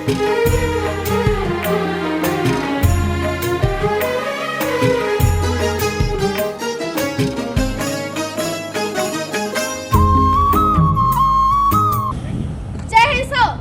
जय हिंद सर। जय Hind sir.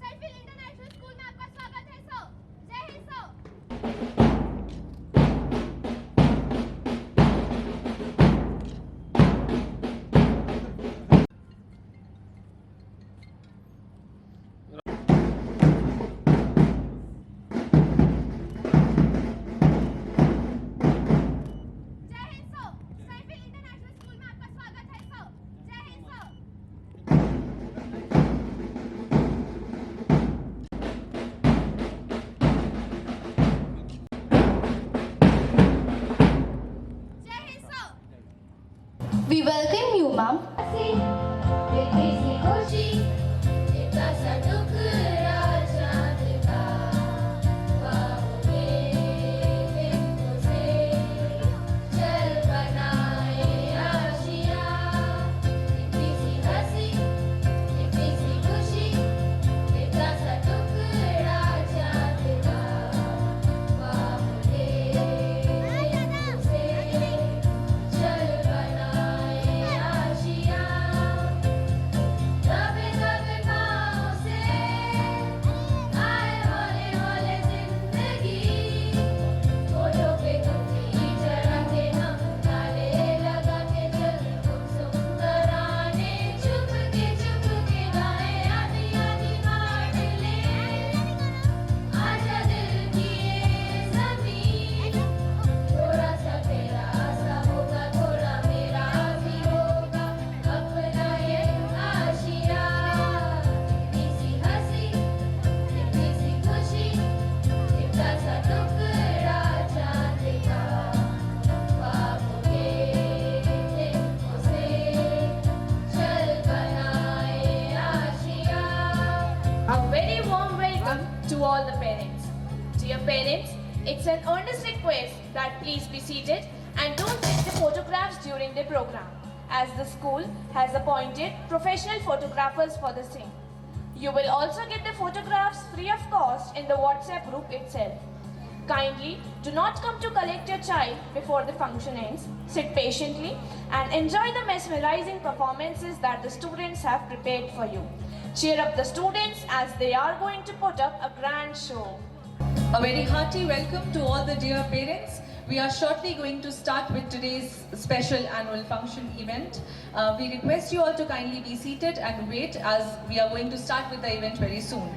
स्टेमफील्ड international school में आपका स्वागत है सर। जय हिंद सर। जय हिंद सर। स्टेमफील्ड इंटरनेशनल स्कूल में आपका स्वागत है सर। जय हिंद सर। जय Hind sir. We welcome you, ma'am. A very warm welcome to all the parents. Dear parents, it's an earnest request that please be seated and don't take the photographs during the program, as the school has appointed professional photographers for the same. You will also get the photographs free of cost in the WhatsApp group itself. Kindly do not come to collect your child before the function ends. Sit patiently and enjoy the mesmerizing performances that the students have prepared for you. Cheer up the students as they are going to put up a grand show. A very hearty welcome to all the dear parents. We are shortly going to start with today's special annual function event. We request you all to kindly be seated and wait, as we are going to start with the event very soon.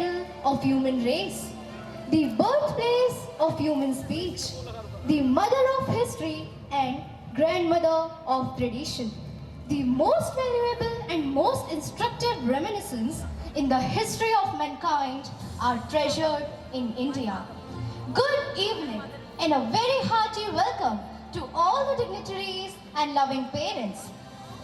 cradle of human race, the birthplace of human speech, the mother of history and grandmother of tradition. The most valuable and most instructive reminiscence in the history of mankind are treasured in India. Good evening and a very hearty welcome to all the dignitaries and loving parents.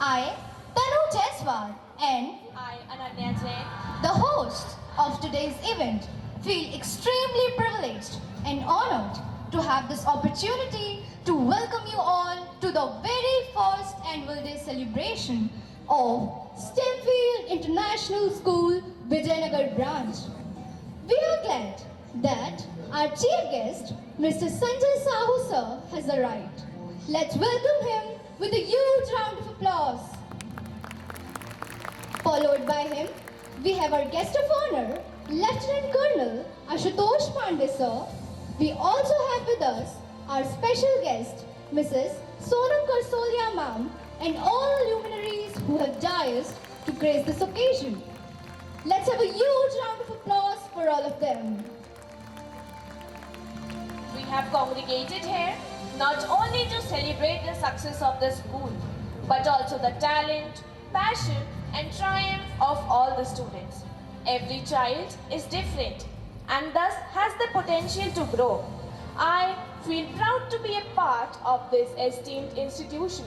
I, Tanu Jaiswal, and I, Ananya Jain, the host of today's event, feel extremely privileged and honored to have this opportunity to welcome you all to the very first annual day celebration of Stemfield International School, Vijay Nagar branch. We are glad that our chief guest, Mr. Sanjay Sahu sir, has arrived. Let's welcome him with a huge round of applause. Followed by him, we have our guest of honor, Lieutenant Colonel Ashutosh Pandey sir. We also have with us our special guest, Mrs. Sonam Karsolia ma'am, and all luminaries who have diersed to grace this occasion. Let's have a huge round of applause for all of them. we have congregated here not only to celebrate the success of the school, but also the talent, passion, and triumph of all the students. Every child is different and thus has the potential to grow. I feel proud to be a part of this esteemed institution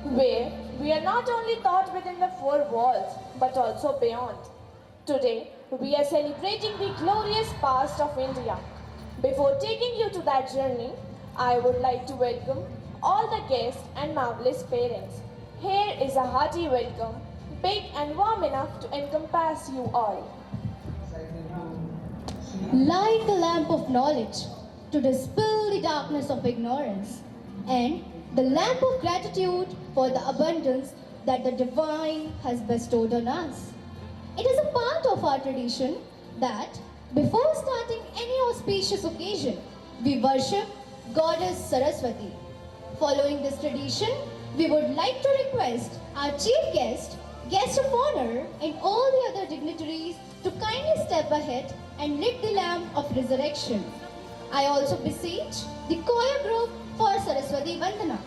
where we are not only taught within the four walls but also beyond. Today, we are celebrating the glorious past of India. Before taking you to that journey, I would like to welcome all the guests and marvelous parents. Here is a hearty welcome, big and warm enough to encompass you all. Light the lamp of knowledge to dispel the darkness of ignorance, and the lamp of gratitude for the abundance that the divine has bestowed on us. It is a part of our tradition that before starting any auspicious occasion, we worship Goddess Saraswati. Following this tradition, we would like to request our chief guest, guest of honor, and all the other dignitaries to kindly step ahead and lit the lamp of resurrection. I also beseech the choir group for Saraswati Vandana.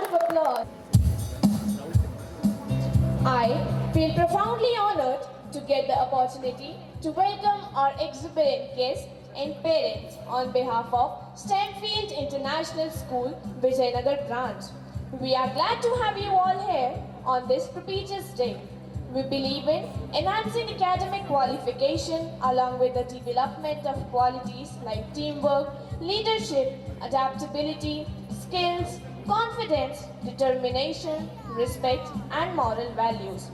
of applause. I feel profoundly honored to get the opportunity to welcome our exuberant guests and parents on behalf of Stemfield International School, Vijay Nagar branch. We are glad to have you all here on this propitious day. We believe in enhancing academic qualification along with the development of qualities like teamwork, leadership, adaptability, skills, confidence, determination, respect, and moral values.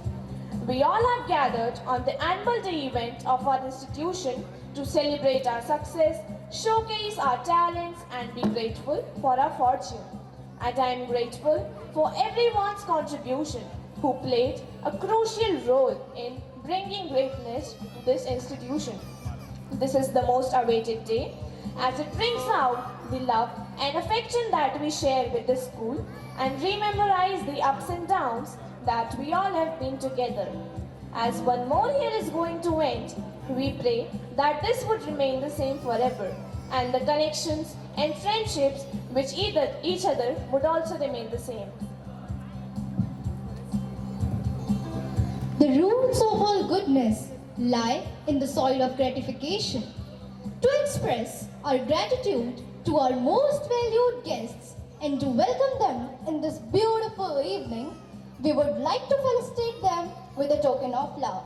We all have gathered on the annual day event of our institution to celebrate our success, showcase our talents, and be grateful for our fortune. And I am grateful for everyone's contribution who played a crucial role in bringing greatness to this institution. This is the most awaited day as it brings out the love and affection that we share with the school and rememorize the ups and downs that we all have been together. As one more year is going to end, we pray that this would remain the same forever and the connections and friendships with each other would also remain the same. The roots of all goodness lie in the soil of gratification. To express our gratitude to our most valued guests and to welcome them in this beautiful evening, we would like to felicitate them with a token of love.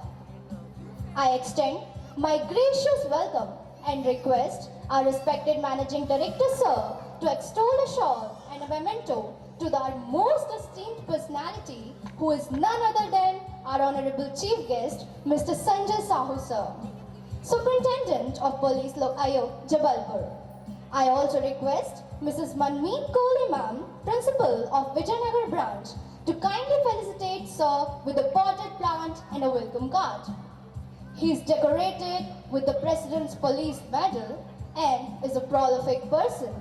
I extend my gracious welcome and request our respected Managing Director, Sir, to extol a shawl and a memento to our most esteemed personality, who is none other than our Honorable Chief Guest, Mr. Sanjay Sahu, Sir, Superintendent of Police Ayog, Jabalpur. I also request Mrs. Manmeet Kohli Ma'am, Principal of Vijay Nagar branch, to kindly felicitate Sir with a potted plant and a welcome card. He is decorated with the President's Police Medal and is a prolific person.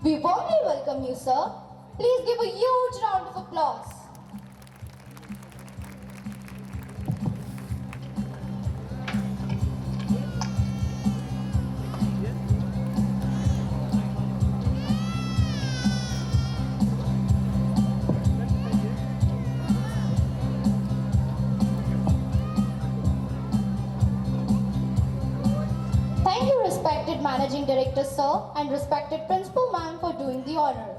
We warmly welcome you, sir. Please give a huge round of applause. Thank you, respected Managing Director, sir, and respected Principal Ma'am for doing the honor.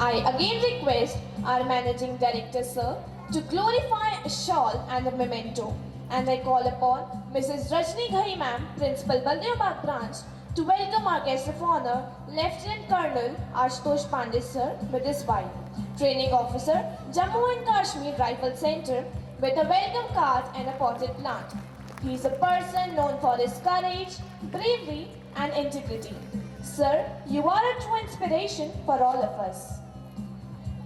I again request our Managing Director, Sir, to glorify a shawl and a memento, and I call upon Mrs. Rajni Ghai Ma'am, Principal Baldeobagh branch, to welcome our guest of honor, Lieutenant Colonel Ashutosh Pandey, Sir, with his wife, Training Officer, Jammu and Kashmir Rifle Center, with a welcome card and a potted plant. He is a person known for his courage, bravery, and integrity. Sir, you are a true inspiration for all of us.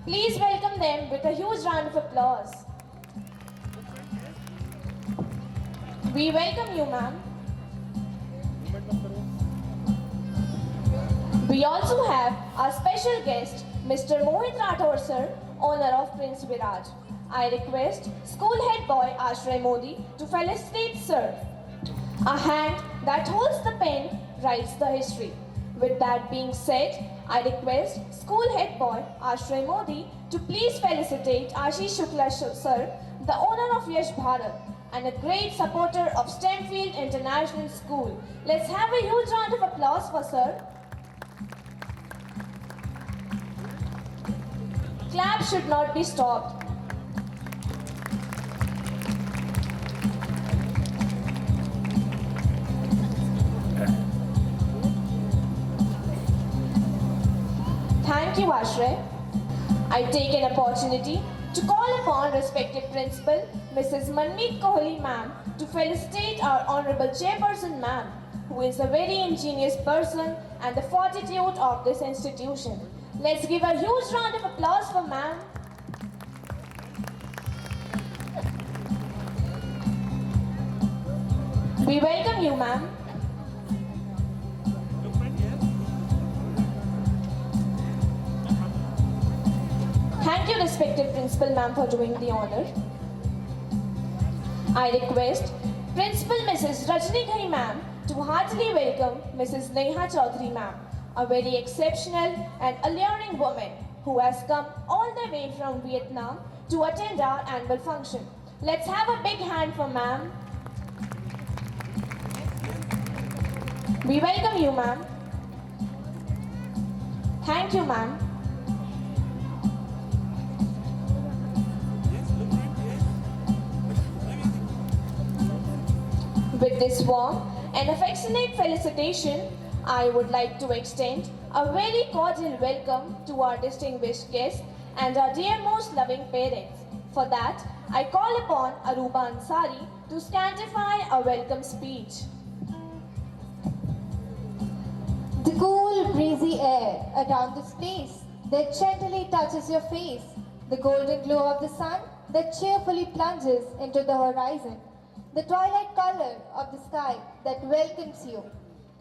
Please welcome them with a huge round of applause. We welcome you, ma'am. We also have our special guest, Mr. Mohit Rathore, sir, owner of Prince Viraj. I request school head boy Ashray Modi to felicitate sir. A hand that holds the pen writes the history. With that being said, I request school head boy Ashray Modi to please felicitate Ashish Shukla sir, the owner of Yash Bharat and a great supporter of Stemfield International School. Let's have a huge round of applause for sir. Clap should not be stopped. Thank you, Ashray. I take an opportunity to call upon respected principal, Mrs. Manmeet Kohli ma'am, to felicitate our honorable chairperson ma'am, who is a very ingenious person and the fortitude of this institution. Let's give a huge round of applause for ma'am. We welcome you, ma'am. Thank you, respected principal ma'am, for doing the honor. I request Principal Mrs. Rajni Ghai ma'am to heartily welcome Mrs. Neha Chaudhary ma'am, a very exceptional and alluring woman who has come all the way from Vietnam to attend our annual function. Let's have a big hand for ma'am. We welcome you, ma'am. Thank you, ma'am. With this warm and affectionate felicitation, I would like to extend a very cordial welcome to our distinguished guests and our dear most loving parents. For that, I call upon Aruba Ansari to scantify a welcome speech. The cool, breezy air around this place that gently touches your face, the golden glow of the sun that cheerfully plunges into the horizon, the twilight color of the sky that welcomes you,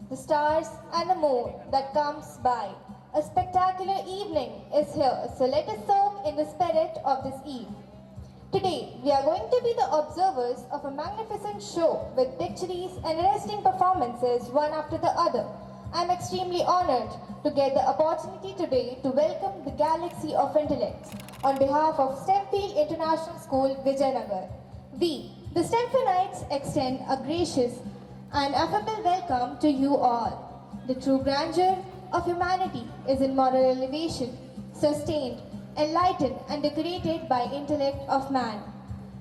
the stars and the moon that comes by. A spectacular evening is here, so let us soak in the spirit of this eve. Today, we are going to be the observers of a magnificent show with pictures and arresting performances one after the other. I am extremely honored to get the opportunity today to welcome the galaxy of intellects on behalf of Stemfield International School, Vijay Nagar. We, the Stemfieldites, extend a gracious and affable welcome to you all. The true grandeur of humanity is in moral elevation, sustained, enlightened and decorated by intellect of man.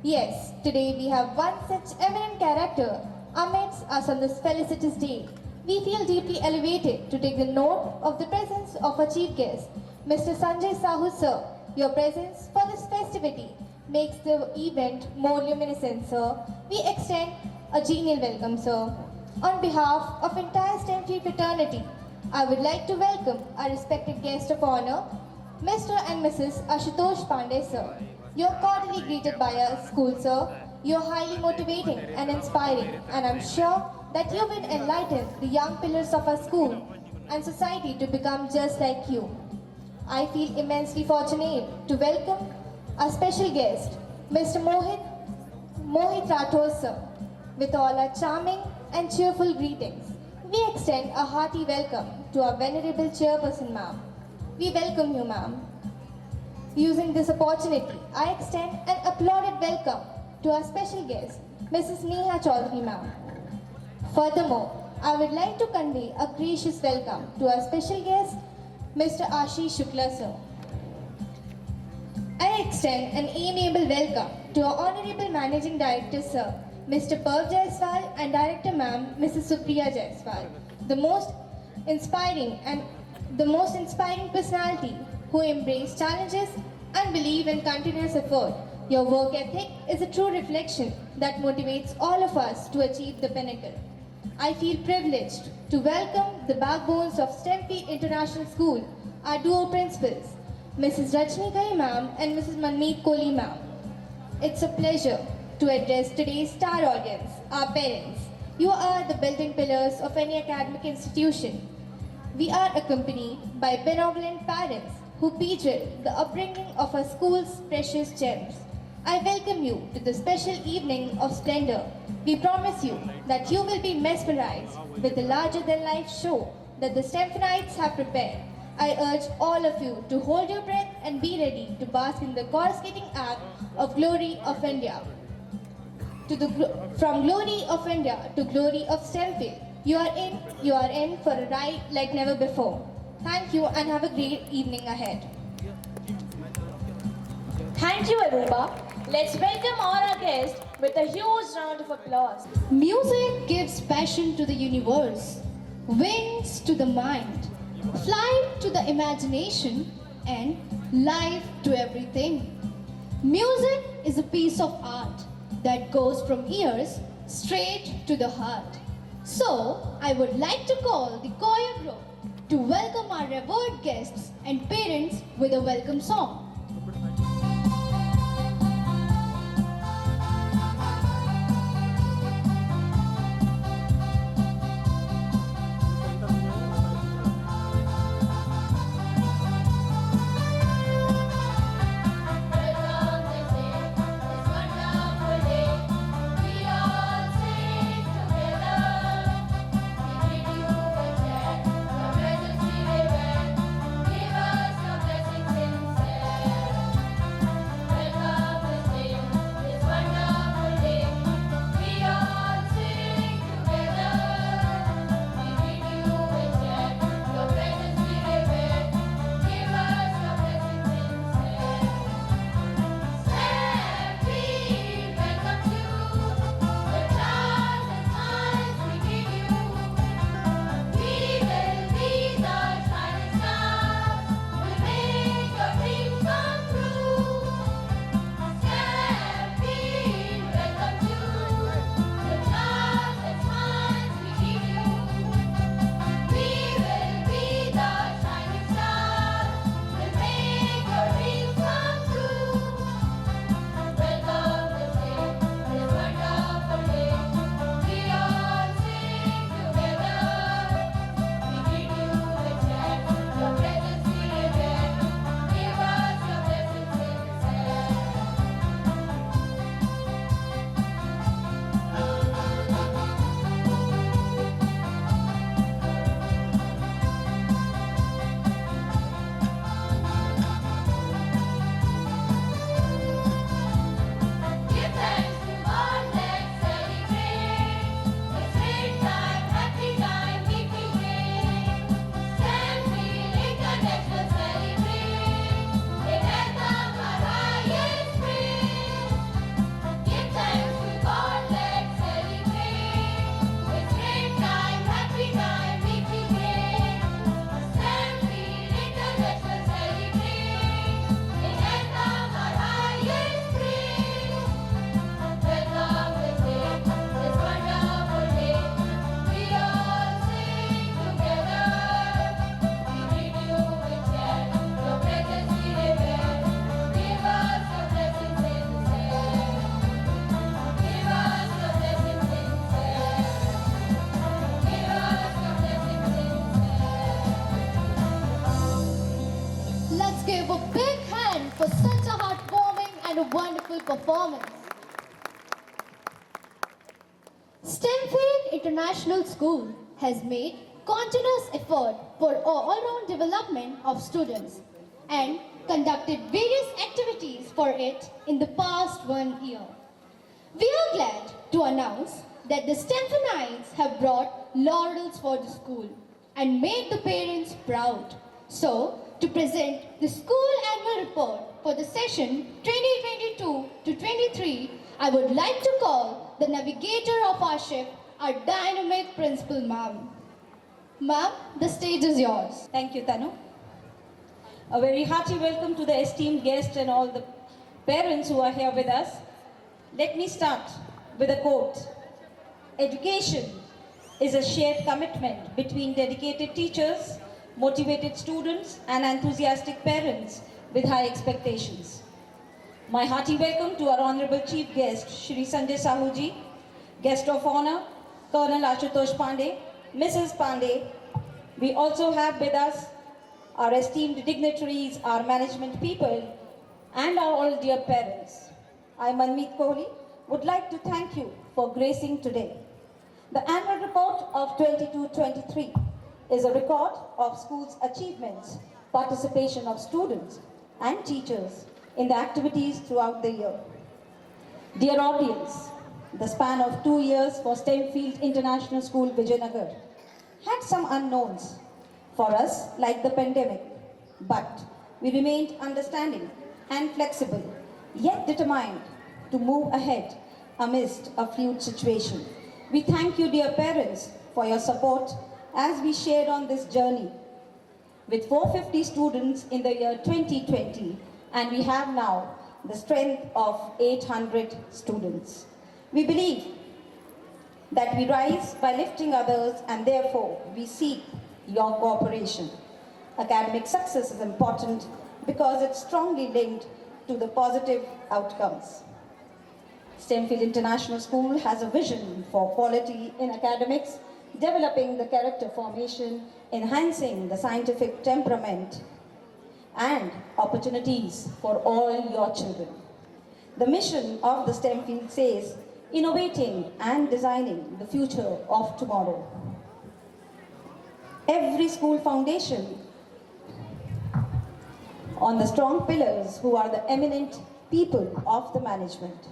Yes, today we have one such eminent character amidst us on this felicitous day. We feel deeply elevated to take the note of the presence of our chief guest, Mr. Sanjay Sahu sir. Your presence for this festivity makes the event more luminescent, sir. We extend a genial welcome, sir. On behalf of entire Stemfield fraternity, I would like to welcome our respected guest of honor, Mr. and Mrs. Ashutosh Pandey, sir. You're cordially greeted by our school, sir. You're highly motivating and inspiring, and I'm sure that you will enlighten the young pillars of our school and society to become just like you. I feel immensely fortunate to welcome our special guest, Mr. Mohit Rathore, sir. With all our charming and cheerful greetings, we extend a hearty welcome to our venerable chairperson, ma'am. We welcome you, ma'am. Using this opportunity, I extend an applauded welcome to our special guest, Mrs. Neha Chaudhary, ma'am. Furthermore, I would like to convey a gracious welcome to our special guest, Mr. Ashish Shukla, sir. I extend an amiable welcome to our Honorable Managing Director, sir, Mr. Perv Jaiswal, and Director Ma'am, Mrs. Supriya Jaiswal, the most inspiring personality who embrace challenges and believe in continuous effort. Your work ethic is a true reflection that motivates all of us to achieve the pinnacle. I feel privileged to welcome the backbones of Stemfield International School, our duo principals, Mrs. Rajni Ghai ma'am and Mrs. Manmeet Kohli ma'am. It's a pleasure to address today's star audience, our parents. You are the building pillars of any academic institution. We are accompanied by benevolent parents who picture the upbringing of our school's precious gems. I welcome you to the special evening of splendor. We promise you that you will be mesmerized with the larger-than-life show that the Stemfieldites have prepared. I urge all of you to hold your breath and be ready to bask in the coruscating act of glory of India. From glory of India to glory of Stemfield, you are in for a ride like never before. Thank you and have a great evening ahead. Thank you, Aruba. Let's welcome all our guests with a huge round of applause. Music gives passion to the universe, wings to the mind, flight to the imagination, and life to everything. Music is a piece of art that goes from ears straight to the heart. So, I would like to call the choir group to welcome our revered guests and parents with a welcome song. Give us your blessings in and a wonderful performance. Stemfield International School has made continuous effort for all-round development of students and conducted various activities for it in the past 1 year. We are glad to announce that the Stemfieldites have brought laurels for the school and made the parents proud. So, to present the school annual report for the session 2022 to 23, I would like to call the navigator of our ship, our dynamic principal ma'am. Ma'am, the stage is yours. Thank you, Tanu. A very hearty welcome to the esteemed guests and all the parents who are here with us. Let me start with a quote. Education is a shared commitment between dedicated teachers, motivated students, and enthusiastic parents with high expectations. My hearty welcome to our Honorable Chief Guest, Shri Sanjay Sahuji, Guest of Honor, Colonel Ashutosh Pandey, Mrs. Pandey. We also have with us our esteemed dignitaries, our management people, and our all dear parents. I, Manmeet Kohli, would like to thank you for gracing today. The annual report of 22-23 is a record of school's achievements, participation of students and teachers in the activities throughout the year. Dear audience, the span of 2 years for Stemfield International School, Vijay Nagar, had some unknowns for us, like the pandemic, but we remained understanding and flexible, yet determined to move ahead amidst a fluid situation. We thank you, dear parents, for your support as we shared on this journey with 450 students in the year 2020, and we have now the strength of 800 students. We believe that we rise by lifting others, and therefore we seek your cooperation. Academic success is important because it's strongly linked to the positive outcomes. Stemfield International School has a vision for quality in academics, developing the character formation, enhancing the scientific temperament, and opportunities for all your children. The mission of the Stemfield says, innovating and designing the future of tomorrow. Every school foundation on the strong pillars who are the eminent people of the management.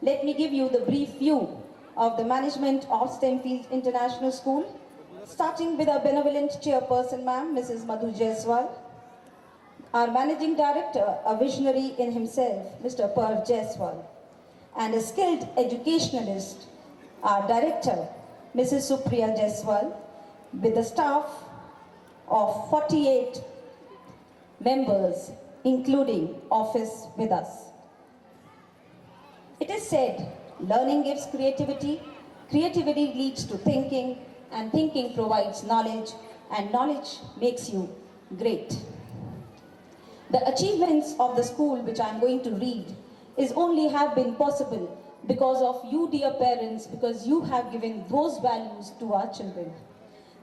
Let me give you the brief view of the management of Stemfield International School, starting with our benevolent chairperson, ma'am, Mrs. Madhu Jaiswal, our managing director, a visionary in himself, Mr. Parv Jaiswal, and a skilled educationalist, our director, Mrs. Supriya Jaiswal, with a staff of 48 members, including office with us. It is said, learning gives creativity, creativity leads to thinking, and thinking provides knowledge, and knowledge makes you great. The achievements of the school, which I am going to read, is only have been possible because of you, dear parents, because you have given those values to our children.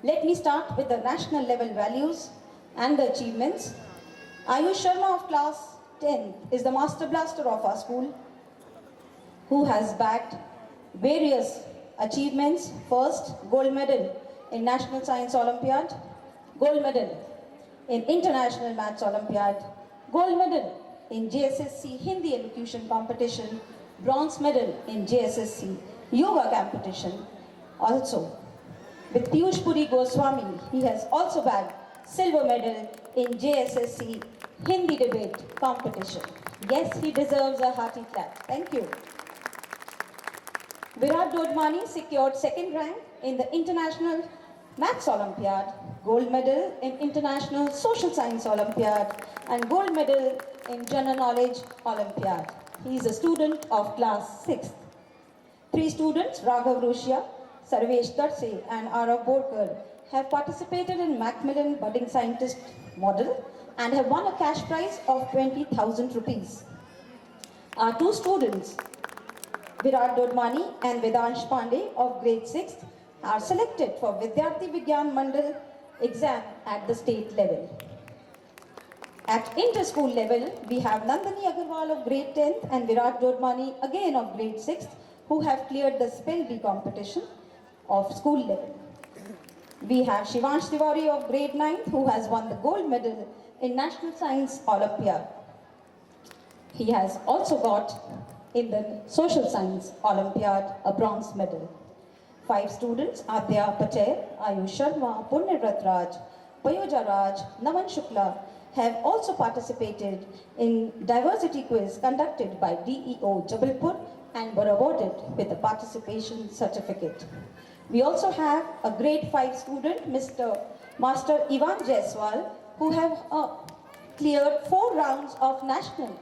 Let me start with the national level values and the achievements. Ayush Sharma of class 10 is the master blaster of our school, who has bagged various achievements. First, gold medal in National Science Olympiad, gold medal in International Maths Olympiad, gold medal in JSSC Hindi Elocution Competition, bronze medal in JSSC Yoga Competition. Also, with Piyush Puri Goswami, he has also bagged silver medal in JSSC Hindi Debate Competition. Yes, he deserves a hearty clap. Thank you. Virat Dodmani secured second rank in the International Maths Olympiad, gold medal in International Social Science Olympiad, and gold medal in General Knowledge Olympiad. He is a student of class 6th. 3 students, Raghav Rushia, Sarvesh Darse, and Arav Borkar, have participated in Macmillan Budding Scientist Model and have won a cash prize of 20,000 rupees. Our 2 students, Virat Dodmani and Vedansh Pandey of grade 6th, are selected for Vidyarthi Vigyan Mandal exam at the state level. At inter-school level, we have Nandini Agarwal of grade 10th and Virat Dodmani again of grade 6th who have cleared the spell bee competition of school level. We have Shivansh Tiwari of grade 9th who has won the gold medal in National Science Olympiad. He has also got in the Social Science Olympiad a bronze medal. 5 students, Adya Patel, Ayush Sharma, Punyavrat Raj, Payoja Raj, Naman Shukla, have also participated in diversity quiz conducted by DEO Jabalpur and were awarded with a participation certificate. We also have a grade 5 student, Master Ivan Jaiswal, who have cleared 4 rounds of national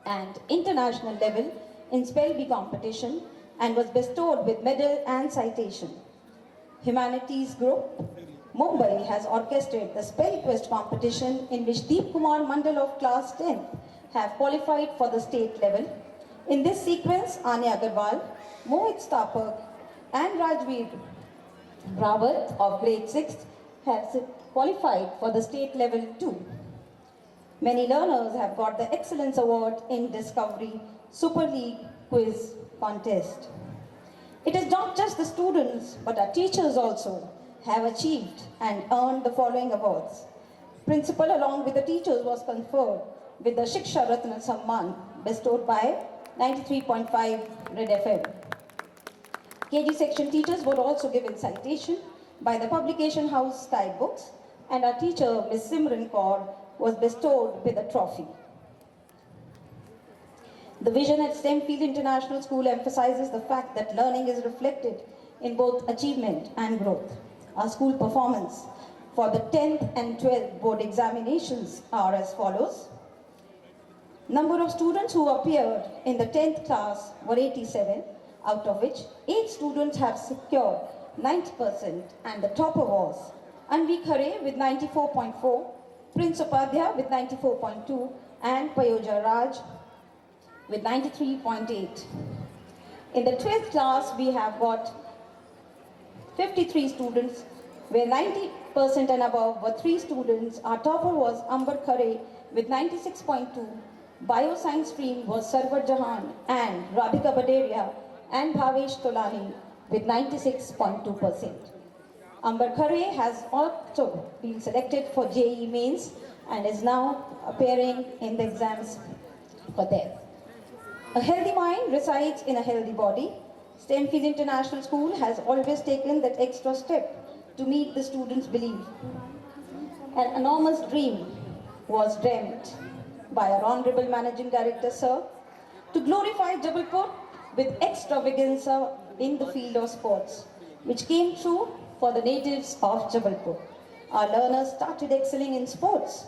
and international level in spell bee competition and was bestowed with medal and citation. Humanities group, Mumbai has orchestrated the spell quest competition in which Deep Kumar Mandal of class 10 have qualified for the state level. In this sequence, Anya Agarwal, Mohit Stapak and Rajveer Rawat of grade 6th have qualified for the state level too. Many learners have got the Excellence Award in Discovery Super League Quiz Contest. It is not just the students, but our teachers also have achieved and earned the following awards. Principal along with the teachers was conferred with the Shiksha Ratna Samman bestowed by 93.5 Red FM. KG section teachers were also given citation by the publication house Sky Books, and our teacher Ms. Simran Kaur was bestowed with a trophy. The vision at Stemfield International School emphasizes the fact that learning is reflected in both achievement and growth. Our school performance for the 10th and 12th board examinations are as follows. Number of students who appeared in the 10th class were 87, out of which 8 students have secured 90% and the topper was Anvi Khare with 94.4, Prince Upadhyay with 94.2 and Payoja Raj with 93.8. In the 12th class, we have got 53 students, where 90% and above were 3 students. Our topper was Amber Khare with 96.2. Bioscience stream was Sarwar Jahan and Radhika Baderia and Bhavesh Tolani with 96.2%. Amber Khare has also been selected for JEE mains and is now appearing in the exams for them. A healthy mind resides in a healthy body. Stemfield International School has always taken that extra step to meet the students' belief. An enormous dream was dreamt by our Honorable Managing Director, Sir, to glorify Jabalpur with extravaganza in the field of sports, which came true for the natives of Jabalpur. Our learners started excelling in sports,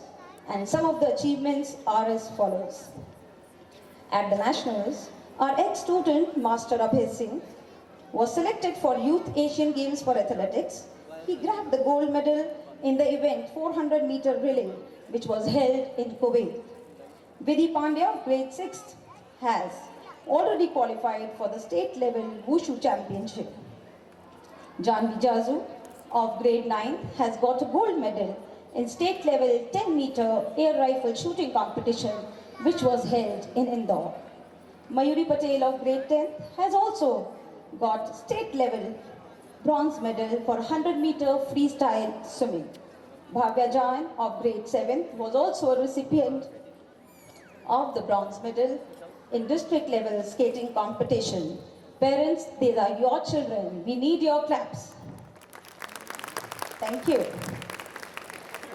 and some of the achievements are as follows. At the Nationals, our ex-student, Master Abhay Singh, was selected for Youth Asian Games for Athletics. He grabbed the gold medal in the event 400-meter relay, which was held in Kuwait. Vidhi Pandya of grade 6th has already qualified for the state level Wushu Championship. Janvi Jazu of grade 9 has got a gold medal in state level 10-meter air rifle shooting competition, which was held in Indore. Mayuri Patel of grade 10 has also got state level bronze medal for 100-meter freestyle swimming. Bhavya Jain of grade 7 was also a recipient of the bronze medal in district level skating competition. Parents, these are your children. We need your claps. Thank you.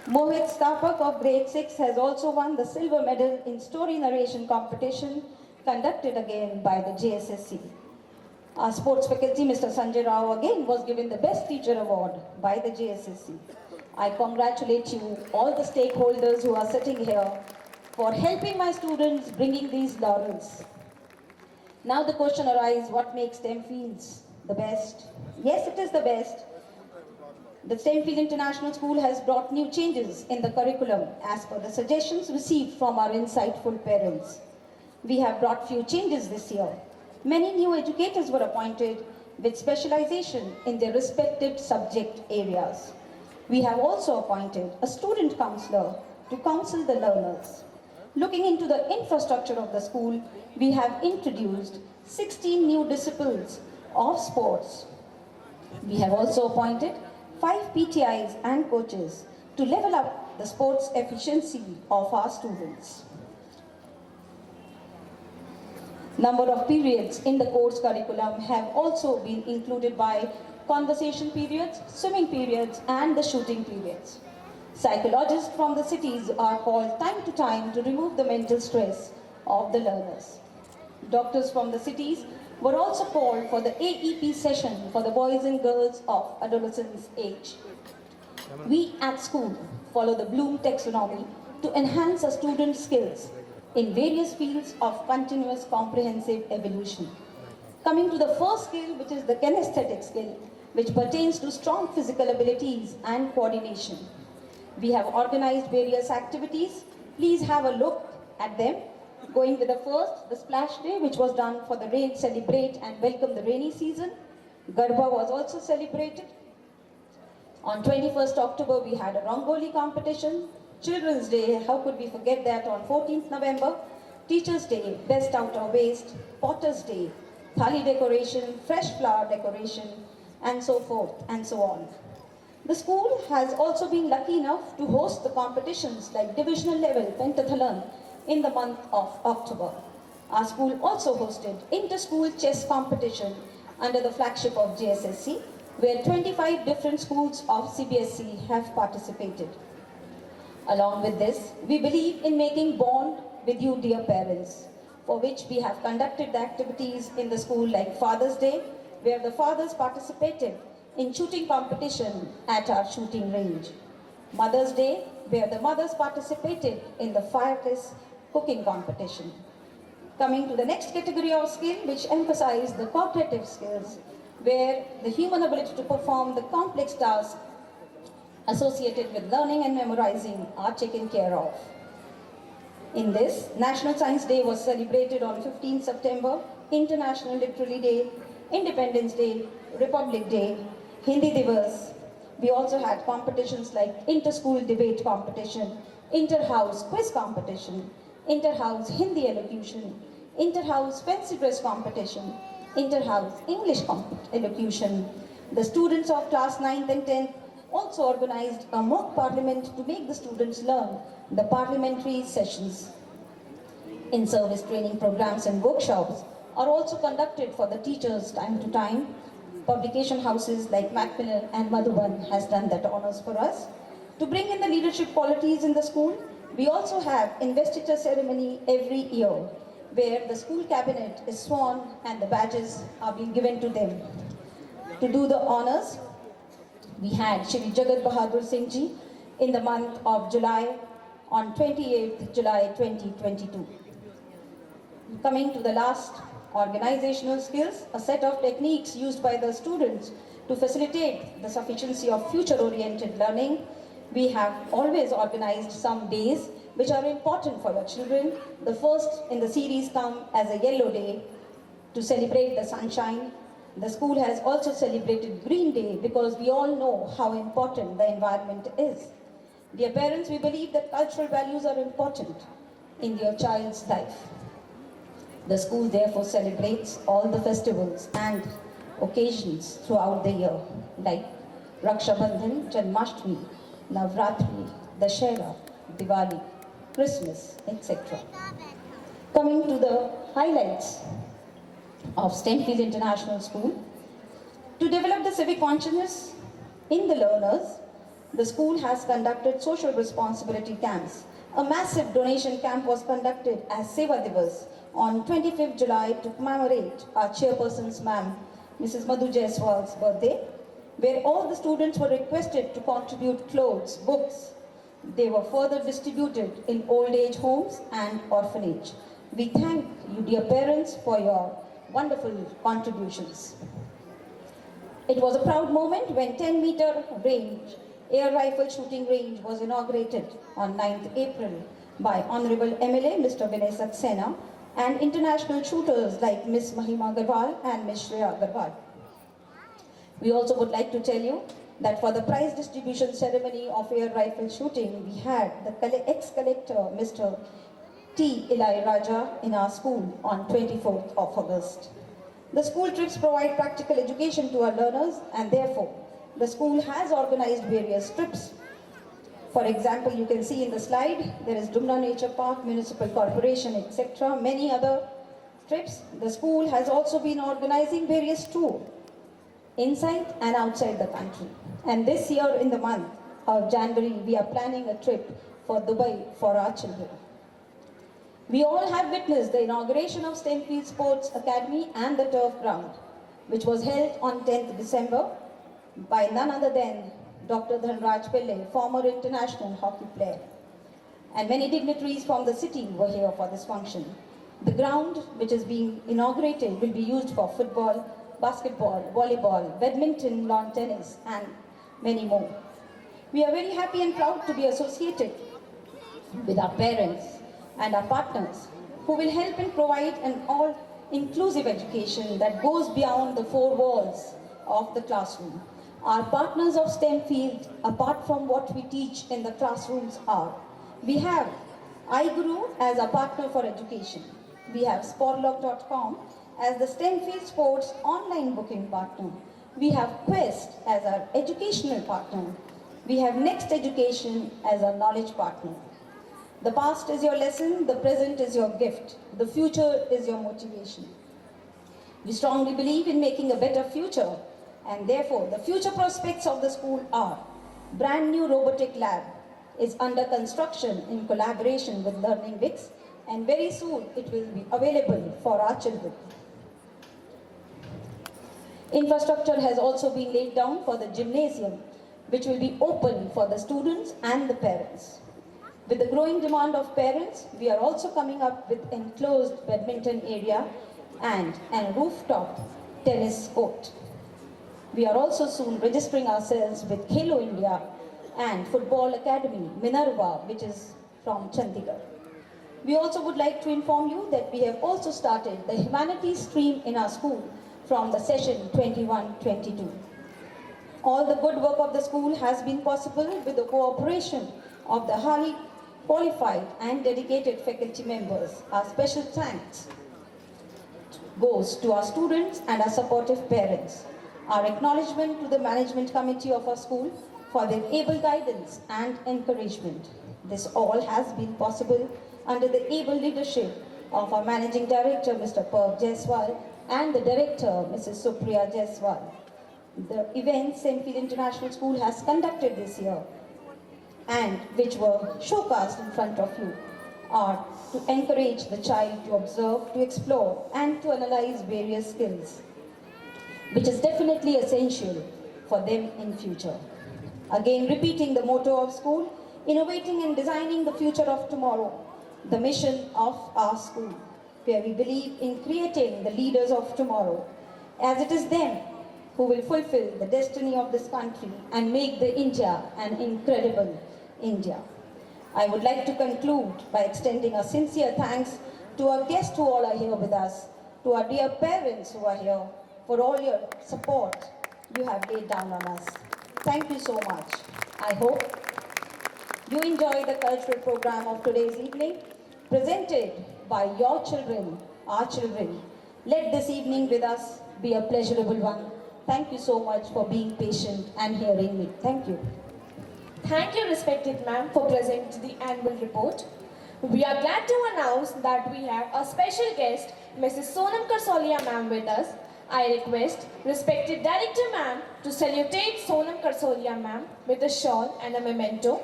Mohit Stapak of grade 6 has also won the silver medal in story narration competition conducted again by the JSSC. Our sports faculty, Mr. Sanjay Rao, again was given the Best Teacher Award by the JSSC. I congratulate you, all the stakeholders who are sitting here, for helping my students bringing these laurels. Now the question arises, what makes Stemfields the best? Yes, it is the best. The Stemfield International School has brought new changes in the curriculum as per the suggestions received from our insightful parents. We have brought few changes this year. Many new educators were appointed with specialization in their respective subject areas. We have also appointed a student counselor to counsel the learners. Looking into the infrastructure of the school, we have introduced 16 new disciplines of sports. We have also appointed 5 PTIs and coaches to level up the sports efficiency of our students. Number of periods in the course curriculum have also been included by conversation periods, swimming periods, and the shooting periods. Psychologists from the cities are called time to time to remove the mental stress of the learners. Doctors from the cities were also called for the AEP session for the boys and girls of adolescence age. We at school follow the Bloom taxonomy to enhance our students' skills in various fields of continuous comprehensive evolution. Coming to the first skill, which is the kinesthetic skill, which pertains to strong physical abilities and coordination. We have organized various activities. Please have a look at them. Going with the first, the splash day, which was done for the rain, celebrate and welcome the rainy season. Garba was also celebrated. On 21st October, we had a Rangoli competition. Children's Day, how could we forget that, on 14th November. Teachers' Day, Best Outer Waste. Potter's Day, Thali decoration, fresh flower decoration, and so forth and so on. The school has also been lucky enough to host the competitions like divisional level pentathlon in the month of October. Our school also hosted inter-school chess competition under the flagship of JSSC, where 25 different schools of CBSE have participated. Along with this, we believe in making bond with you, dear parents, for which we have conducted the activities in the school like Father's Day, where the fathers participated in shooting competition at our shooting range. Mother's Day, where the mothers participated in the fireplace cooking competition. Coming to the next category of skill, which emphasizes the cooperative skills, where the human ability to perform the complex tasks associated with learning and memorizing are taken care of. In this, National Science Day was celebrated on 15 September, International Literary Day, Independence Day, Republic Day, Hindi Divas. We also had competitions like inter-school debate competition, inter-house quiz competition, inter-house Hindi elocution, inter-house fancy dress competition, inter-house English elocution. The students of class 9th and 10th also organized a mock parliament to make the students learn the parliamentary sessions. In-service training programs and workshops are also conducted for the teachers time to time. Publication houses like Macmillan and Madhuban has done that honors for us. To bring in the leadership qualities in the school, we also have investiture ceremony every year, where the school cabinet is sworn and the badges are being given to them. To do the honors, we had Shri Jagat Bahadur Singh Ji in the month of July, on 28th July 2022. Coming to the last, organizational skills, a set of techniques used by the students to facilitate the sufficiency of future-oriented learning. We have always organized some days which are important for your children. The first in the series come as a yellow day to celebrate the sunshine. The school has also celebrated Green Day because we all know how important the environment is. Dear parents, we believe that cultural values are important in your child's life. The school therefore celebrates all the festivals and occasions throughout the year, like Raksha Bandhan, Janmashtami, Navratri, Dashera, Diwali, Christmas, etc. Coming to the highlights of Stemfield International School. To develop the civic consciousness in the learners, the school has conducted social responsibility camps. A massive donation camp was conducted as Seva Divas on 25th July to commemorate our chairperson's ma'am, Mrs. Madhu Jaiswal's birthday, where all the students were requested to contribute clothes, books. They were further distributed in old age homes and orphanage. We thank you, dear parents, for your wonderful contributions. It was a proud moment when 10-meter range, air rifle shooting range was inaugurated on 9th April by Honorable MLA Mr. Vinay Saxena and international shooters like Miss Mahima Agarwal and Miss Shreya Agarwal. We also would like to tell you that for the prize distribution ceremony of air rifle shooting, we had the ex-collector, Mr. T. Eli Raja, in our school on 24th of August. The school trips provide practical education to our learners, and therefore, the school has organized various trips. For example, you can see in the slide, there is Dumna Nature Park, Municipal Corporation, etc. Many other trips. The school has also been organizing various tours inside and outside the country. And this year in the month of January, we are planning a trip for Dubai for our children. We all have witnessed the inauguration of Stemfield Sports Academy and the turf ground, which was held on 10th December by none other than Dr. Dhanraj Pillai, former international hockey player. And many dignitaries from the city were here for this function. The ground, which is being inaugurated, will be used for football, basketball, volleyball, badminton, lawn tennis, and many more. We are very happy and proud to be associated with our parents and our partners who will help and provide an all-inclusive education that goes beyond the four walls of the classroom. Our partners of Stemfield, apart from what we teach in the classrooms, are: we have iGuru as a partner for education. We have sportlog.com as the Stemfield Sports online booking partner. We have Quest as our educational partner. We have Next Education as our knowledge partner. The past is your lesson, the present is your gift, the future is your motivation. We strongly believe in making a better future, and therefore the future prospects of the school are: brand new robotic lab is under construction in collaboration with Learning Wix, and very soon it will be available for our children. Infrastructure has also been laid down for the gymnasium, which will be open for the students and the parents. With the growing demand of parents, we are also coming up with enclosed badminton area and a rooftop tennis court. We are also soon registering ourselves with Khelo India and Football Academy, Minerva, which is from Chandigarh. We also would like to inform you that we have also started the humanities stream in our school from the session 21-22. All the good work of the school has been possible with the cooperation of the highly qualified and dedicated faculty members. Our special thanks goes to our students and our supportive parents. Our acknowledgement to the management committee of our school for their able guidance and encouragement. This all has been possible under the able leadership of our managing director, Mr. Peep Jaiswal, and the director, Mrs. Supriya Jaiswal. The events Stemfield International School has conducted this year, and which were showcased in front of you, are to encourage the child to observe, to explore, and to analyze various skills, which is definitely essential for them in future. Again, repeating the motto of school: innovating and designing the future of tomorrow, the mission of our school, where we believe in creating the leaders of tomorrow, as it is them who will fulfill the destiny of this country and make the India an incredible India. I would like to conclude by extending a sincere thanks to our guests who all are here with us, to our dear parents who are here, for all your support you have laid down on us. Thank you so much. I hope you enjoy the cultural program of today's evening, presented by your children, our children. Let this evening with us be a pleasurable one. Thank you so much for being patient and hearing me. Thank you. Thank you, respected ma'am, for presenting the annual report. We are glad to announce that we have a special guest, Mrs. Sonam Karsolia ma'am, with us. I request respected director ma'am to salutate Sonam Karsolia ma'am with a shawl and a memento.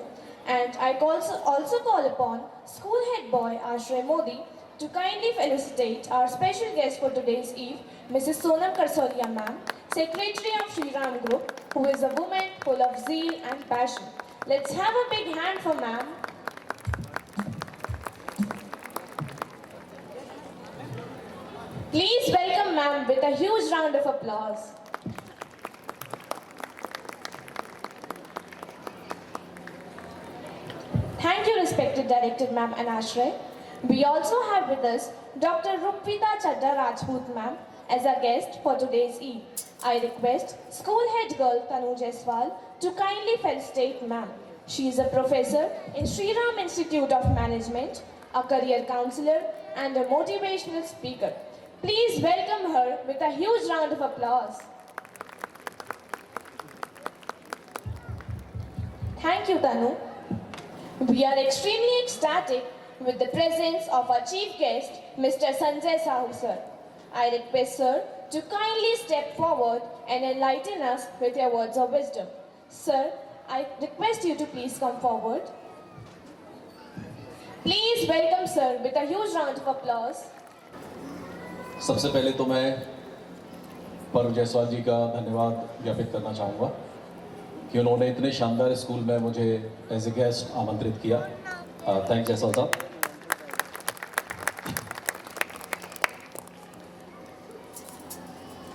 And I also call upon school head boy Ashray Modi to kindly felicitate our special guest for today's eve, Mrs. Sonam Karsolia ma'am, secretary of Shri Ram Group, who is a woman full of zeal and passion. Let's have a big hand for ma'am. Please welcome ma'am with a huge round of applause. Thank you, respected director ma'am and Ashray. We also have with us Dr. Rupvita Chadda Rajput ma'am, as a guest for today's Eid. I request school head girl Tanu Jaiswal to kindly felicitate ma'am. She is a professor in Sri Ram Institute of Management, a career counselor and a motivational speaker. Please welcome her with a huge round of applause. Thank you, Tanu. We are extremely ecstatic with the presence of our chief guest, Mr. Sanjay Sahu sir. I request sir to kindly step forward and enlighten us with your words of wisdom. Sir, I request you to please come forward. Please welcome sir with a huge round of applause. सबसे पहले तो मैं परम जायसवाल जी का धन्यवाद ज्ञापित करना चाहूँगा कि उन्होंने इतने शानदार स्कूल में मुझे एज ए गेस्ट आमंत्रित किया। थैंक्स जायसवाल साहब।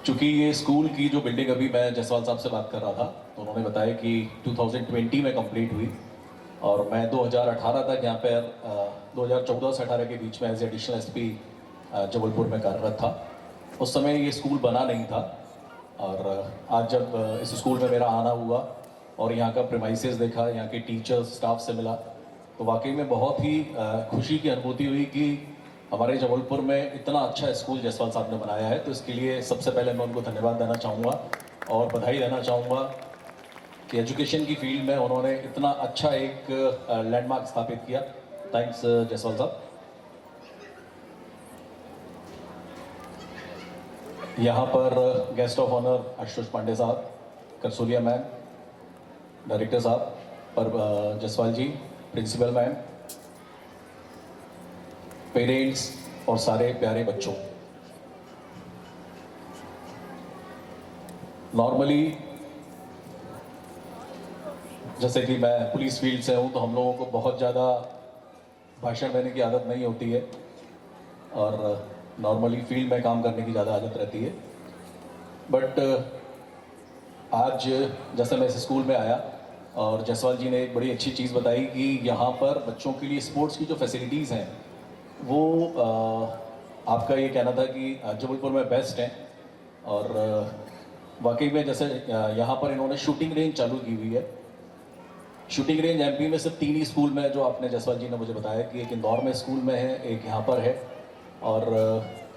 चूँकि ये स्कूल की जो बिल्डिंग अभी मैं जायसवाल साहब से बात कर रहा था तो उन्होंने बताया कि 2020 में कंप्लीट हुई और मैं 2018 तक यहाँ पर 2014 से 18 के बीच में एज एडिशनल एसपी जबलपुर में कार्यरत था। उस समय ये स्कूल बना नहीं था और आज जब इस स्कूल में मेरा आना हुआ और यहाँ का प्रीमाइसेस देखा, यहाँ के टीचर्स स्टाफ से मिला तो वाकई में बहुत ही खुशी की अनुभूति हुई कि हमारे जबलपुर में इतना अच्छा स्कूल जायसवाल साहब ने बनाया है। तो इसके लिए सबसे पहले मैं उनको धन्यवाद देना चाहूँगा और बधाई देना चाहूँगा कि एजुकेशन की फील्ड में उन्होंने इतना अच्छा एक लैंडमार्क स्थापित किया। थैंक्स जायसवाल साहब। यहाँ पर guest of honour Ashutosh Pandey साहब, करसोलिया मैम, डायरेक्टर साहब, पर Jaiswal ji, principal ma'am, parents और सारे प्यारे बच्चों। नॉर्मली जैसे कि मैं पुलिस फील्ड से हूँ तो हम लोगों को बहुत ज़्यादा भाषण देने की आदत नहीं होती है और नॉर्मली फील्ड में काम करने की ज़्यादा आदत रहती है। बट आज जैसे मैं इस स्कूल में आया और जायसवाल जी ने एक बड़ी अच्छी चीज़ बताई कि यहाँ पर बच्चों के लिए स्पोर्ट्स की जो फैसिलिटीज़ हैं वो आपका ये कहना था कि जबलपुर में बेस्ट हैं और वाकई में जैसे यहाँ पर इन्होंने शूटिंग रेंज चालू की हुई है। शूटिंग रेंज एमपी में सिर्फ 3 ही स्कूल में, जो आपने जायसवाल जी ने मुझे बताया कि एक इंदौर में स्कूल में है, एक यहाँ पर है और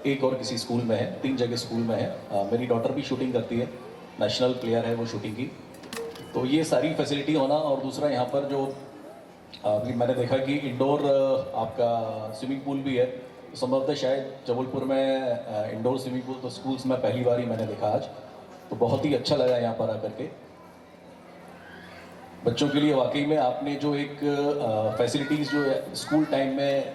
एक और किसी स्कूल में है। 3 जगह स्कूल में है। मेरी डॉटर भी शूटिंग करती है, नेशनल प्लेयर है वो शूटिंग की। तो ये सारी फैसिलिटी होना और दूसरा यहाँ पर जो अभी मैंने देखा कि इंडोर आपका स्विमिंग पूल भी है। तो संभवतः शायद जबलपुर में इंडोर स्विमिंग पूल तो स्कूल्स में पहली बार ही मैंने देखा आज। तो बहुत ही अच्छा लगा यहाँ पर आकर के। बच्चों के लिए वाकई में आपने जो एक फैसिलिटीज़ जो स्कूल टाइम में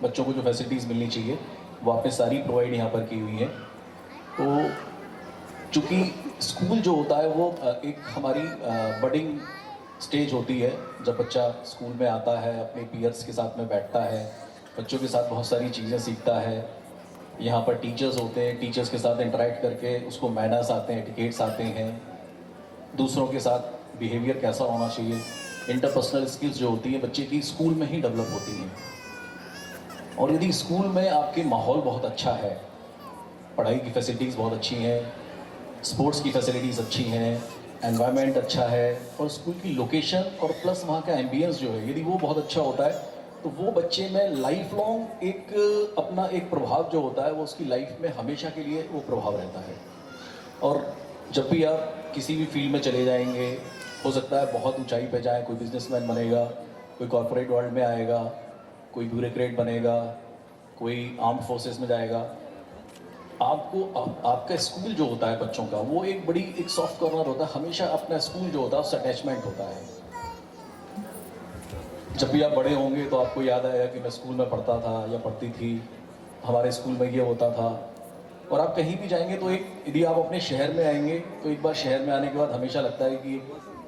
बच्चों को जो फैसिलिटीज़ मिलनी चाहिए वो आपने सारी प्रोवाइड यहाँ पर की हुई है। तो चूँकि स्कूल जो होता है वो एक हमारी बडिंग स्टेज होती है। जब बच्चा स्कूल में आता है, अपने पीयर्स के साथ में बैठता है, बच्चों के साथ बहुत सारी चीज़ें सीखता है। यहाँ पर टीचर्स होते हैं, टीचर्स के साथ इंटरेक्ट करके उसको मैनर्स आते हैं, एटिकेट्स आते हैं, दूसरों के साथ बिहेवियर कैसा होना चाहिए, इंटरपर्सनल स्किल्स जो होती हैं बच्चे की स्कूल में ही डेवलप होती हैं। और यदि स्कूल में आपके माहौल बहुत अच्छा है, पढ़ाई की फैसिलिटीज़ बहुत अच्छी हैं, स्पोर्ट्स की फैसिलिटीज़ अच्छी हैं, एनवायरनमेंट अच्छा है और स्कूल की लोकेशन और प्लस वहाँ का एम्बियंस जो है यदि वो बहुत अच्छा होता है तो वो बच्चे में लाइफ लॉन्ग एक अपना एक प्रभाव जो होता है वो उसकी लाइफ में हमेशा के लिए वो प्रभाव रहता है। और जब भी आप किसी भी फील्ड में चले जाएंगे, हो सकता है बहुत ऊंचाई पे जाए, कोई बिजनेसमैन बनेगा, कोई कॉर्पोरेट वर्ल्ड में आएगा, कोई ब्यूरोक्रेट बनेगा, कोई आर्म्ड फोर्सेस में जाएगा, आपको आपका स्कूल जो होता है बच्चों का वो एक बड़ी एक सॉफ्ट कॉर्नर होता है। हमेशा अपना स्कूल जो होता है उससे अटैचमेंट होता है। जब भी आप बड़े होंगे तो आपको याद आएगा कि मैं स्कूल में पढ़ता था या पढ़ती थी, हमारे स्कूल में ये होता था। और आप कहीं भी जाएंगे तो एक यदि आप अपने शहर में आएंगे तो एक बार शहर में आने के बाद हमेशा लगता है कि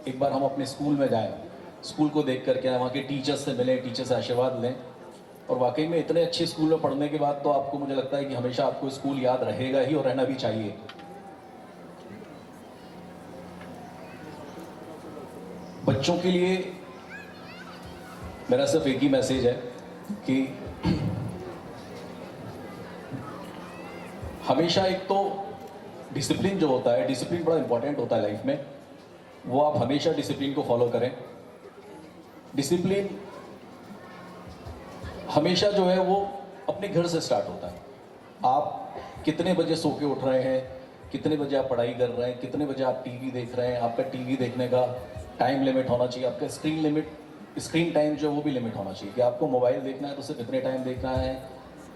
एक बार हम अपने स्कूल में जाएं, स्कूल को देख करके वहाँ के टीचर्स से मिलें, टीचर से आशीर्वाद लें। और वाकई में इतने अच्छे स्कूल में पढ़ने के बाद तो आपको मुझे लगता है कि हमेशा आपको स्कूल याद रहेगा ही और रहना भी चाहिए। बच्चों के लिए मेरा सिर्फ एक ही मैसेज है कि हमेशा एक तो डिसिप्लिन जो होता है, डिसिप्लिन बड़ा इंपॉर्टेंट होता है लाइफ में, वो आप हमेशा डिसिप्लिन को फॉलो करें। डिसिप्लिन हमेशा जो है वो अपने घर से स्टार्ट होता है। आप कितने बजे सो के उठ रहे हैं, कितने बजे आप पढ़ाई कर रहे हैं, कितने बजे आप टीवी देख रहे हैं, आपका टीवी देखने का टाइम लिमिट होना चाहिए, आपका स्क्रीन टाइम जो है वो भी लिमिट होना चाहिए कि आपको मोबाइल देखना है तो सिर्फ इतने टाइम देखना है,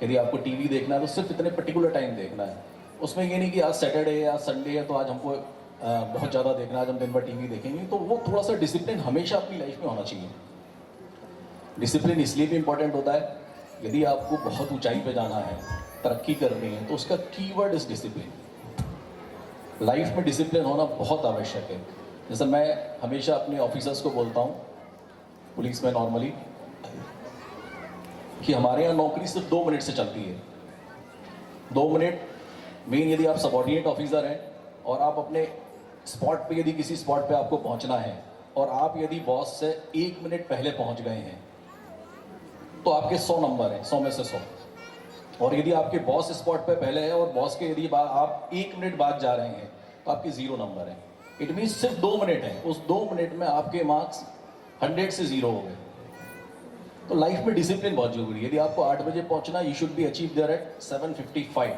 यदि आपको टीवी देखना है तो सिर्फ इतने पर्टिकुलर टाइम देखना है। उसमें ये नहीं कि आज सैटरडे है, आज संडे है तो आज हमको बहुत ज़्यादा देखना है, आज हम दिन भर टीवी देखेंगे। तो वो थोड़ा सा डिसिप्लिन हमेशा अपनी लाइफ में होना चाहिए। डिसिप्लिन इसलिए भी इम्पोर्टेंट होता है, यदि आपको बहुत ऊंचाई पे जाना है, तरक्की करनी है, तो उसका कीवर्ड इज डिसिप्लिन। लाइफ में डिसिप्लिन होना बहुत आवश्यक है। जैसे मैं हमेशा अपने ऑफिसर्स को बोलता हूँ, पुलिस में नॉर्मली, कि हमारे यहाँ नौकरी सिर्फ 2 मिनट से चलती है। 2 मिनट मेन, यदि आप सबॉर्डिनेट ऑफिसर हैं और आप अपने स्पॉट पे, यदि किसी स्पॉट पे आपको पहुंचना है और आप यदि बॉस से 1 मिनट पहले पहुंच गए हैं तो आपके 100 नंबर हैं, 100 में से 100। और यदि आपके बॉस स्पॉट पे पहले है और बॉस के यदि आप 1 मिनट बाद जा रहे हैं तो आपके 0 नंबर हैं। इट मीन्स सिर्फ 2 मिनट है, उस 2 मिनट में आपके मार्क्स 100 से 0 हो गए। तो लाइफ में डिसिप्लिन बहुत जरूरी है। यदि आपको 8 बजे पहुंचना, you should be achieve there at 7:55।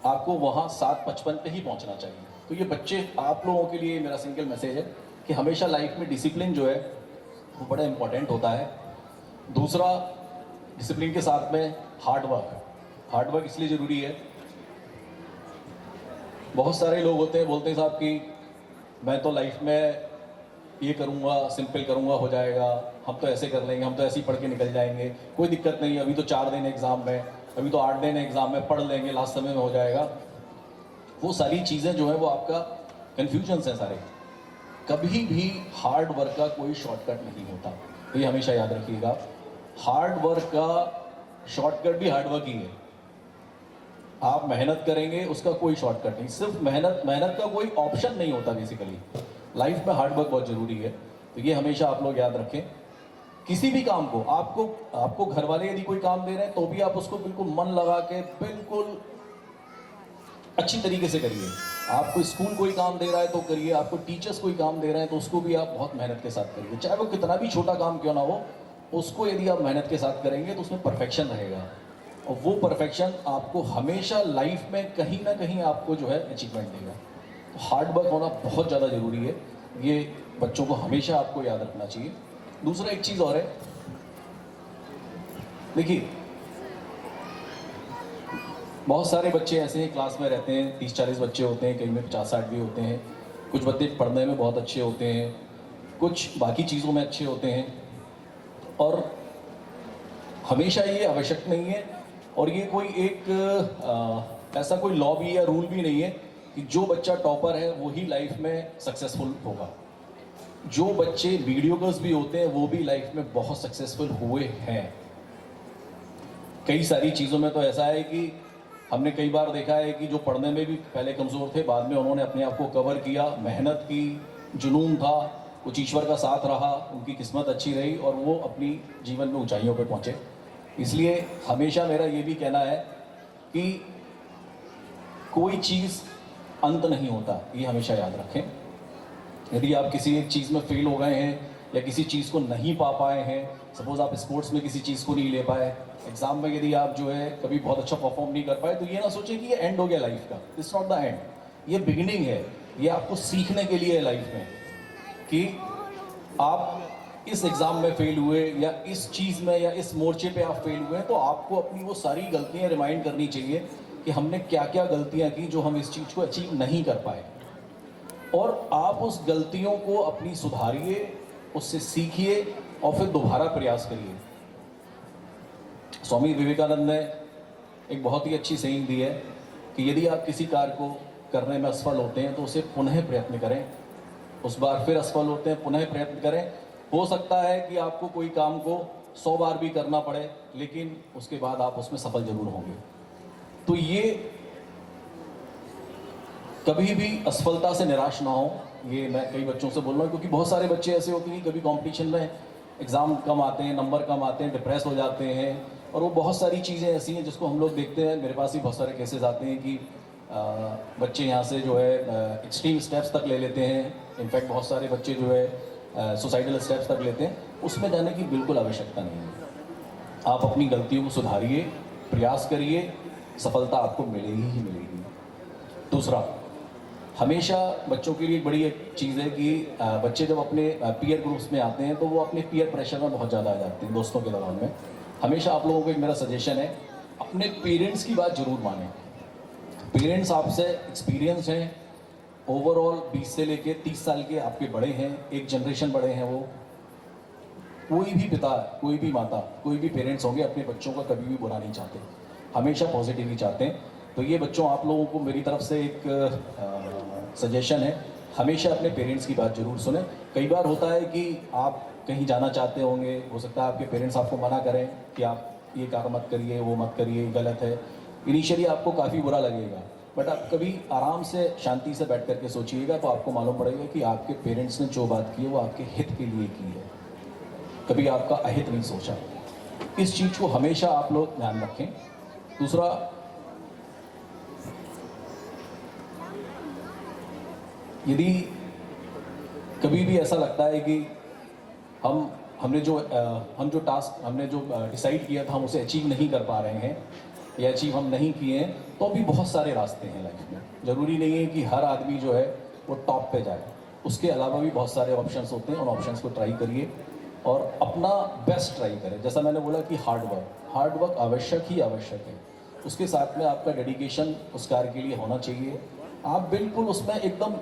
आपको वहाँ 7:55 पे ही पहुंचना चाहिए। तो ये बच्चे, आप लोगों के लिए मेरा सिंगल मैसेज है कि हमेशा लाइफ में डिसिप्लिन जो है वो बड़ा इंपॉर्टेंट होता है। दूसरा, डिसिप्लिन के साथ में हार्ड वर्क इसलिए ज़रूरी है। बहुत सारे लोग होते हैं, बोलते हैं साहब कि मैं तो लाइफ में ये करूँगा, सिंपल करूँगा, हो जाएगा, हम तो ऐसे कर लेंगे, हम तो ऐसे ही पढ़ के निकल जाएंगे, कोई दिक्कत नहीं, अभी तो 4 दिन एग्ज़ाम में, अभी तो 8 दिन एग्ज़ाम में, पढ़ लेंगे, लास्ट समय में हो जाएगा। वो सारी चीज़ें जो है वो आपका कन्फ्यूजन्स हैं सारे। कभी भी हार्ड वर्क का कोई शॉर्टकट नहीं होता, तो ये हमेशा याद रखिएगा। हार्ड वर्क का शॉर्टकट भी हार्ड वर्क ही है। आप मेहनत करेंगे, उसका कोई शॉर्टकट नहीं। सिर्फ मेहनत का कोई ऑप्शन नहीं होता बेसिकली। लाइफ में हार्ड वर्क बहुत ज़रूरी है, तो ये हमेशा आप लोग याद रखें। किसी भी काम को, आपको घर वाले यदि कोई काम दे रहे हैं तो भी आप उसको बिल्कुल मन लगा के, बिल्कुल अच्छी तरीके से करिए। आपको स्कूल कोई काम दे रहा है तो करिए, आपको टीचर्स कोई काम दे रहे हैं तो उसको भी आप बहुत मेहनत के साथ करिए। चाहे वो कितना भी छोटा काम क्यों ना हो, उसको यदि आप मेहनत के साथ करेंगे तो उसमें परफेक्शन रहेगा, और वो परफेक्शन आपको हमेशा लाइफ में कहीं ना कहीं आपको जो है अचीवमेंट देगा। तो हार्ड वर्क होना बहुत ज़्यादा ज़रूरी है, ये बच्चों को हमेशा आपको याद रखना चाहिए। दूसरा एक चीज़ और है, देखिए बहुत सारे बच्चे ऐसे हैं क्लास में रहते हैं, 30-40 बच्चे होते हैं, कहीं में 50-60 भी होते हैं। कुछ बच्चे पढ़ने में बहुत अच्छे होते हैं, कुछ बाकी चीज़ों में अच्छे होते हैं, और हमेशा ये आवश्यक नहीं है, और ये कोई एक ऐसा कोई लॉ भी या रूल भी नहीं है कि जो बच्चा टॉपर है वही लाइफ में सक्सेसफुल होगा। जो बच्चे मीडियोकर्स भी होते हैं वो भी लाइफ में बहुत सक्सेसफुल हुए हैं। कई सारी चीज़ों में तो ऐसा है कि हमने कई बार देखा है कि जो पढ़ने में भी पहले कमज़ोर थे, बाद में उन्होंने अपने आप को कवर किया, मेहनत की, जुनून था, कुछ ईश्वर का साथ रहा, उनकी किस्मत अच्छी रही और वो अपनी जीवन में ऊंचाइयों पे पहुंचे। इसलिए हमेशा मेरा ये भी कहना है कि कोई चीज़ अंत नहीं होता, ये हमेशा याद रखें। यदि आप किसी एक चीज़ में फेल हो गए हैं या किसी चीज़ को नहीं पा पाए हैं, सपोज आप स्पोर्ट्स में किसी चीज़ को नहीं ले पाए, एग्जाम में यदि आप जो है कभी बहुत अच्छा परफॉर्म नहीं कर पाए, तो ये ना सोचें कि ये एंड हो गया लाइफ का। इट्स नॉट द एंड, ये बिगिनिंग है। ये आपको सीखने के लिए है लाइफ में कि आप इस एग्ज़ाम में फेल हुए या इस चीज़ में या इस मोर्चे पे आप फेल हुए, तो आपको अपनी वो सारी गलतियाँ रिमाइंड करनी चाहिए कि हमने क्या क्या गलतियाँ की जो हम इस चीज़ को अचीव नहीं कर पाए, और आप उस गलतियों को अपनी सुधारिए, उससे सीखिए और फिर दोबारा प्रयास करिए। स्वामी विवेकानंद ने एक बहुत ही अच्छी सेइंग दी है कि यदि आप किसी कार्य को करने में असफल होते हैं तो उसे पुनः प्रयत्न करें, उस बार फिर असफल होते हैं पुनः प्रयत्न करें। हो सकता है कि आपको कोई काम को 100 बार भी करना पड़े, लेकिन उसके बाद आप उसमें सफल जरूर होंगे। तो ये कभी भी असफलता से निराश ना हो, ये मैं कई बच्चों से बोल रहा हूँ, क्योंकि बहुत सारे बच्चे ऐसे होते हैं कि कभी कंपटीशन में एग्ज़ाम कम आते हैं, नंबर कम आते हैं, डिप्रेस हो जाते हैं, और वो बहुत सारी चीज़ें ऐसी हैं जिसको हम लोग देखते हैं, मेरे पास भी बहुत सारे केसेस आते हैं कि बच्चे यहाँ से जो है एक्सट्रीम स्टेप्स तक ले लेते हैं। इनफैक्ट बहुत सारे बच्चे जो है सुसाइडल स्टेप्स तक लेते हैं। उसमें जाने की बिल्कुल आवश्यकता नहीं है। आप अपनी गलतियों को सुधारिए, प्रयास करिए, सफलता आपको मिलेगी ही मिलेगी। दूसरा, हमेशा बच्चों के लिए एक बड़ी एक चीज़ है कि बच्चे जब अपने पीयर ग्रुप्स में आते हैं तो वो अपने पीयर प्रेशर में बहुत ज़्यादा आ जाते हैं दोस्तों के दौरान में। हमेशा आप लोगों को एक मेरा सजेशन है, अपने पेरेंट्स की बात ज़रूर मानें। पेरेंट्स आपसे एक्सपीरियंस हैं, ओवरऑल 20 से लेके 30 साल के आपके बड़े हैं, एक जनरेशन बड़े हैं वो। कोई भी पिता, कोई भी माता, कोई भी पेरेंट्स होंगे अपने बच्चों का कभी भी बुरा नहीं चाहते, हमेशा पॉजिटिव ही चाहते हैं। तो ये बच्चों, आप लोगों को मेरी तरफ से एक सजेशन है, हमेशा अपने पेरेंट्स की बात ज़रूर सुने। कई बार होता है कि आप कहीं जाना चाहते होंगे, हो सकता है आपके पेरेंट्स आपको मना करें कि आप ये काम मत करिए, वो मत करिए, गलत है। इनिशियली आपको काफ़ी बुरा लगेगा, बट आप कभी आराम से शांति से बैठ करके सोचिएगा तो आपको मालूम पड़ेगा कि आपके पेरेंट्स ने जो बात की है वो आपके हित के लिए की है, कभी आपका अहित नहीं सोचा। इस चीज़ को हमेशा आप लोग ध्यान रखें। दूसरा, यदि कभी भी ऐसा लगता है कि हमने जो टास्क हमने जो डिसाइड किया था हम उसे अचीव नहीं कर पा रहे हैं या अचीव हम नहीं किए हैं, तो भी बहुत सारे रास्ते हैं लाइफ में। ज़रूरी नहीं है कि हर आदमी जो है वो टॉप पे जाए, उसके अलावा भी बहुत सारे ऑप्शंस होते हैं। उन ऑप्शंस को ट्राई करिए और अपना बेस्ट ट्राई करें। जैसा मैंने बोला कि हार्ड वर्क आवश्यक ही आवश्यक है, उसके साथ में आपका डेडिकेशन उस कार्य के लिए होना चाहिए। आप बिल्कुल उसमें एकदम,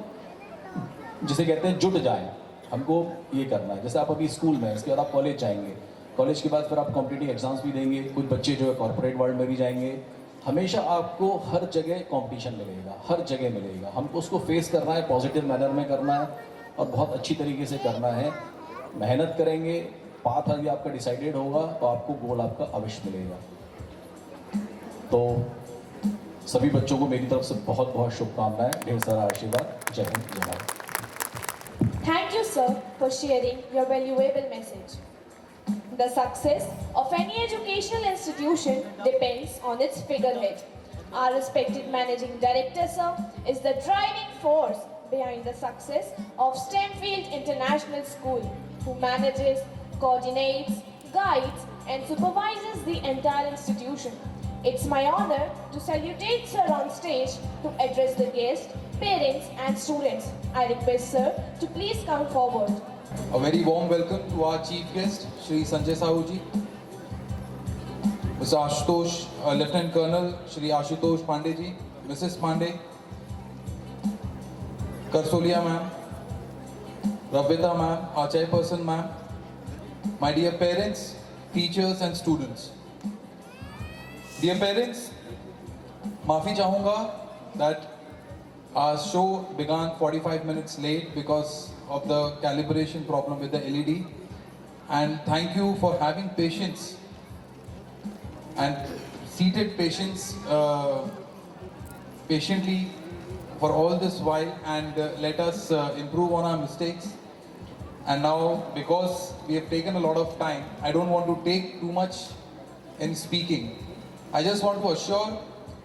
जिसे कहते हैं, जुट जाएं, हमको ये करना है। जैसे आप अभी स्कूल में, इसके बाद आप कॉलेज जाएंगे, कॉलेज के बाद फिर आप कॉम्पिटिटिव एग्जाम्स भी देंगे, कुछ बच्चे जो है कॉर्पोरेट वर्ल्ड में भी जाएंगे। हमेशा आपको हर जगह कंपटीशन मिलेगा, हर जगह मिलेगा। हमको उसको फेस करना है, पॉजिटिव मैनर में करना है और बहुत अच्छी तरीके से करना है। मेहनत करेंगे, पाथ अगर आपका डिसाइडेड होगा तो आपको गोल आपका अवश्य मिलेगा। तो सभी बच्चों को मेरी तरफ से बहुत बहुत शुभकामनाएं, ढेर सारा आशीर्वाद। जय हिंद, जय Bharat. Thank you, sir, for sharing your valuable message. The success of any educational institution depends on its figurehead. Our respected managing director, sir, is the driving force behind the success of Stemfield International School, who manages, coordinates, guides, and supervises the entire institution. It's my honor to salutate sir on stage to address the guests, parents, and students. I request sir to please come forward. A very warm welcome to our chief guest, Shri Sanjay Sahu ji, Mr. Ashutosh, Lieutenant Colonel Shri Ashutosh Pandey ji, Mrs. Pandey, Karsolia ma'am, Ravita ma'am, our chairperson ma'am, my dear parents, teachers and students. Dear parents, माफ़ी चाहूँगा that our show began 45 minutes late because of the calibration problem with the LED, and thank you for having patience and seated patiently for all this while, and let us improve on our mistakes. And now, because we have taken a lot of time, I don't want to take too much in speaking. I just want to assure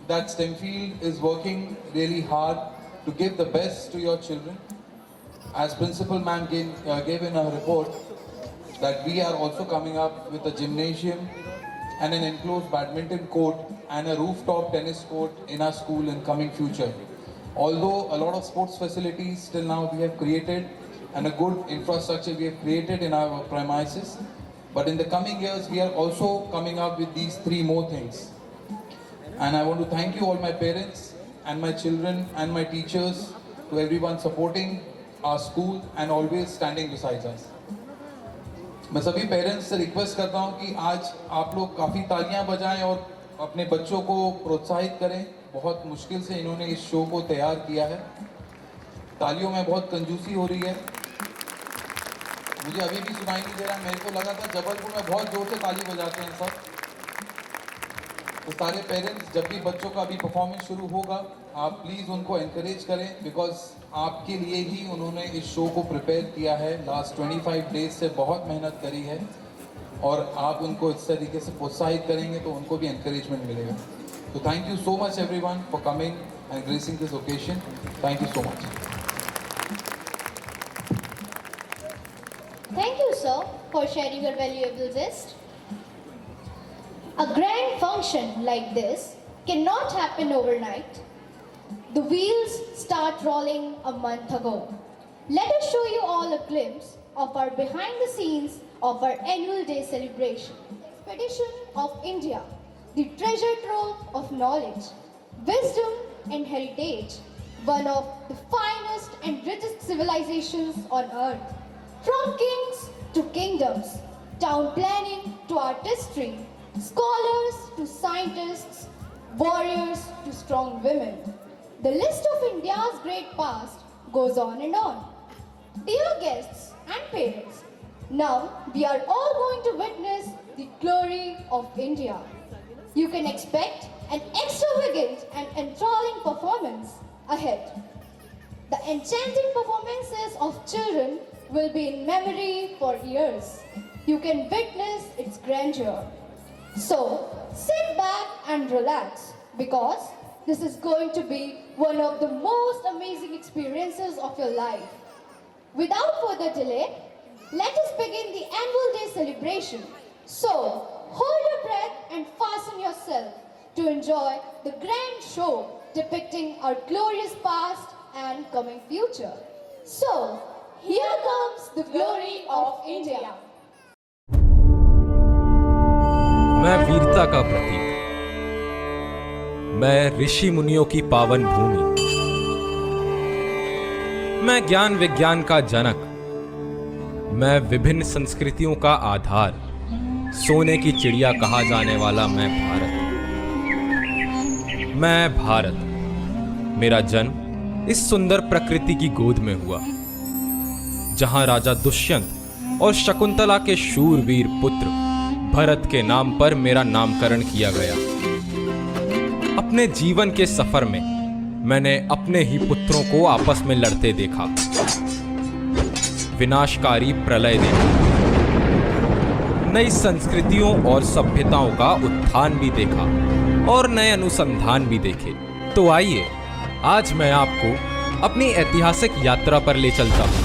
that Stemfield is working really hard to give the best to your children. As Principal Ma'am gave in her report, that we are also coming up with a gymnasium and an enclosed badminton court and a rooftop tennis court in our school in coming future. Although a lot of sports facilities till now we have created and a good infrastructure we have created in our premises, but in the coming years we are also coming up with these 3 more things. And I want to thank you all, my parents and my children and my teachers, to everyone supporting our school and always standing beside us. मैं सभी parents से request करता हूँ कि आज आप लोग काफ़ी तालियां बजाएं और अपने बच्चों को प्रोत्साहित करें। बहुत मुश्किल से इन्होंने इस शो को तैयार किया है। तालियों में बहुत कंजूसी हो रही है। मुझे अभी भी सुनाई नहीं दे रहा, मेरे को लगा था जबलपुर में बहुत जोर से ताली बजाते हैं सब। तो सारे पेरेंट्स, जब भी बच्चों का अभी परफॉर्मेंस शुरू होगा, आप प्लीज़ उनको एनकरेज करें, बिकॉज आपके लिए ही उन्होंने इस शो को प्रिपेयर किया है। लास्ट 25 डेज से बहुत मेहनत करी है। और आप उनको इस तरीके से प्रोत्साहित करेंगे तो उनको भी encouragement मिलेगा. So thank you so much everyone for coming and gracing this occasion. Thank you so much. Thank you, sir, for sharing your valuable gist. A grand function like this cannot happen overnight. The wheels start rolling a month ago. Let us show you all a glimpse of our behind the scenes of our annual day celebration. Expedition of India, the treasure trove of knowledge, wisdom and heritage, one of the finest and richest civilizations on earth. From kings to kingdoms, town planning to artistry, scholars to scientists, warriors to strong women. The list of India's great past goes on and on. Dear guests and parents, now we are all going to witness the glory of India. You can expect an extravagant and enthralling performance ahead. The enchanting performances of children will be in memory for years. You can witness its grandeur. So, sit back and relax because this is going to be one of the most amazing experiences of your life. Without further delay, let us begin the annual day celebration. So, hold your breath and fasten yourself to enjoy the grand show depicting our glorious past and coming future. So, here comes the glory of India. मैं वीरता का प्रतीक, मैं ऋषि मुनियों की पावन भूमि, मैं ज्ञान विज्ञान का जनक, मैं विभिन्न संस्कृतियों का आधार, सोने की चिड़िया कहा जाने वाला मैं भारत, मेरा जन्म इस सुंदर प्रकृति की गोद में हुआ, जहां राजा दुष्यंत और शकुंतला के शूरवीर पुत्र भरत के नाम पर मेरा नामकरण किया गया। अपने जीवन के सफर में मैंने अपने ही पुत्रों को आपस में लड़ते देखा, विनाशकारी प्रलय देखा, नई संस्कृतियों और सभ्यताओं का उत्थान भी देखा और नए अनुसंधान भी देखे। तो आइए आज मैं आपको अपनी ऐतिहासिक यात्रा पर ले चलता हूँ।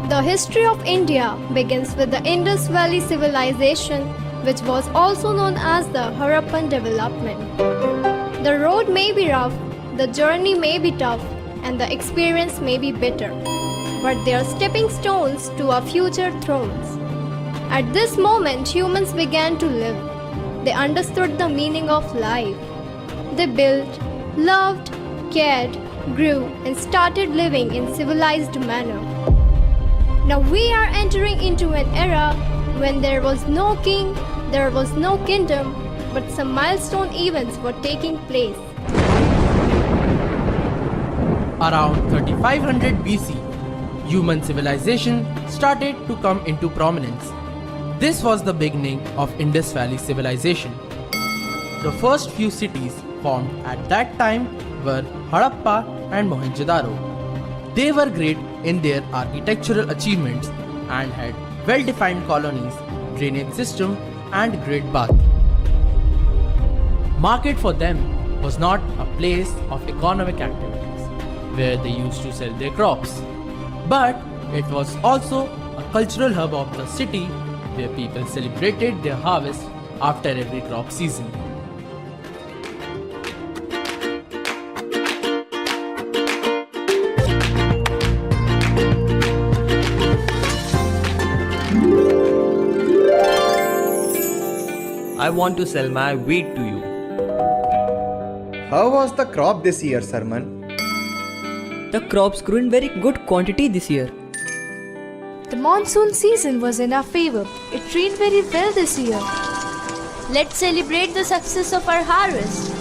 The history of India begins with the Indus Valley civilization, which was also known as the Harappan development. The road may be rough, the journey may be tough, and the experience may be bitter, but they are stepping stones to our future thrones. At this moment, humans began to live. They understood the meaning of life. They built, loved, cared, grew, and started living in civilized manner. Now we are entering into an era when there was no king, there was no kingdom, but some milestone events were taking place. Around 3500 BC, human civilization started to come into prominence. This was the beginning of Indus Valley civilization. The first few cities formed at that time were Harappa and Mohenjo-daro. They were great in their architectural achievements and had well-defined colonies, drainage system and great bath. Market for them was not a place of economic activities where they used to sell their crops, but it was also a cultural hub of the city where people celebrated their harvest after every crop season. I want to sell my wheat to you. How was the crop this year, Sarman? The crops grew in very good quantity this year. The monsoon season was in our favor. It rained very well this year. Let's celebrate the success of our harvest.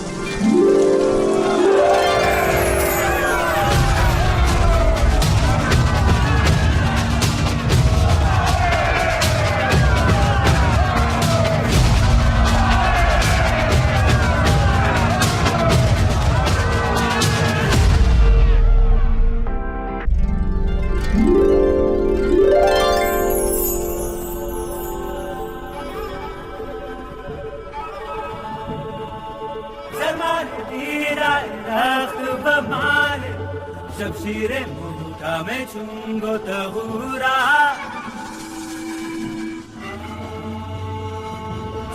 माले शमशीरे मुंगा में चुंगो तहूरा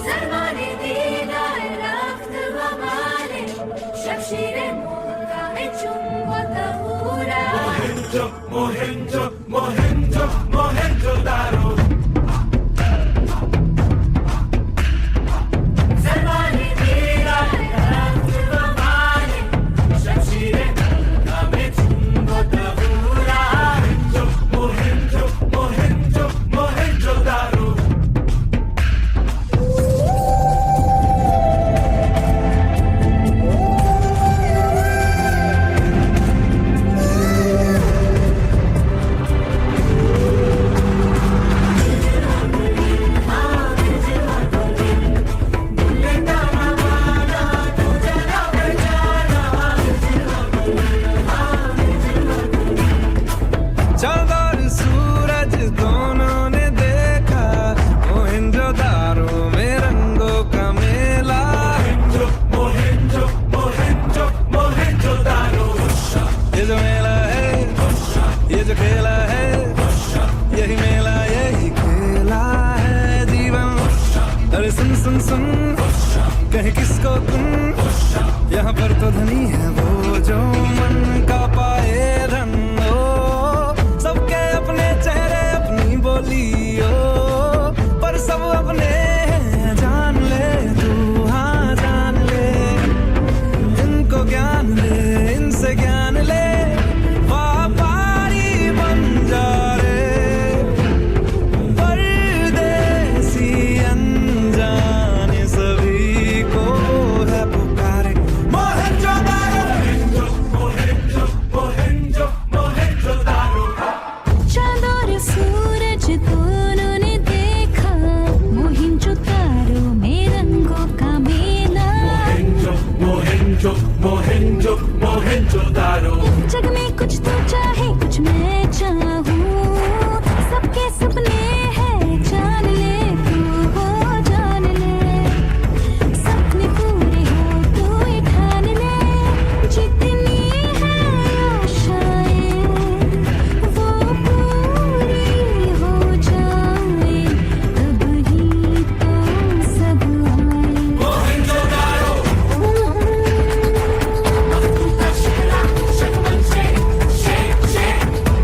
सरमाने दीना रख्त वमाले शमशीरे मुंगा में चुंगो तहूरा मोहिंजो मोहिंजो मोहिंजो मोहिंजो दारो सरमाने दीना रख्त वमाले शमशीरे मुंगा में चुंगो तहूरा मोहिंजो मोहिंजो मोहिंजो दारो चांद और सूरज दोनों ने देखा मोहिंजोदारो में रंगों का मेला मोहिंजो मोहिंजो मोहिंजोदारो ये जो मेला है ये जो खेला है यही मेला यही खेला है जीवन अरे सुन सुन सुन कहीं किसको तुम यहाँ पर तो धनी है वो जो मन का पाए धन सबके अपने चेहरे अपनी बोलियो पर सब अपने हैं जान ले तू हाँ जान ले इनको ज्ञान ले इनसे ज्ञान ले व्यापारी बन जा रे परदेसी अनजाने सभी को है पुकारे मोहिंजोदारो मोहिंजो मोहिंजो मोहिंजोदारो चांद और सूरज दोनों ने देखा मोहिंजोदारो में रंगों का मेला मोहिंजो मोहिंजो मोहिंजोदारो जग में कुछ तो चाहे कुछ मैं चाहूँ सबके सपने हैं जान ले तू वो जान ले सपने पूरे हो तू ही ठान ले जितनी है आशाएं वो पूरी हो जाए तब ही तो सब आए मोहिंजोदारो मखतूता शिकरा शक्मन से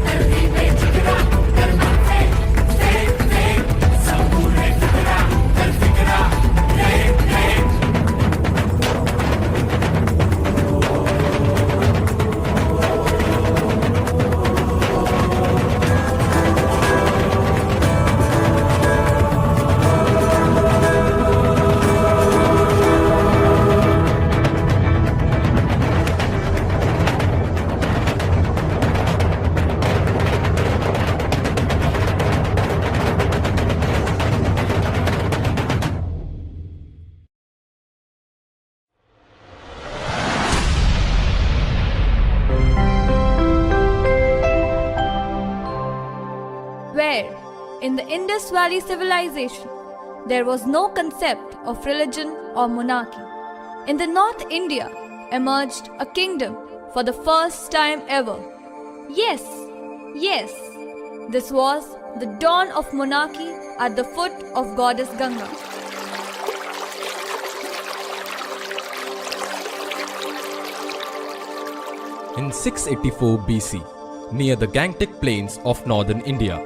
धरती पे जिगरा करना है सब पूरे फिकरा कर फिकरा रे Where, in the Indus Valley civilization, there was no concept of religion or monarchy. In the North India emerged a kingdom for the first time ever. Yes, yes, this was the dawn of monarchy at the foot of goddess Ganga. In 684 BC, near the Gangtok plains of northern India,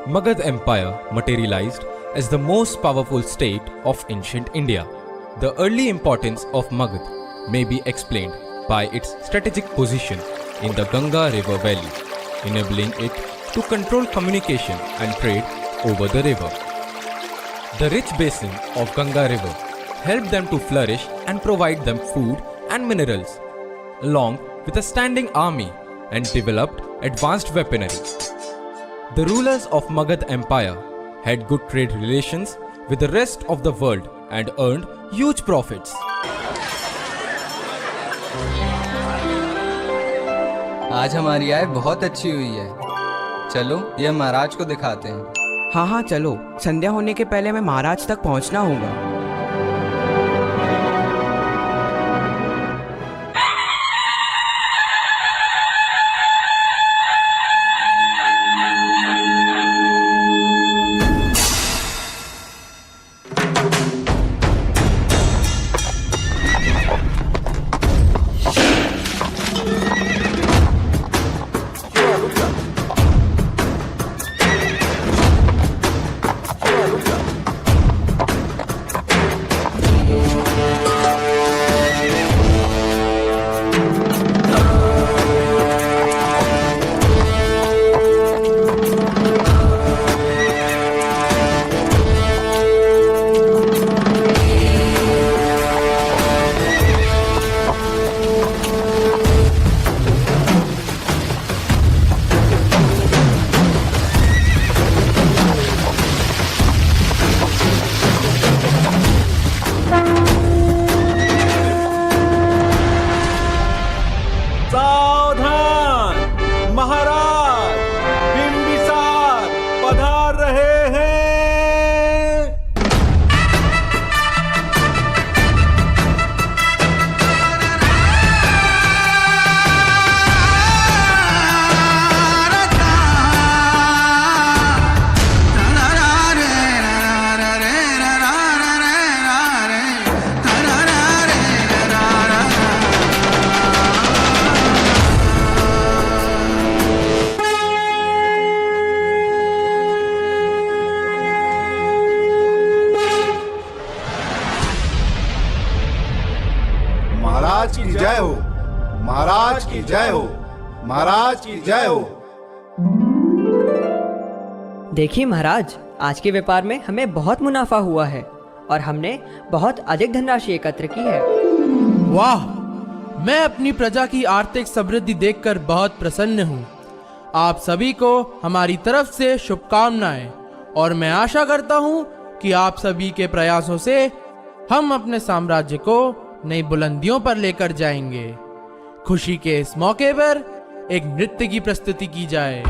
Magad Empire materialized as the most powerful state of ancient India. The early importance of Magad may be explained by its strategic position in the Ganga river valley, enabling it to control communication and trade over the river. The rich basin of Ganga river helped them to flourish and provide them food and minerals, along with a standing army and developed advanced weaponry. The rulers of Magad Empire had good trade relations with the rest of the world and earned huge profits. आज हमारी आय बहुत अच्छी हुई है। चलो ये महाराज को दिखाते हैं। हाँ हाँ चलो, संध्या होने के पहले मैं महाराज तक पहुंचना होगा। की जय हो, महाराज की जय हो, महाराज की जय हो। देखिए महाराज, आज के व्यापार में हमें बहुत मुनाफा हुआ है और हमने बहुत अधिक धनराशि एकत्र की है। वाह, मैं अपनी प्रजा की आर्थिक समृद्धि देखकर बहुत प्रसन्न हूँ। आप सभी को हमारी तरफ से शुभकामनाएं और मैं आशा करता हूँ कि आप सभी के प्रयासों से हम अपने साम्राज्य को नई बुलंदियों पर लेकर जाएंगे। खुशी के इस मौके पर एक नृत्य की प्रस्तुति की जाए।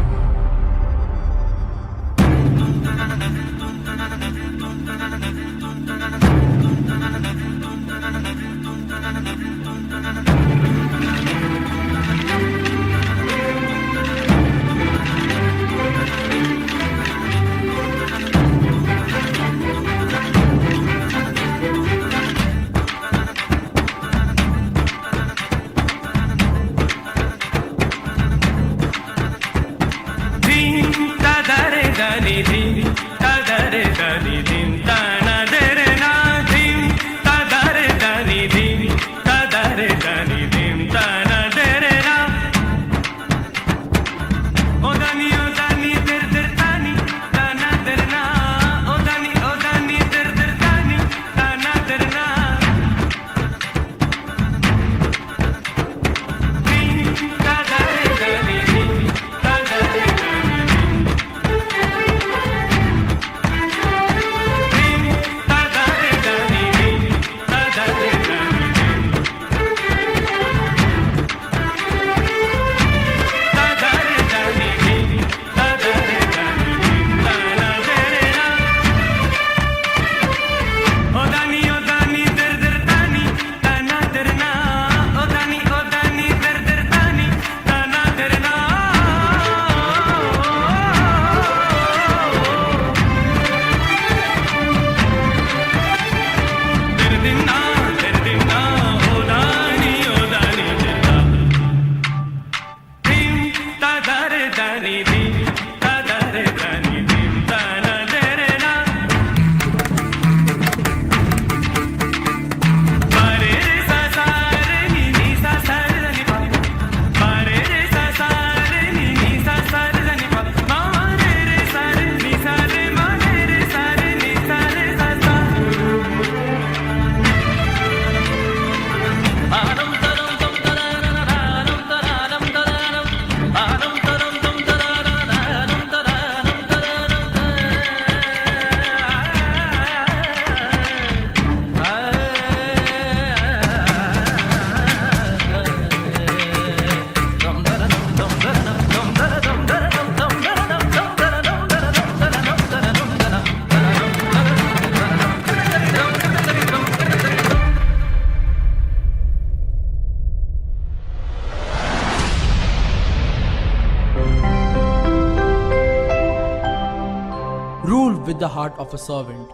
Rule with the heart of a servant,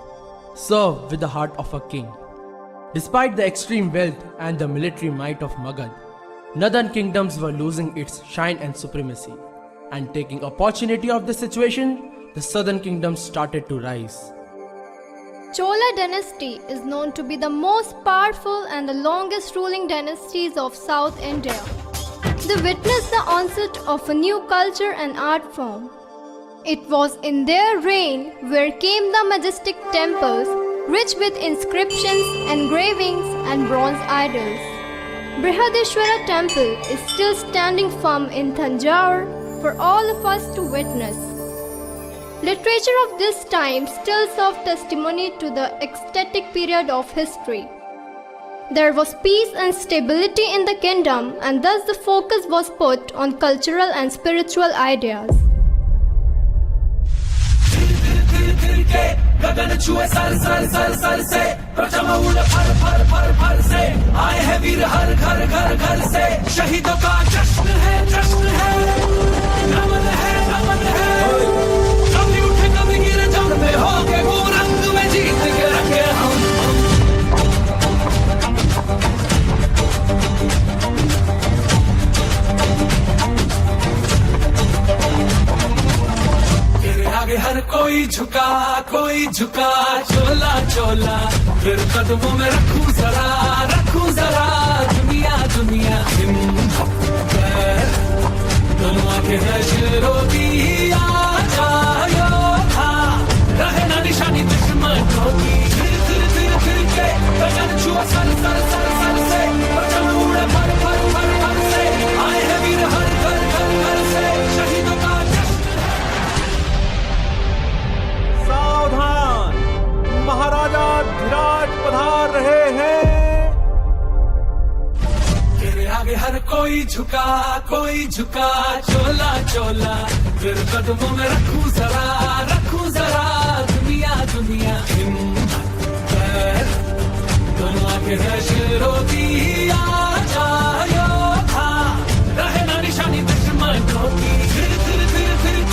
serve with the heart of a king. Despite the extreme wealth and the military might of Magad, northern kingdoms were losing its shine and supremacy. And taking opportunity of the situation, the southern kingdoms started to rise. Chola dynasty is known to be the most powerful and the longest ruling dynasties of South India. They witnessed the onset of a new culture and art form. It was in their reign where came the majestic temples, rich with inscriptions, engravings and bronze idols. Brihadeshwara temple is still standing firm in Thanjavur for all of us to witness. Literature of this time still serves testimony to the ecstatic period of history. There was peace and stability in the kingdom, and thus the focus was put on cultural and spiritual ideas. गगन छुए sir sir sir sir से प्रचम उड़ फर फर फर फर से आए हैं वीर हर घर घर घर से शहीदों का जश्न है नमन है कभी उठे कभी गिरे जम में हो के वो रंग में जीत के रंगे हम आगे हर कोई झुका चोला चोला फिर कदमों में रखूं जरा दुनिया दुनिया दोनों आंखें है शेरों की आ जायो था रहे ना निशानी दुश्मनों की फिर के बचन छुआ सर से बचन उड़े फर से आए हैं वीर हर घर से शहीदों का जश्न सावधान, महाराजा विराट पधार रहे हैं। तेरे आगे हर कोई झुका चोला चोला फिर कदमों में रखूं जरा दुनिया दोनों आगे है शेरों की आ जायो था रहे ना निशानी दुश्मनों की फिर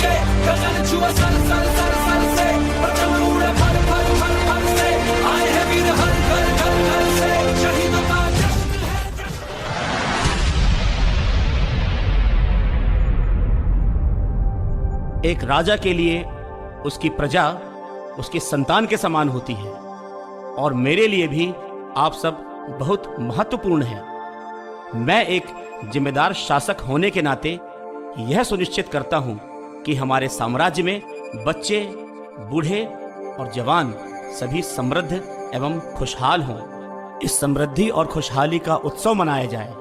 के गगन छुआ सर से बचन उड़े फर से आए हैं वीर हर घर से शहीदों का जश्न है एक राजा के लिए उसकी प्रजा उसकी संतान के समान होती है और मेरे लिए भी आप सब बहुत महत्वपूर्ण हैं। मैं एक जिम्मेदार शासक होने के नाते यह सुनिश्चित करता हूं कि हमारे साम्राज्य में बच्चे, बूढ़े और जवान सभी समृद्ध एवं खुशहाल हों। इस समृद्धि और खुशहाली का उत्सव मनाया जाए।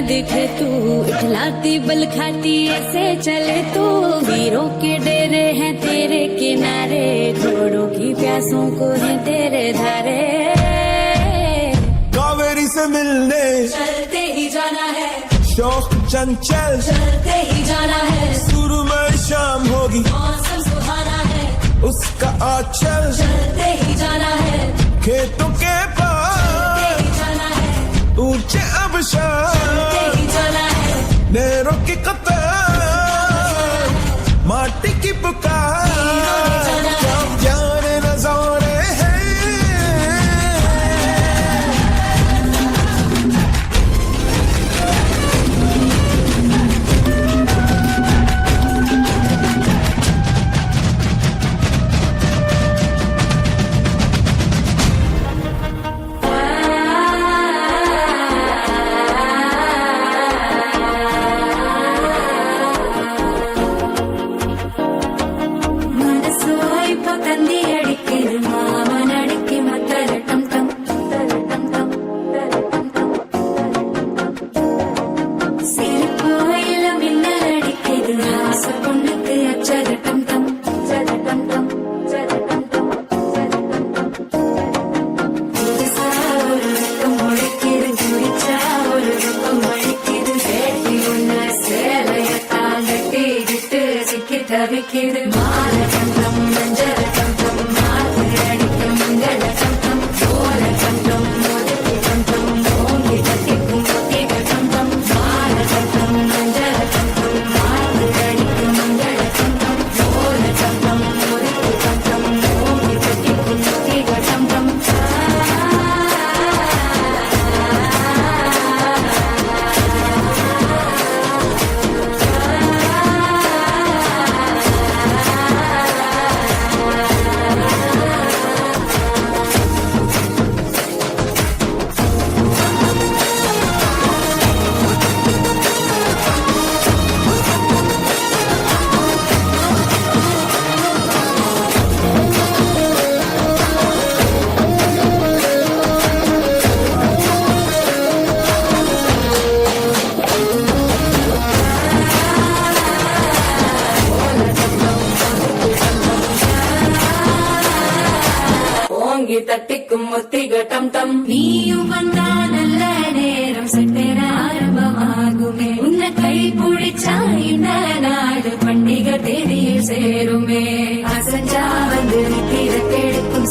दिखे तू इखलाती बल खाती ऐसे चले तू वीरों के डेरे हैं तेरे किनारे घोड़ों की प्यासों को है तेरे धारे कावेरी से मिलने चलते ही जाना है शौक चंचल चलते ही जाना है सुरमई शाम होगी मौसम सुहाना है उसका आंचल चलते ही जाना है खेतों के पार ऊंचे अबशार नहरों की कतार माटी की पुकार जाने नजारे हैं தட்டிக்கும் ஒத்திகட்டம் தம் நீயும் வந்தா நல்ல நேரம் சட்டென ஆரம்பமாகுமே உன்னை கை பிடிச்சா இந்த நாடு பண்டிகை தேதியில் சேருமே அசஞ்சா வந்து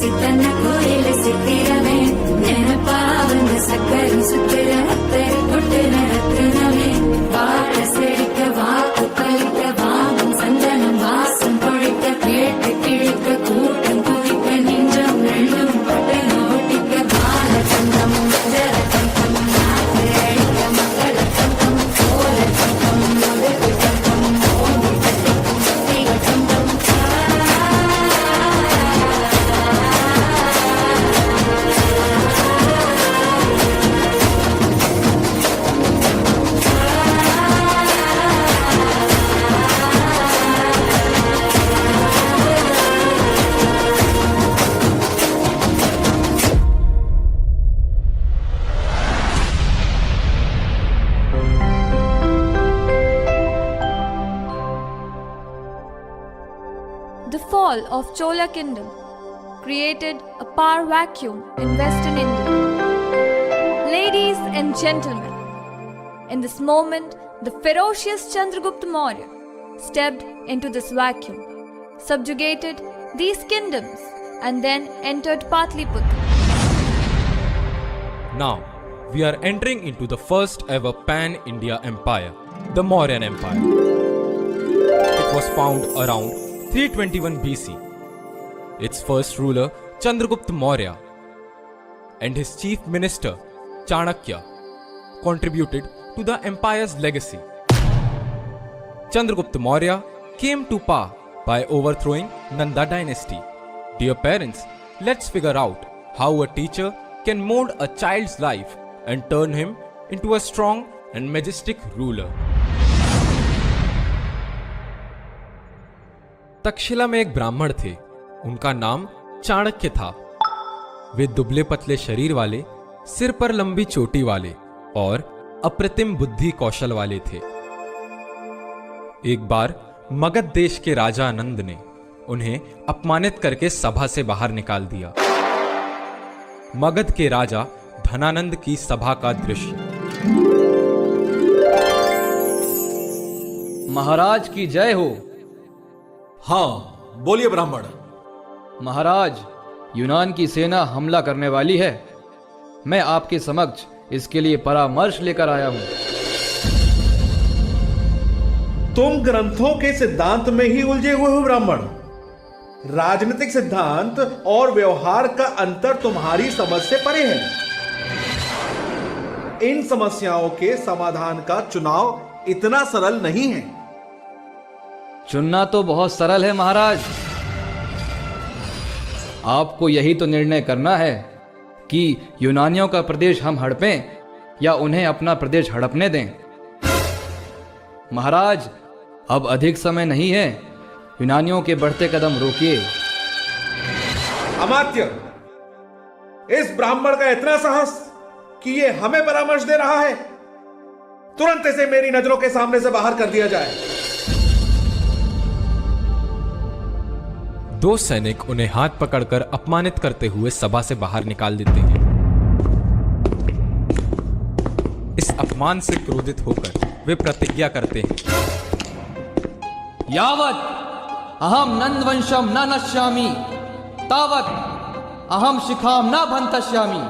சித்தன்ன கோயில சித்திரமே நினைப்பா வந்து சக்கரம் சுத்திர fall of Chola kingdom created a power vacuum in Western India. Ladies and gentlemen, in this moment, the ferocious Chandragupta Maurya stepped into this vacuum, subjugated these kingdoms, and then entered Patliputra. Now, we are entering into the first ever pan-India empire, the Mauryan Empire. It was found around 321 BC. Its first ruler, Chandragupta Maurya, and his chief minister, Chanakya, contributed to the empire's legacy. Chandragupta Maurya came to power by overthrowing Nanda dynasty. Dear parents, let's figure out how a teacher can mold a child's life and turn him into a strong and majestic ruler. Takshashila में एक ब्राह्मण थे। उनका नाम चाणक्य था। वे दुबले पतले शरीर वाले, सिर पर लंबी चोटी वाले और अप्रतिम बुद्धि कौशल वाले थे। एक बार मगध देश के राजा आनंद ने उन्हें अपमानित करके सभा से बाहर निकाल दिया। मगध के राजा धनानंद की सभा का दृश्य। महाराज की जय हो। हाँ, बोलिए ब्राह्मण। महाराज, यूनान की सेना हमला करने वाली है। मैं आपके समक्ष इसके लिए परामर्श लेकर आया हूं। तुम ग्रंथों के सिद्धांत में ही उलझे हुए हो ब्राह्मण। राजनीतिक सिद्धांत और व्यवहार का अंतर तुम्हारी समझ से परे है। इन समस्याओं के समाधान का चुनाव इतना सरल नहीं है। चुनना तो बहुत सरल है महाराज। आपको यही तो निर्णय करना है कि यूनानियों का प्रदेश हम हड़पें या उन्हें अपना प्रदेश हड़पने दें। महाराज, अब अधिक समय नहीं है। यूनानियों के बढ़ते कदम रोकिए। अमात्य, इस ब्राह्मण का इतना साहस कि ये हमें परामर्श दे रहा है। तुरंत इसे मेरी नजरों के सामने से बाहर कर दिया जाए। दो सैनिक उन्हें हाथ पकड़कर अपमानित करते हुए सभा से बाहर निकाल देते हैं। इस अपमान से क्रोधित होकर वे प्रतिज्ञा करते हैं, यावत् अहम नंदवंशम न नश्यामि तावत् अहम शिखाम न भंतश्यामि।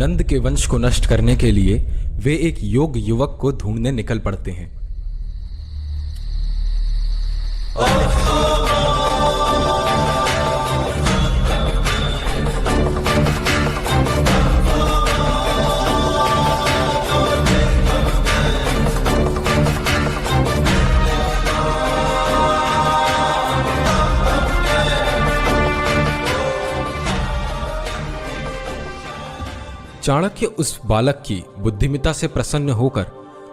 नंद के वंश को नष्ट करने के लिए वे एक योग्य युवक को ढूंढने निकल पड़ते हैं। चाणक्य उस बालक की बुद्धिमत्ता से प्रसन्न होकर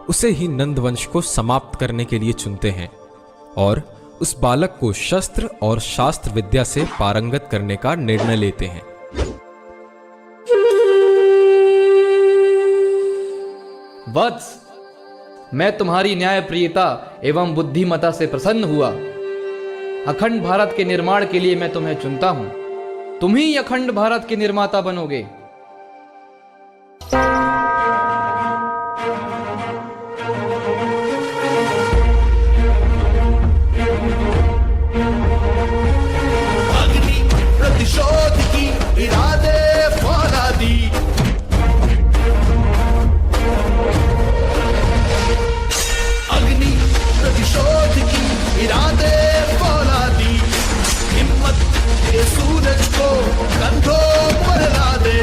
उसे ही नंद वंश को समाप्त करने के लिए चुनते हैं और उस बालक को शस्त्र और शास्त्र विद्या से पारंगत करने का निर्णय लेते हैं। वत्स, मैं तुम्हारी न्यायप्रियता एवं बुद्धिमता से प्रसन्न हुआ। अखंड भारत के निर्माण के लिए मैं तुम्हें चुनता हूं। तुम ही अखंड भारत के निर्माता बनोगे। अग्नि प्रतिशोध की इरादे फौलादी, अग्नि प्रतिशोध की इरादे फौलादी, हिम्मत के सूरज को कंधों पर ला दे।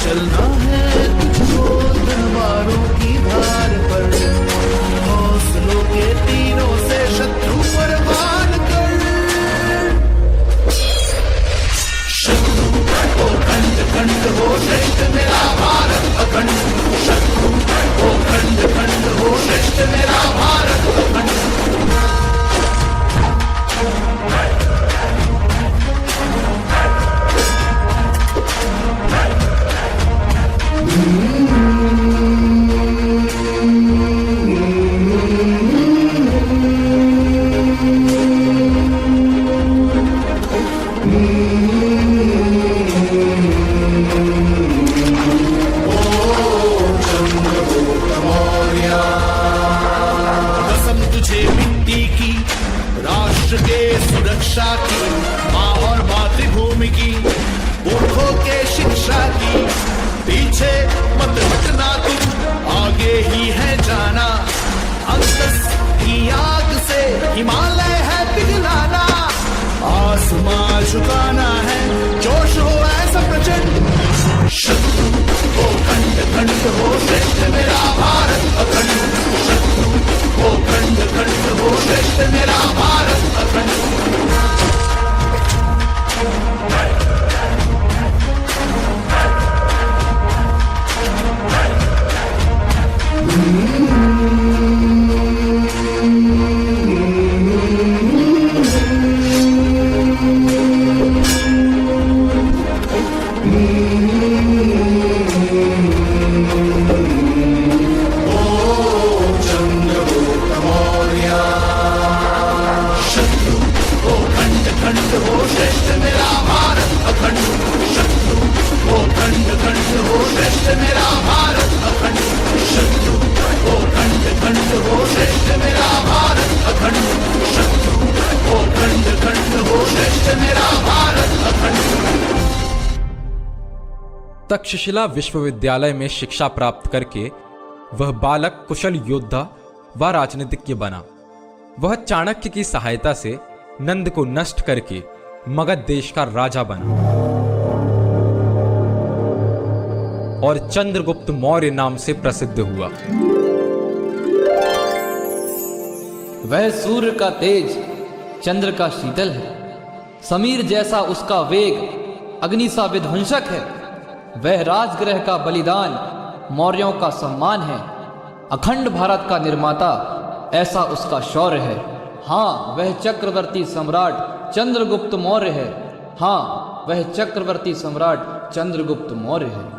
चलना है तुझको तलवारों की धार पर, हौसलों के तीरों से शत्रु पर वार कर। शत्रु को खंड खंड हो श्रेष्ठ मेरा भारत अखंड, शत्रु को खंड खंड हो श्रेष्ठ मेरा भारत अखंड। कसम तुझे मिट्टी की, राष्ट्र के सुरक्षा की, माँ और मातृभूमि की, पुरखों के शिक्षा की। पीछे मत हटना तुम, आगे ही है जाना। अंतस की आग से हिमालय है पिघलाना, आसमां झुकाना है, जोश हो ऐसा प्रचंड। शत्रु को खंड खंड हो श्रेष्ठ मेरा भारत अखंड, शत्रु को खंड खंड हो श्रेष्ठ मेरा भारत अखंड। तक्षशिला विश्वविद्यालय में शिक्षा प्राप्त करके वह बालक कुशल योद्धा व राजनीतिज्ञ बना। वह चाणक्य की सहायता से नंद को नष्ट करके मगध देश का राजा बना और चंद्रगुप्त मौर्य नाम से प्रसिद्ध हुआ। वह सूर्य का तेज, चंद्र का शीतल है, समीर जैसा उसका वेग, अग्नि सा विध्वंसक है। वह राजगृह का बलिदान, मौर्यों का सम्मान है। अखंड भारत का निर्माता, ऐसा उसका शौर्य है। हाँ, वह चक्रवर्ती सम्राट चंद्रगुप्त मौर्य है। हाँ, वह चक्रवर्ती सम्राट चंद्रगुप्त मौर्य है।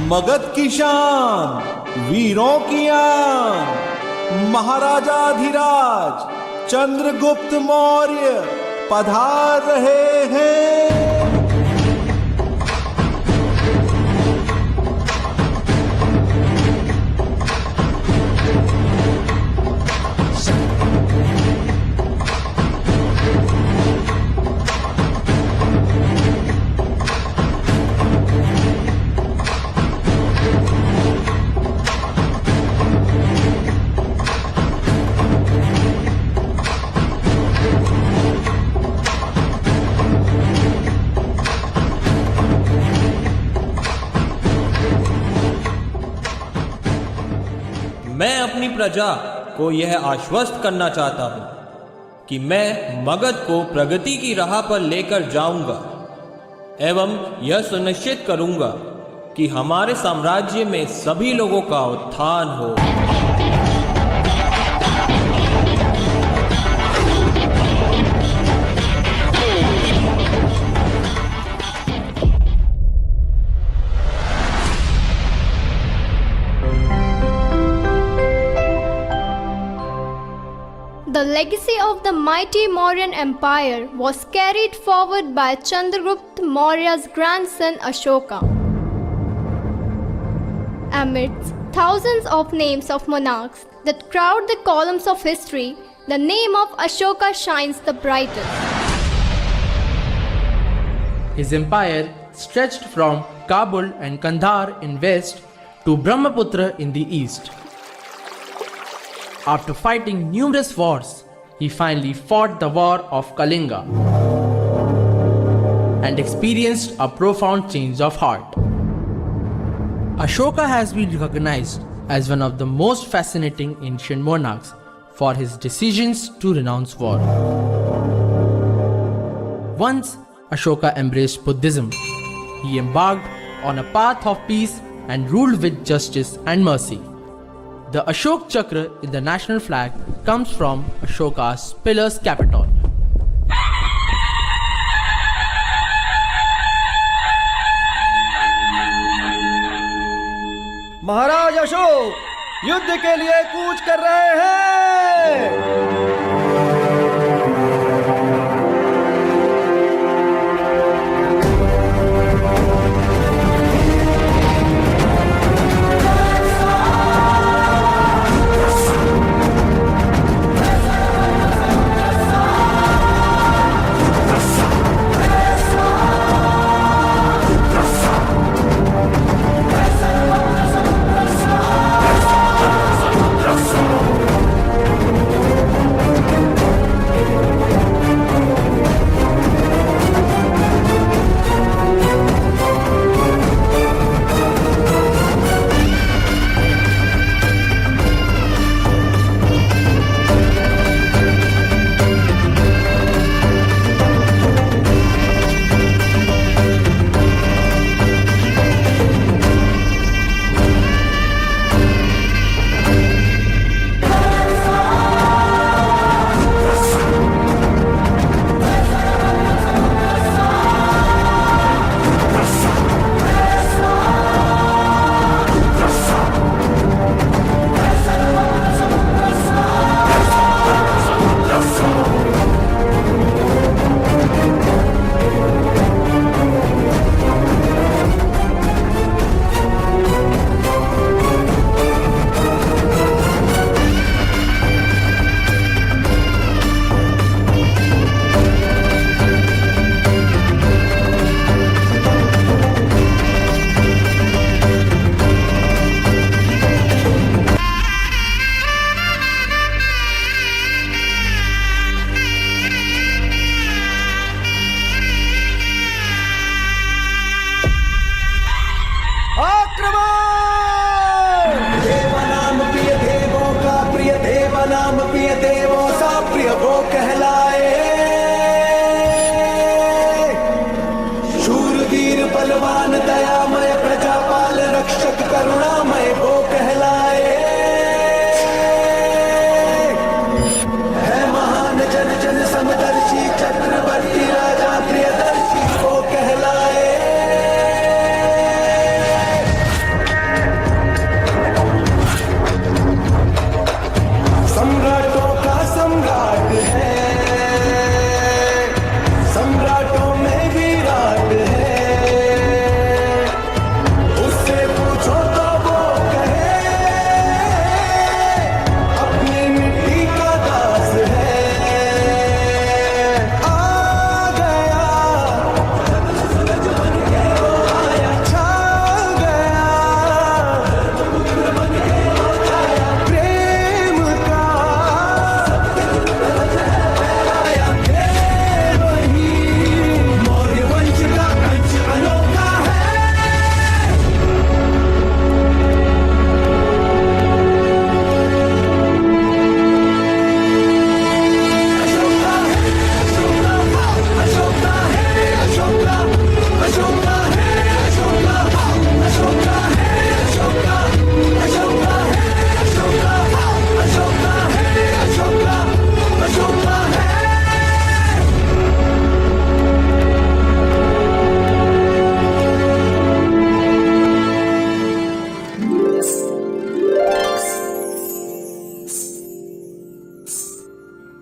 मगध की शान, वीरों की आन, महाराजाधिराज चंद्रगुप्त मौर्य पधार रहे हैं। प्रजा को यह आश्वस्त करना चाहता हूं कि मैं मगध को प्रगति की राह पर लेकर जाऊंगा एवं यह सुनिश्चित करूंगा कि हमारे साम्राज्य में सभी लोगों का उत्थान हो। The legacy of the mighty Mauryan Empire was carried forward by Chandragupta Maurya's grandson Ashoka. Amidst thousands of names of monarchs that crowd the columns of history, the name of Ashoka shines the brightest. His empire stretched from Kabul and Kandahar in west to Brahmaputra in the east. After fighting numerous wars, he finally fought the War of Kalinga and experienced a profound change of heart. Ashoka has been recognized as one of the most fascinating ancient monarchs for his decisions to renounce war. Once Ashoka embraced Buddhism, he embarked on a path of peace and ruled with justice and mercy. The Ashok Chakra in the national flag comes from Ashoka's pillars capital. महाराज अशोक युद्ध के लिए कूच कर रहे हैं।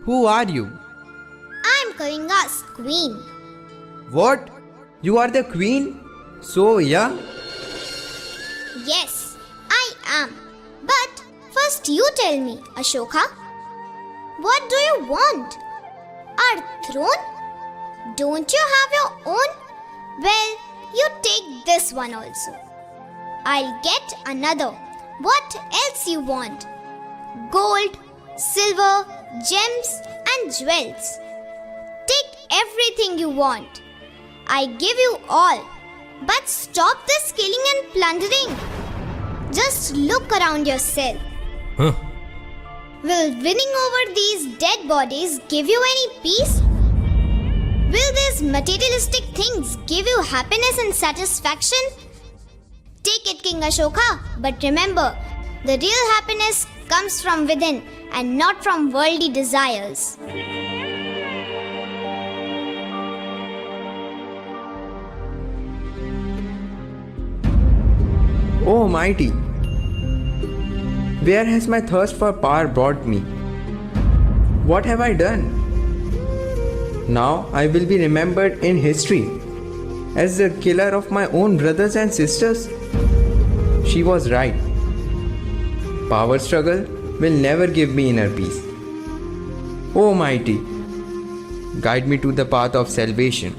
Who are you? I'm Karinga's queen. What? You are the queen? So young? Yes, I am. But first you tell me, Ashoka. What do you want? Our throne? Don't you have your own? Well, you take this one also. I'll get another. What else you want? Gold, silver, gems and jewels. Take everything you want. I give you all. But stop this killing and plundering. Just look around yourself. Huh? Will winning over these dead bodies give you any peace? Will these materialistic things give you happiness and satisfaction? Take it, King Ashoka, but remember, the real happiness comes from within and not from worldly desires. Oh mighty, where has my thirst for power brought me? What have I done? Now I will be remembered in history as the killer of my own brothers and sisters. She was right. Power struggle will never give me inner peace. Oh mighty, guide me to the path of salvation.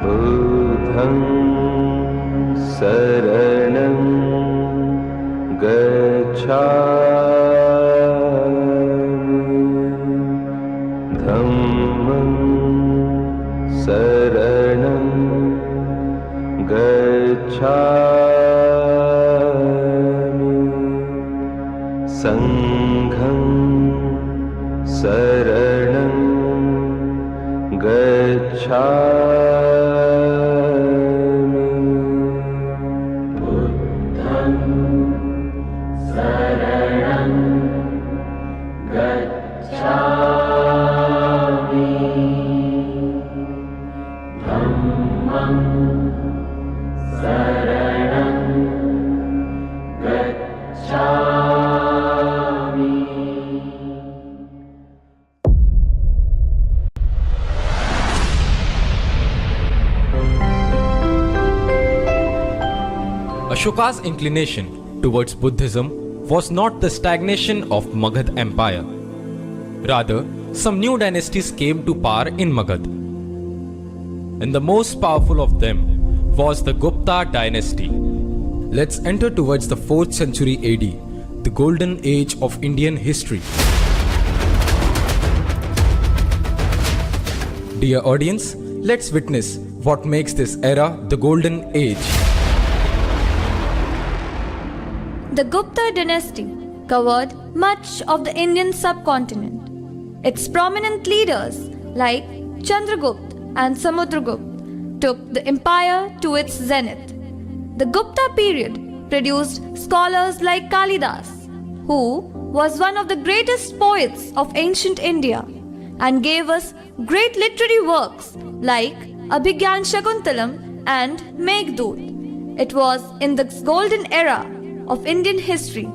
बुद्धं शरणं गच्छामि धम्मं शरणं गच्छामि संघं शरणं गच्छामि Ashoka's inclination towards Buddhism was not the stagnation of Magad Empire. Rather, some new dynasties came to power in Magad. And the most powerful of them was the Gupta dynasty. Let's enter towards the 4th century AD, the golden age of Indian history. Dear audience, let's witness what makes this era the golden age. The Gupta dynasty covered much of the Indian subcontinent. Its prominent leaders like Chandragupta and Samudragupta took the empire to its zenith. The Gupta period produced scholars like Kalidas, who was one of the greatest poets of ancient India and gave us great literary works like Abhigyan Shakuntalam and Meghdoot. It was in the golden era of Indian history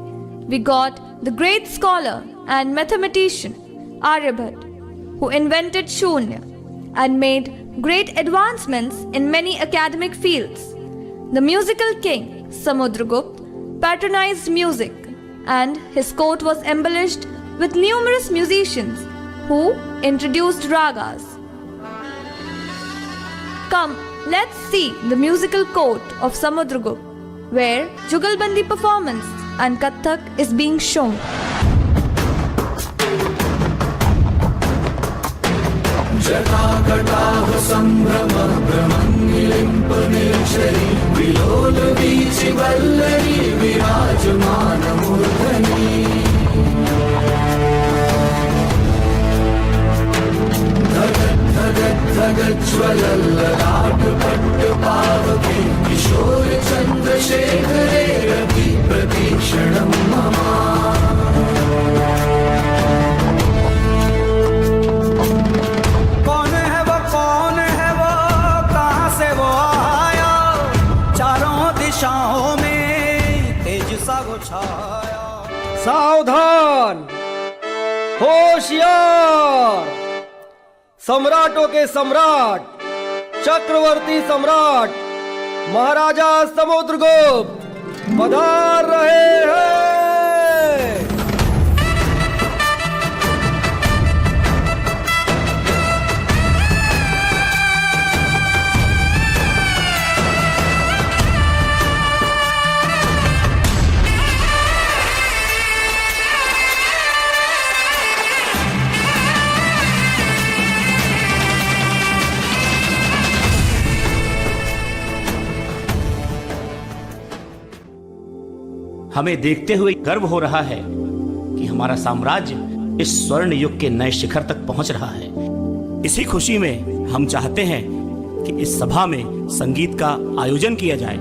we got the great scholar and mathematician Aryabhat, who invented Shunya and made great advancements in many academic fields. The musical king Samudragupta patronized music, and his court was embellished with numerous musicians who introduced ragas. Come, let's see the musical court of Samudragupta, where Jugalbandi performance and Kathak is being shown. जटाकटाह संभ्रम भ्रमन्निलिम्पनेश्वरी विलोलवीचि वल्लरी विराजमान मूर्धनि धगत् धगत् धगज्ज्वलल्ललाट पट्ट पावके किशोर चन्द्रशेखरे रवि प्रति जागो छाया। सावधान, होशियार, सम्राटों के सम्राट, चक्रवर्ती सम्राट महाराजा समुद्रगुप्त पधार रहे हैं। हमें देखते हुए गर्व हो रहा है कि हमारा साम्राज्य इस स्वर्ण युग के नए शिखर तक पहुंच रहा है। इसी खुशी में हम चाहते हैं कि इस सभा में संगीत का आयोजन किया जाए।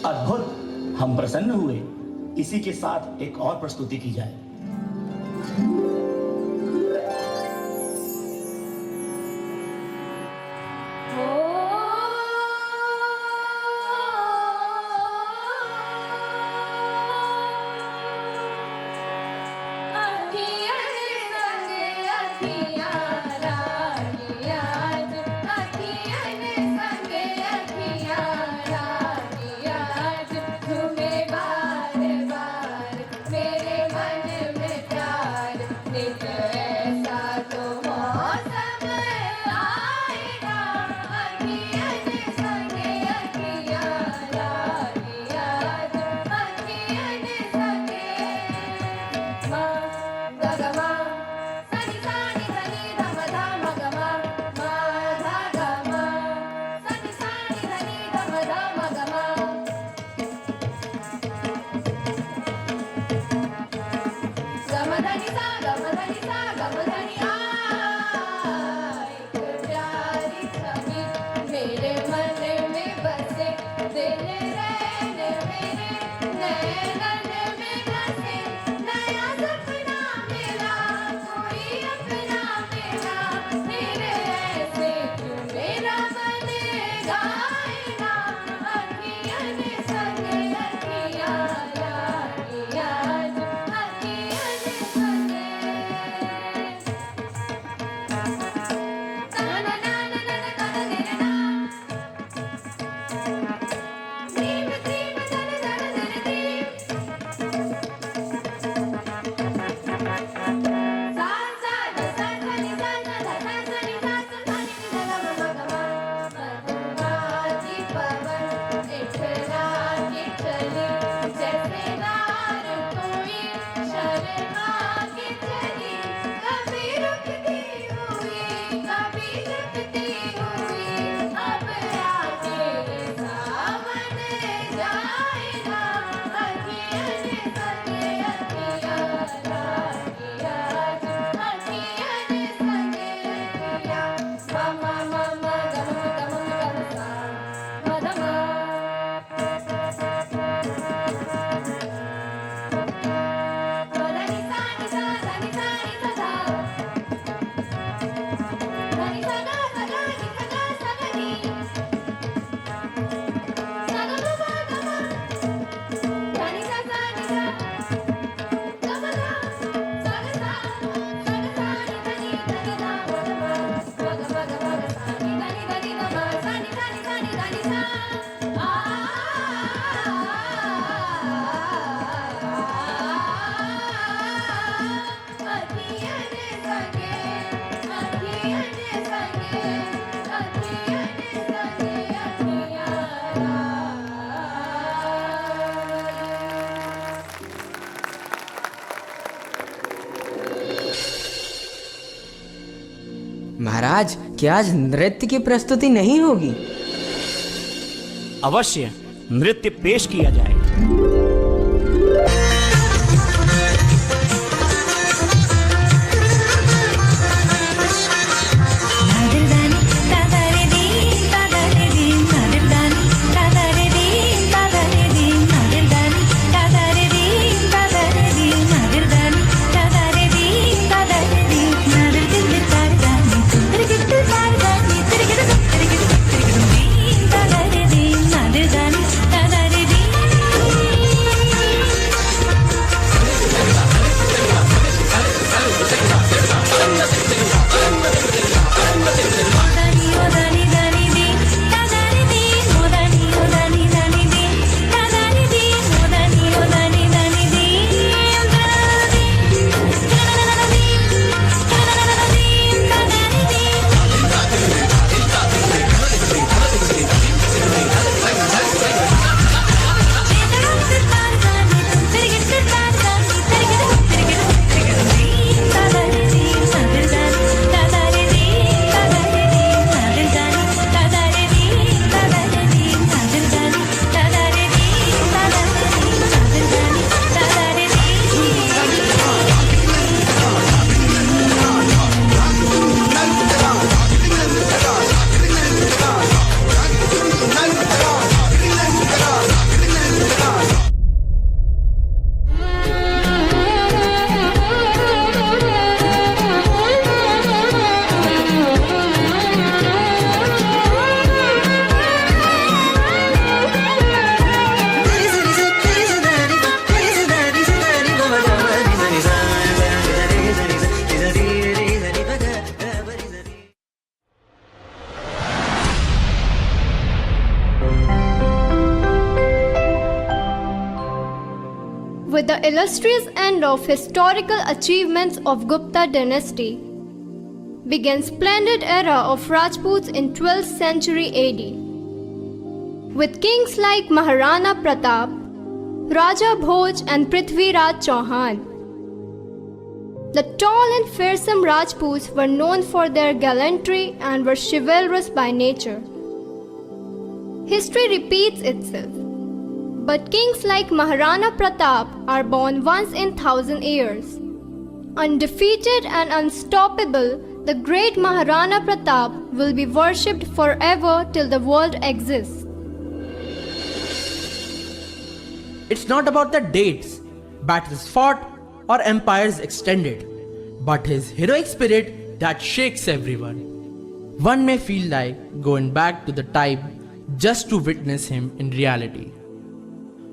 अद्भुत, हम प्रसन्न हुए। इसी के साथ एक और प्रस्तुति की जाए। महाराज, क्या आज नृत्य की प्रस्तुति नहीं होगी? अवश्य नृत्य पेश किया जाए। With the illustrious end of historical achievements of Gupta dynasty, began splendid era of Rajputs in 12th century AD. With kings like Maharana Pratap, Raja Bhoj and Prithviraj Chauhan. The tall and fearsome Rajputs were known for their gallantry and were chivalrous by nature. History repeats itself, but kings like Maharana Pratap are born once in 1,000 years. Undefeated and unstoppable, the great Maharana Pratap will be worshipped forever till the world exists. It's not about the dates, battles fought, or empires extended, but his heroic spirit that shakes everyone. One may feel like going back to the time just to witness him in reality.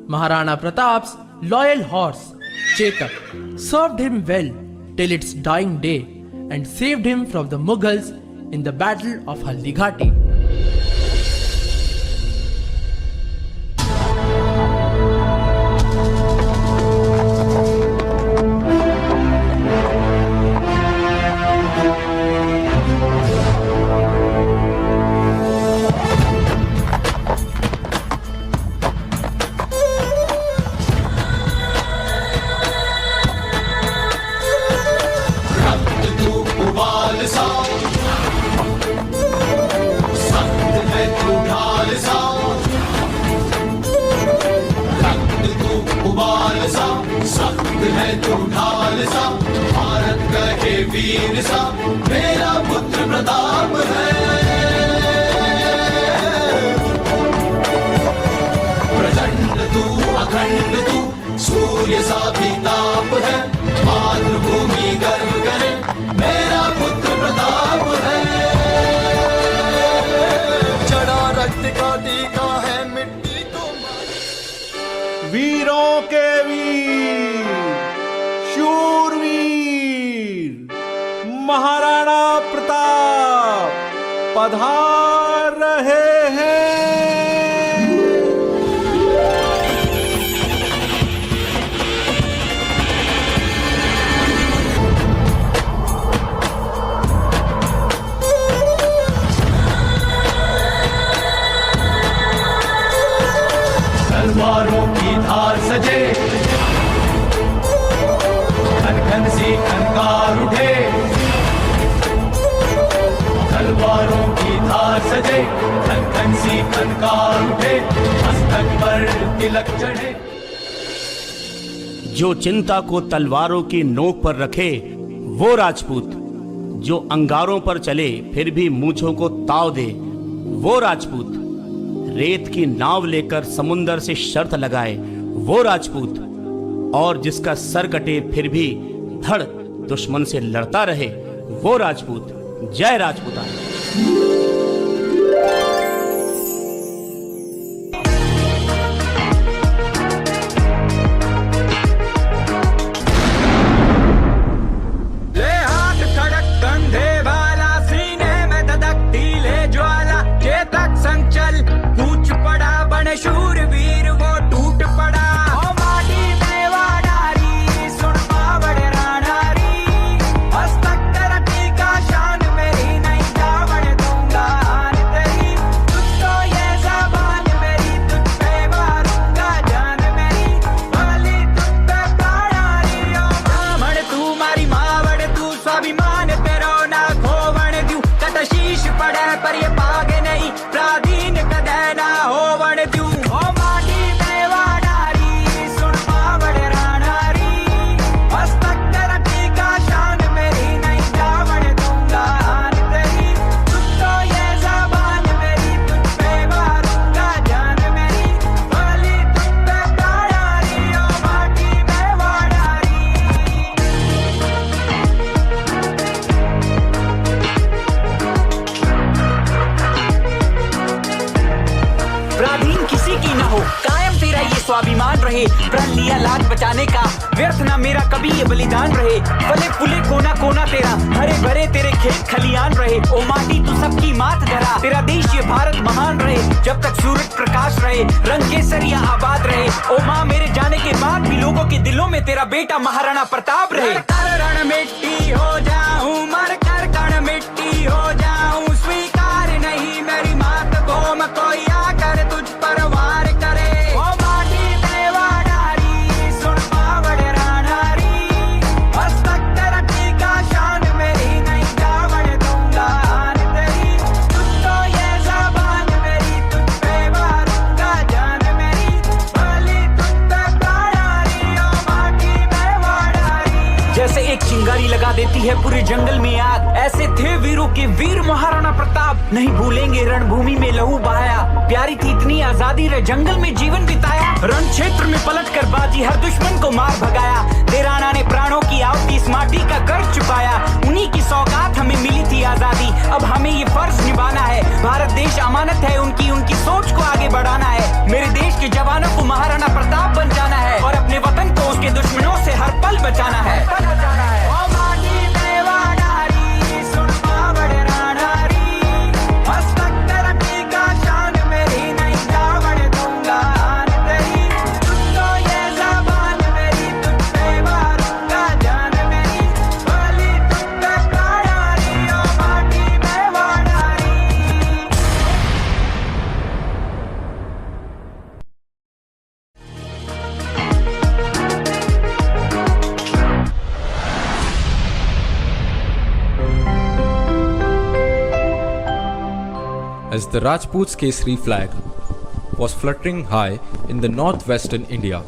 Maharana Pratap's loyal horse, Chetak, served him well till its dying day and saved him from the Mughals in the Battle of Haldighati. मेरा पुत्र प्रताप है, प्रचंड तू अखंड तू, सूर्य सा भी ताप है, मातृभूमि गर्व करे, मेरा पुत्र प्रताप है। चढ़ा रक्त का टीका है मिट्टी को, वीरों के वीर, शूरवीर महाराणा प्रताप पधार रहे हैं। तलवारों की धार सजे, घन घन सी खनकार उठे, तलवारों की धार सजे, घन घन सी खनकार उठे, मस्तक पर तिलक चढ़े। जो चिंता को तलवारों की नोक पर रखे वो राजपूत, जो अंगारों पर चले फिर भी मूंछों को ताव दे वो राजपूत, रेत की नाव लेकर समुंदर से शर्त लगाए वो राजपूत, और जिसका सर कटे फिर भी धड़ दुश्मन से लड़ता रहे वो राजपूत। जय राजपूताना। ले हाथ खड़क कंधे वाला, सीने में धधकती ले ज्वाला, चेतक संचल कूच पड़ा, बने शूरवीर वो टूट पड़ा। ओ माटी में वाडारी, सुन पावड़े राणारी, हस्तक तेरा टीका शान मेरी, नहीं जावड़ दूंगा हार तेरी, तुझको ये ज़बान मेरी, तुझ पे मारूंगा जान मेरी, वाली तुझ पे प्राणारी। ओ ब्राह्मण तू मारी मावड़ तू, स्वाभिमान तेरो ना खोवण द्यू, कत शीश पड़े पर ये पागे नहीं, प्राधीन कदे ना होवण द्यू। ओ माटी में वाडारी, सुन पावड़ राणारी, हस्तक तेरा टीका शान मेरी, नहीं जावड़ दूंगा हार तेरी, तुझको ये ज़बान मेरी, तुझ पे मारूंगा जान मेरी, वाली तुझ पे प्राणारी। ओ माटी में वाडारी। प्राधीन किसी की ना हो, कायम तेरा ये स्वाभिमान रहे। प्रण लिया लाज बचाने का, व्यर्थ ना मेरा कभी ये बलिदान रहे। फले फूले कोना कोना तेरा, हरे भरे तेरे खेत खलियान रहे। ओ माटी तू सबकी मात धरा, तेरा देश ये भारत महान रहे। जब तक सूरज प्रकाश रहे, रंग केसरिया आबाद रहे। ओ माँ मेरे जाने के बाद भी लोगों के दिलों में तेरा बेटा महाराणा प्रताप रहे। रण मिट्टी हो जाऊं, मर कर कण मिट्टी हो जाऊं, स्वीकार नहीं मेरी मात को मैं कोई आकर तुझ पर वार करे। ओ माटी देवा नारी, सुन पावड़ रानारी, हस्तक तेरा टीका शान मेरी, नहीं जावड़ दूंगा आन तेरी। तुझ तो ये ज़बान मेरी, तुझ पे मारूंगा जान मेरी, भली तुझ पे प्राणारी, ओ माटी में वाडारी। जैसे एक चिंगारी लगा देती है पूरे जंगल में आग, ऐसे थे वीरों के वीर महाराणा प्रताप। नहीं भूलेंगे रणभूमि में लहू बहाया, प्यारी थी इतनी आजादी रे जंगल में जीवन बिताया। रण क्षेत्र में पलट कर बाजी हर दुश्मन को मार भगाया। देराना ने प्राणों की आहुति इस माटी का कर्ज चुकाया। उन्हीं की सौगात हमें मिली थी आजादी, अब हमें ये फर्ज निभाना है। भारत देश अमानत है उनकी, उनकी सोच को आगे बढ़ाना है। मेरे देश के जवानों को महाराणा प्रताप बन जाना है, और अपने वतन को उसके दुश्मनों से हर पल बचाना है। As the Rajput's Kesari flag was fluttering high in the northwestern India,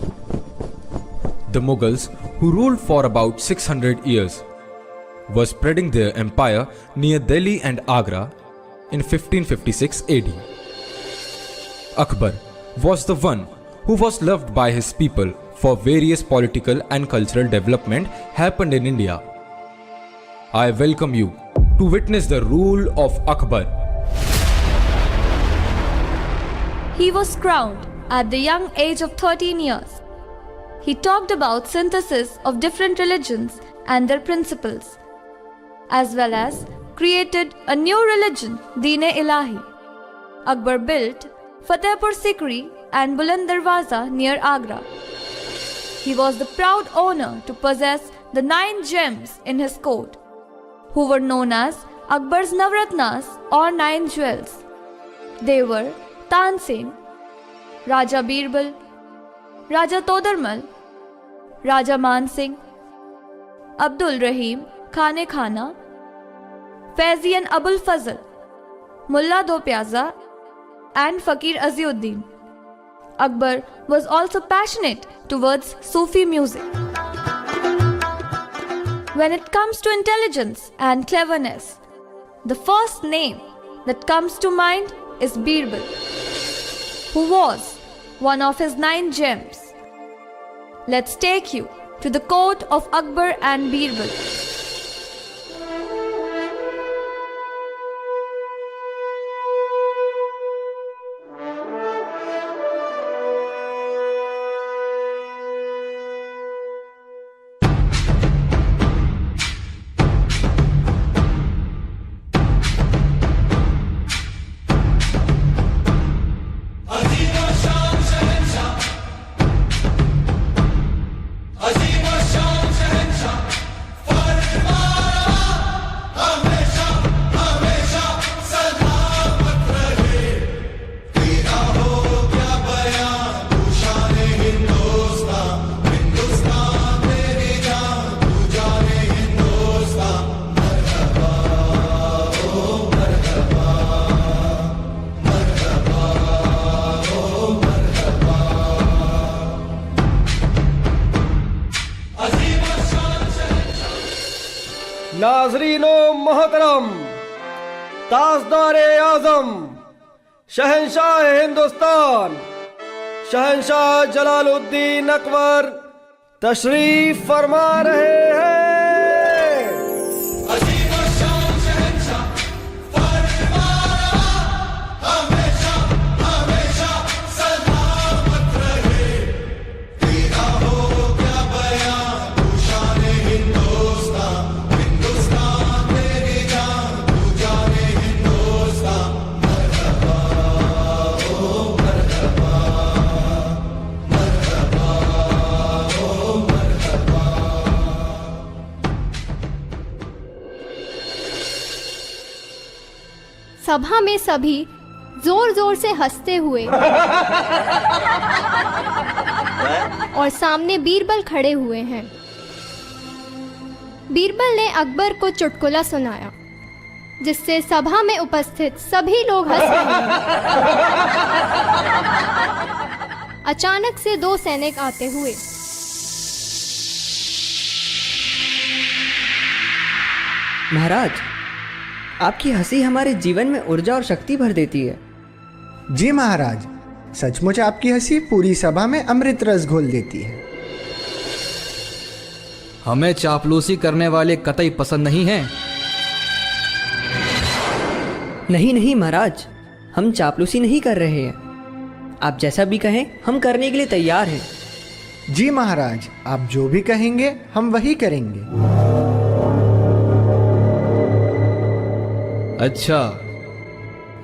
the Mughals, who ruled for about 600 years, were spreading their empire near Delhi and Agra in 1556 AD. Akbar was the one who was loved by his people for various political and cultural development happened in India. I welcome you to witness the rule of Akbar. He was crowned at the young age of 13 years. He talked about synthesis of different religions and their principles, as well as created a new religion, Deen-e-Ilahi. Akbar built Fatehpur Sikri and Buland Darwaza near Agra. He was the proud owner to possess the 9 gems in his court, who were known as Akbar's Navratnas or 9 jewels. They were Tansen, Raja Birbal, Raja Todarmal, Raja Man Singh, Abdul Rahim Khane Khana, Faizi and Abul Fazl, Mullah Do Pyaza, and Fakir Aziuddin. Akbar was also passionate towards Sufi music. When it comes to intelligence and cleverness, the first name that comes to mind is Birbal, who was one of his 9 gems. Let's take you to the court of Akbar and Birbal. नाजरीनो मोहतरम, ताजदारे आजम, शहंशाह हिंदुस्तान, शहंशाह जलालुद्दीन अकबर तशरीफ फरमा रहे हैं। सभा में सभी जोर जोर से हंसते हुए और सामने बीरबल खड़े हुए हैं। बीरबल ने अकबर को चुटकुला सुनाया, जिससे सभा में उपस्थित सभी लोग हंस रहे हैं। अचानक से दो सैनिक आते हुए महाराज, आपकी हंसी हमारे जीवन में ऊर्जा और शक्ति भर देती है। जी महाराज, सचमुच आपकी हंसी पूरी सभा में अमृत रस घोल देती है। हमें चापलूसी करने वाले कतई पसंद नहीं हैं। नहीं नहीं महाराज, हम चापलूसी नहीं कर रहे हैं। आप जैसा भी कहें हम करने के लिए तैयार हैं। जी महाराज, आप जो भी कहेंगे हम वही करेंगे। अच्छा,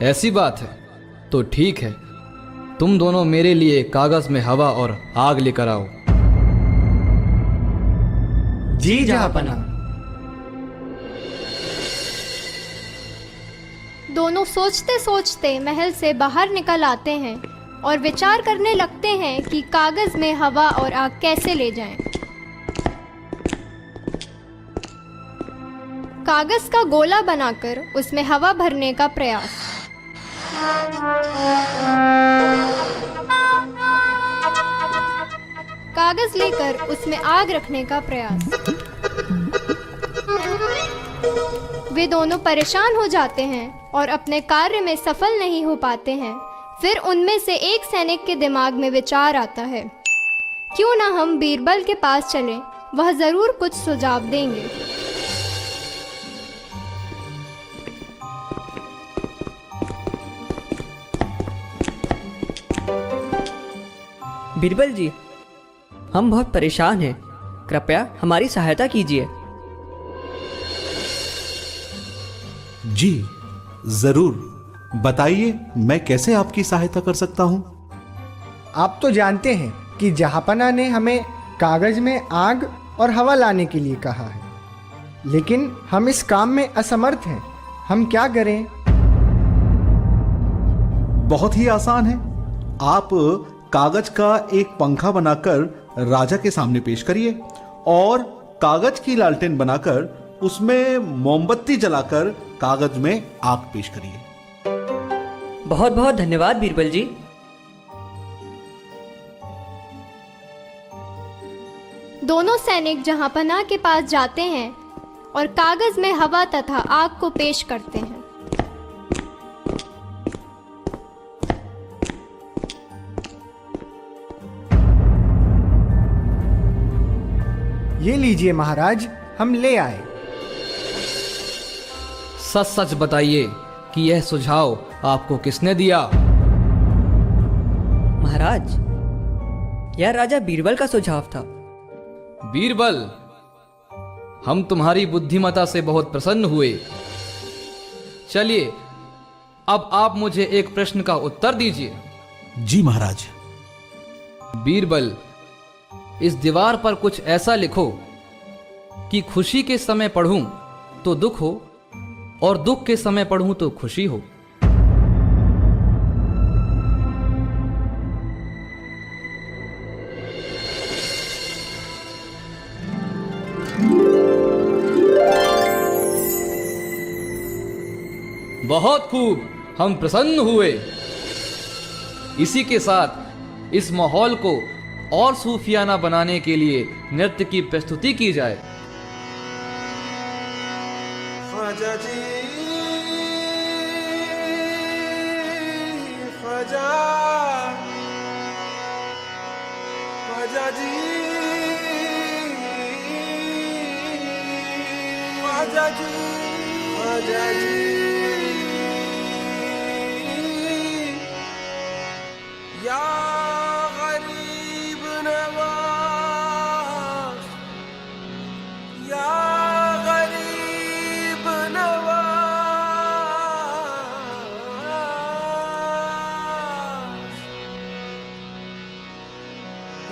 ऐसी बात है तो ठीक है। तुम दोनों मेरे लिए कागज में हवा और आग लेकर आओ। जी जहांपना। दोनों सोचते सोचते महल से बाहर निकल आते हैं और विचार करने लगते हैं कि कागज में हवा और आग कैसे ले जाएं। कागज का गोला बनाकर उसमें हवा भरने का प्रयास। कागज लेकर उसमें आग रखने का प्रयास। वे दोनों परेशान हो जाते हैं और अपने कार्य में सफल नहीं हो पाते हैं। फिर उनमें से एक सैनिक के दिमाग में विचार आता है, क्यों ना हम बीरबल के पास चलें, वह जरूर कुछ सुझाव देंगे। बीरबल जी, हम बहुत परेशान हैं, कृपया हमारी सहायता कीजिए। जी जरूर, बताइए मैं कैसे आपकी सहायता कर सकता हूं। आप तो जानते हैं कि जहांपना ने हमें कागज में आग और हवा लाने के लिए कहा है, लेकिन हम इस काम में असमर्थ हैं। हम क्या करें? बहुत ही आसान है। आप कागज का एक पंखा बनाकर राजा के सामने पेश करिए और कागज की लालटेन बनाकर उसमें मोमबत्ती जलाकर कागज में आग पेश करिए। बहुत बहुत धन्यवाद बीरबल जी। दोनों सैनिक जहांपना के पास जाते हैं और कागज में हवा तथा आग को पेश करते हैं। ये लीजिए महाराज, हम ले आए। सच सच बताइए कि यह सुझाव आपको किसने दिया? महाराज, यह राजा बीरबल का सुझाव था। बीरबल, हम तुम्हारी बुद्धिमता से बहुत प्रसन्न हुए। चलिए, अब आप मुझे एक प्रश्न का उत्तर दीजिए। जी महाराज। बीरबल, इस दीवार पर कुछ ऐसा लिखो कि खुशी के समय पढ़ूं तो दुख हो और दुख के समय पढ़ूं तो खुशी हो। बहुत खूब, हम प्रसन्न हुए। इसी के साथ इस माहौल को और सूफियाना बनाने के लिए नृत्य की प्रस्तुति की जाए। ख्वाजा जी, ख्वाजा, ख्वाजा जी, ख्वाजा जी, ख्वाजा जी, या गरीब नवाज, या गरीब नवाज,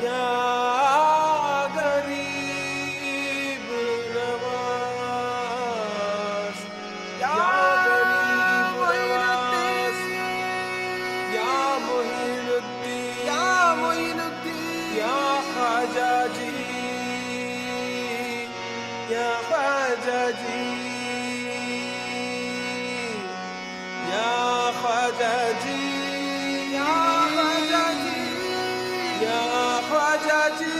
या गरीब नवाज, या गरीब नवाज। ख्वाजा जी या ख्वाजा जी या ख्वाजा जी या ख्वाजा जी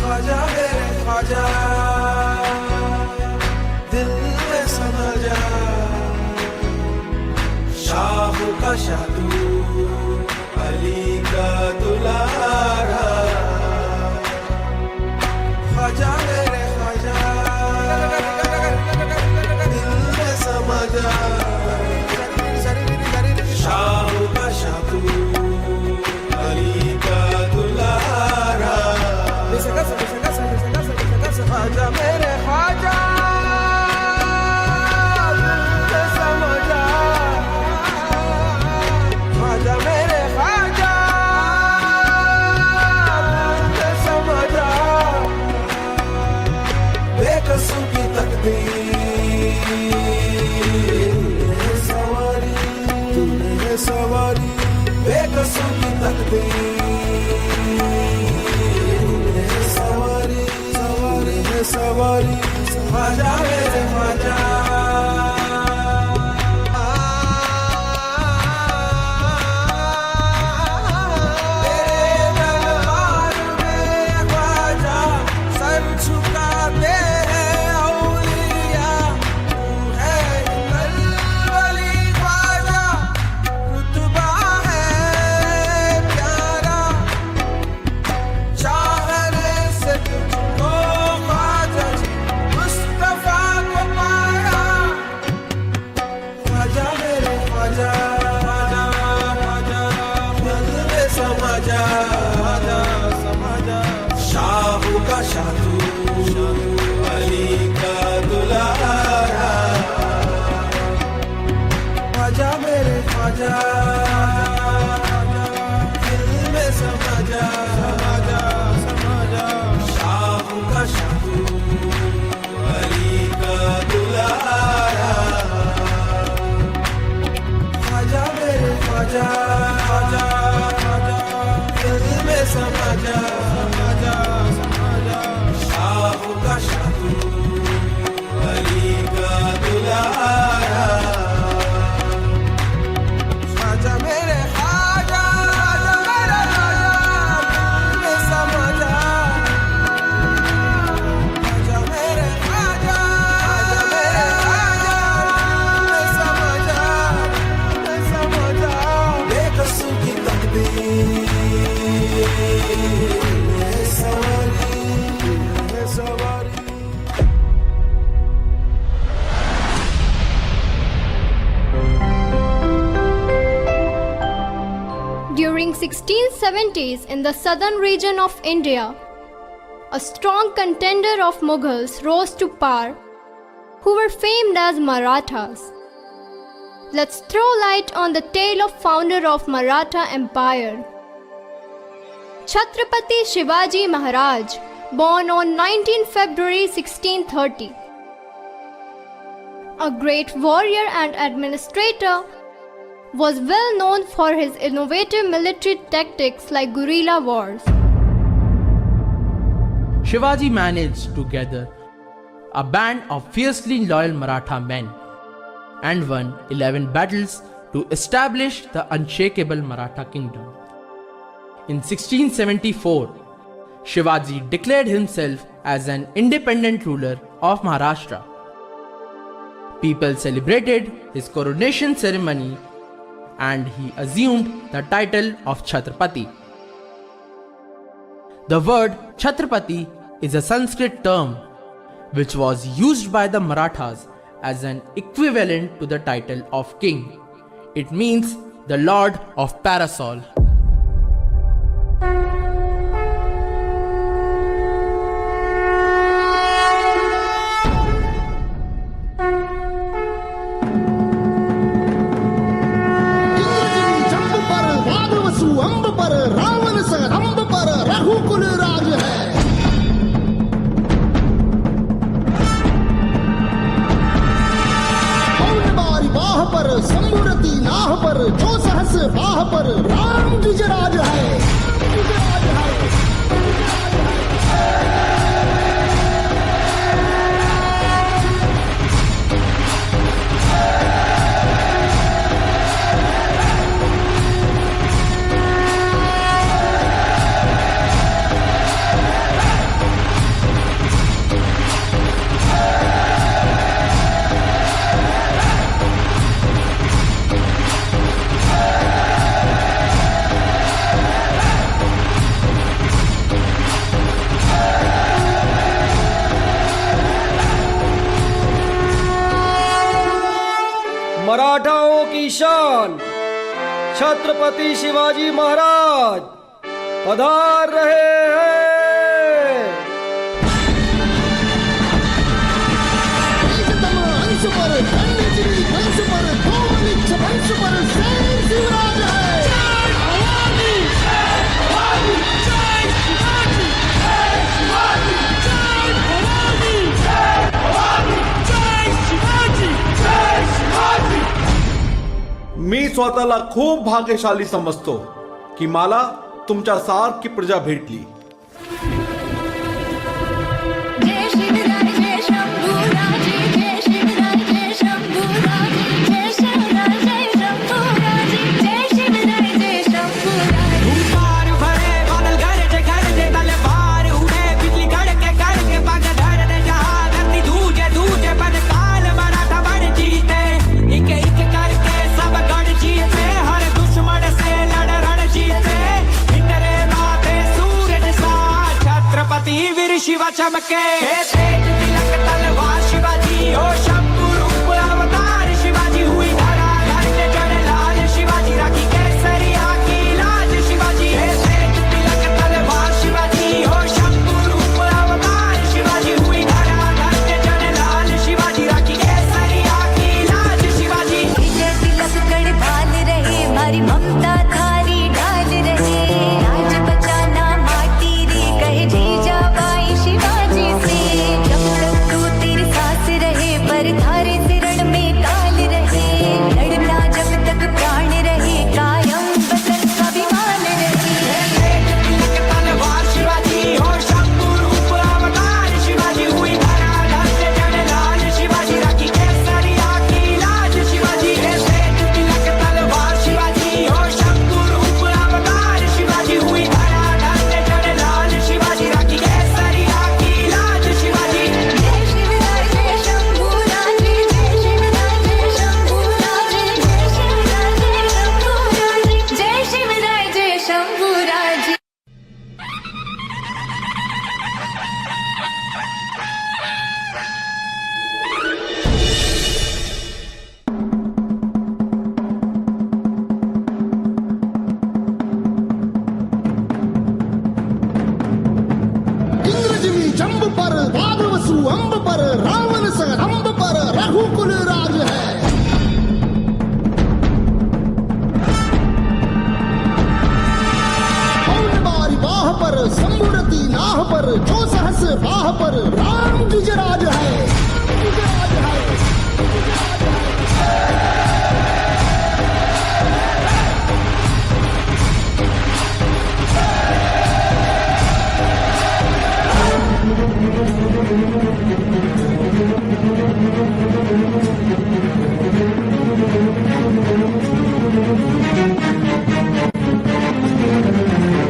ख्वाजा मेरे ख्वाजा दिल में समा जा शाह का शाह तू अली का दुलारा ख्वाजा मेरे ख्वाजा दिल में समा जा शाह का शाह तू अली का दुलारा ख्वाजा मेरे ख्वाजा ख्वाजा मेरे ख्वाजा समझा बेकसों की तकदीर सवारी तूने सवारी बेकसों की तकदीर सवारी सवारी सवारी ख्वाजा मेरे Khwaja During 1670s in the southern region of India, a strong contender of Mughals rose to power, who were famed as Marathas. Let's throw light on the tale of founder of Maratha Empire. Chhatrapati Shivaji Maharaj, born on 19 February 1630. A great warrior and administrator, was well known for his innovative military tactics like guerrilla wars. Shivaji managed to gather a band of fiercely loyal Maratha men and won 11 battles to establish the unshakable Maratha kingdom. In 1674, Shivaji declared himself as an independent ruler of Maharashtra. People celebrated his coronation ceremony and he assumed the title of Chhatrapati. The word Chhatrapati is a Sanskrit term which was used by the Marathas as an equivalent to the title of king. It means the Lord of Parasol. मराठाओं की शान छत्रपति शिवाजी महाराज पधार रहे हैं। मी स्वतःला खूप भाग्यशाली समजतो की मला तुमच्या सारखी प्रजा भेटली. शिवा चमके तेज तिलक तलवार शिवाजी हो शंभू रूप अवतार शिवाजी हुई धरा धरते जड़ लाल शिवाजी राखी केसरिया की लाज शिवाजी तेज तिलक तलवार शिवाजी हो शंभू रूप अवतार शिवाजी हुई धरा धरते जड़ लाल शिवाजी राखी केसरिया की लाज शिवाजी विजय तिलक गढ़वाल रहे हमारी ममता थारी डाल रहे राज बचाना माटी रे कहे जीजा शिवाजी से जब तक तू तेरी सास रहे पर धारे से रण में काल रहे लड़ना जब तक प्राण रहे कायम बदल का विमान रहे तलवार शिवाजी हो शंभू रूप अवतार शिवाजी हुई धरा धरते जड़ लाल शिवाजी राखी केसरिया की लाज शिवाजी तेज तिलक तलवार शिवाजी हो शंभू रूप अवतार शिवाजी हुई धरा धरते जड़ लाल शिवाजी राखी केसरिया जंब पर भागवसु अंब पर रावण संरंभ पर रघुकुल राज है। बारी बाह पर संबुरती नाह पर जो सहस राह पर राम गुजराज है।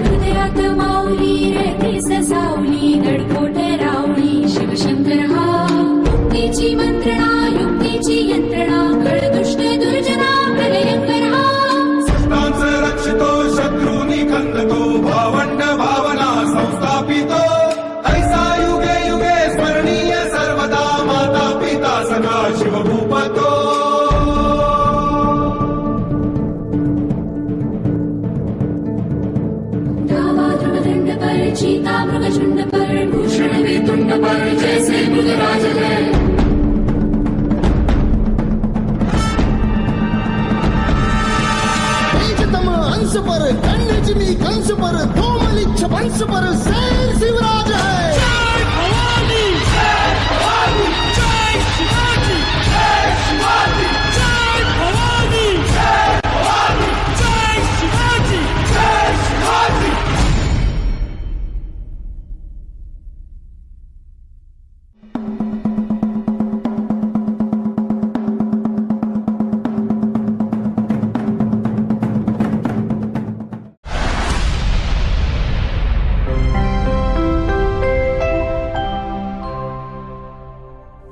हृदयात माऊली रहते ससावली गडकोट रावणी शिवशंकर हा मुक्तीची मंत्रणा युक्तीची यंत्रणा कळदुष्ट दुर्जना प्रलयंकर हा सष्टांच रक्षितो शत्रूनी खंडतो भावंड भावना संस्थापितो ऐसा युगे युगे स्मरणीय सर्वदा माता पिता सखा शिवभूपतो चीता मृगझुंड पर भूषण वेतुंड पर जैसे मृगराज है। तेजतम अंश पर कन्यजिमी कंस पर कोमलिच्छ वंश पर सैन शिवराज है। जय भवानी जय भवानी जय शिवाजी जय शिवाजी जय भवानी जय भवानी जय शिवाजी जय Shivaji.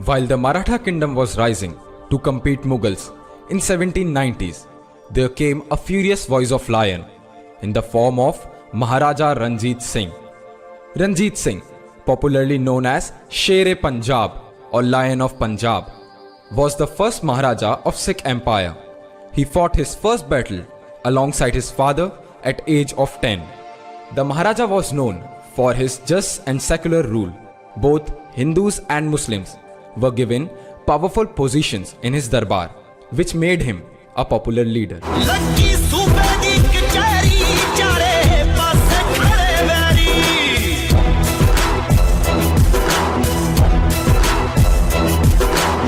While the Maratha kingdom was rising to compete Mughals in 1790s, there came a furious voice of lion in the form of Maharaja Ranjit Singh. Ranjit Singh, popularly known as Sher-e-Punjab or Lion of Punjab, was the first Maharaja of Sikh Empire. He fought his first battle alongside his father at age of 10. The Maharaja was known for his just and secular rule. Both Hindus and Muslims were given powerful positions in his darbar, which made him a popular leader.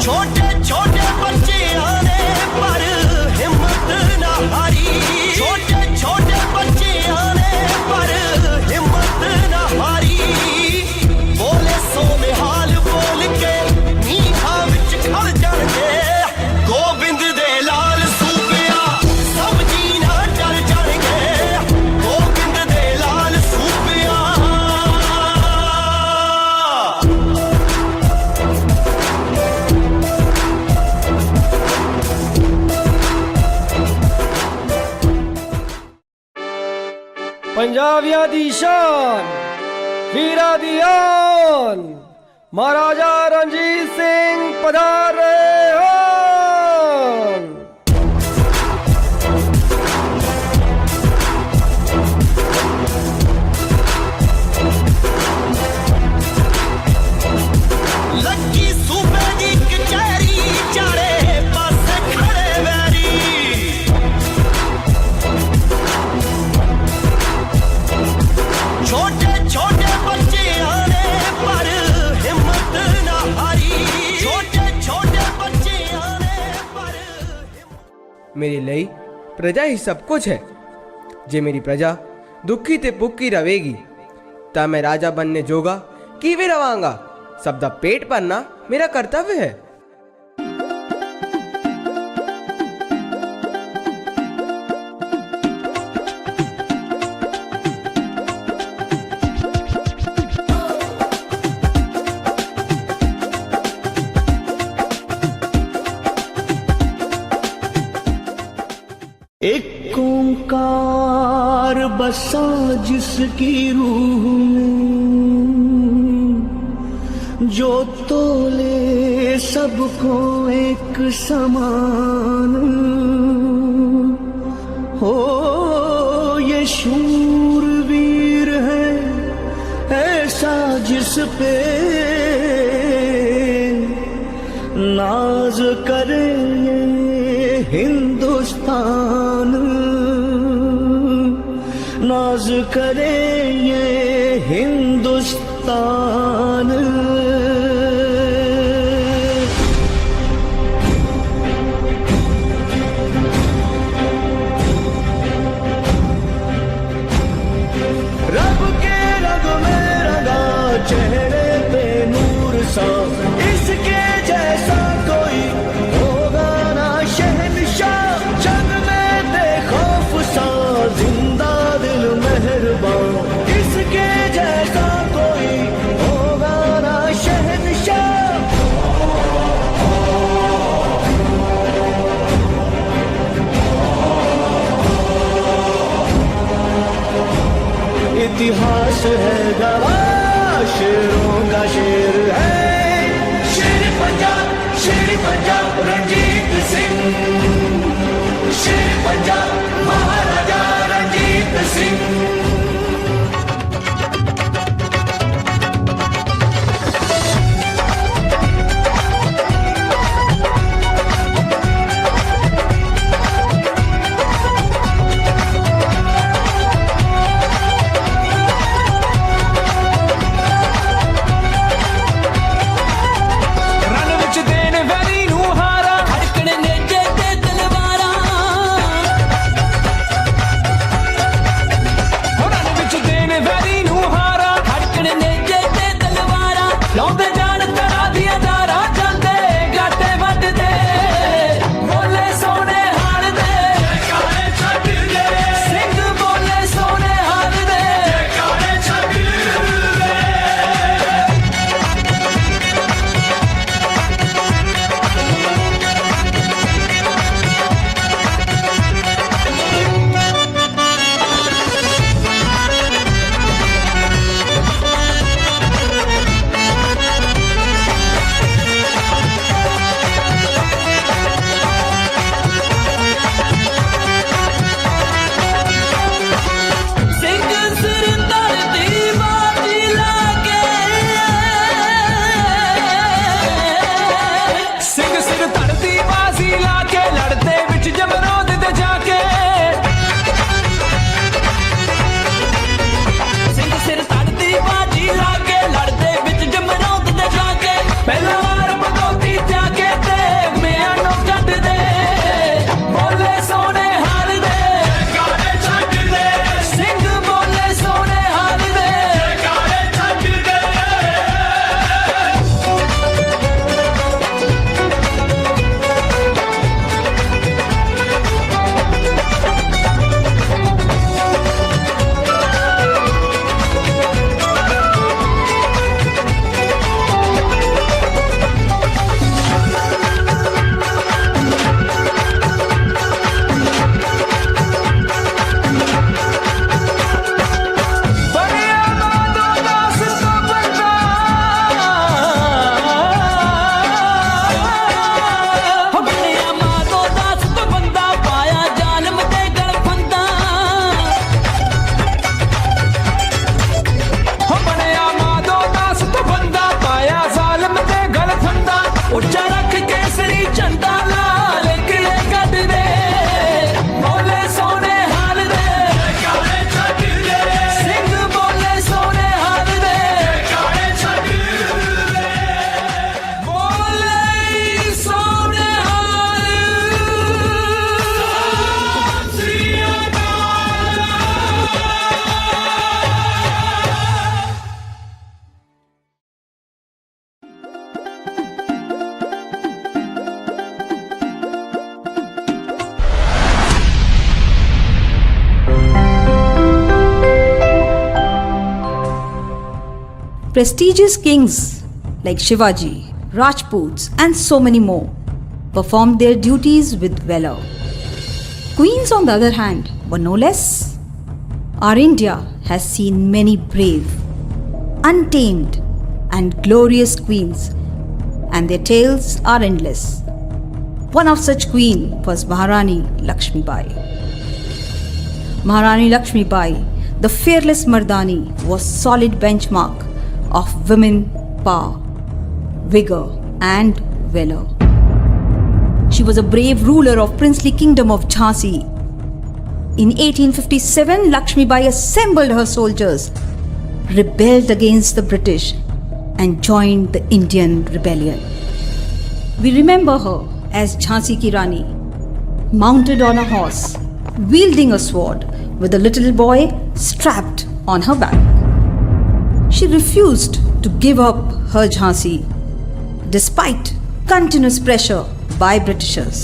छोटे छोटे बच्चे आने पर हिम्मत न हारी, छोटे छोटे बच्चे आने पर हिम्मत न हारी, बोले सो निहाल बोल के मीठा विच खड़ जाणगे, गोबिंद दे लाल सूपिया सब जीना डर जाणगे, गोबिंद दे लाल सूपिया। पंजाबिया दी शान, वीरा दी आन, महाराजा रणजीत सिंह पधार रहे होन। लक्की सूबे दी कचहरी चारे पासे खड़े वैरी, छोटे छोटे बच्चे आने पर हिम्मत न हारी, छोटे छोटे बच्चे आने पर। मेरे ਲਈ प्रजा ही सब कुछ है। जे मेरी प्रजा दुखी ते भुखी रहेगी ता मैं राजा बनने जोगा किवे रवांगा। सबदा पेट भरना मेरा कर्तव्य है। एक ओंकार बसा जिसकी रूह में, जो तोले सबको एक समान, हो ये शूरवीर है ऐसा जिस पे नाज करे ये हिंदुस्तान, नाज करे ये हिंदुस्तान। रब के रग में रंगा चेहरे पे नूर सा, इसके जैसा कोई होगा ना शहंशाह, जग में बेखौफ सा जिंदा दिल मेहरबान, इसके जैसा कोई होगा ना शहंशाह। इतिहास है गवाह, शेरों का शेर है शेर पंजाब रणजीत सिंह, शेर पंजाब महाराजा Ranjit Singh. Prestigious kings like Shivaji, Rajputs, and so many more performed their duties with valor. Queens, on the other hand, were no less. Our India has seen many brave, untamed, and glorious queens, and their tales are endless. One of such queen was Maharani Lakshmi Bai. Maharani Lakshmi Bai, the fearless Mardani, was solid benchmark of women power, vigor, and valor. She was a brave ruler of princely kingdom of Jhansi. In 1857, Lakshmi Bai assembled her soldiers, rebelled against the British, and joined the Indian rebellion. We remember her as Jhansi ki Rani, mounted on a horse, wielding a sword, with a little boy strapped on her back. She refused to give up her Jhansi, despite continuous pressure by Britishers.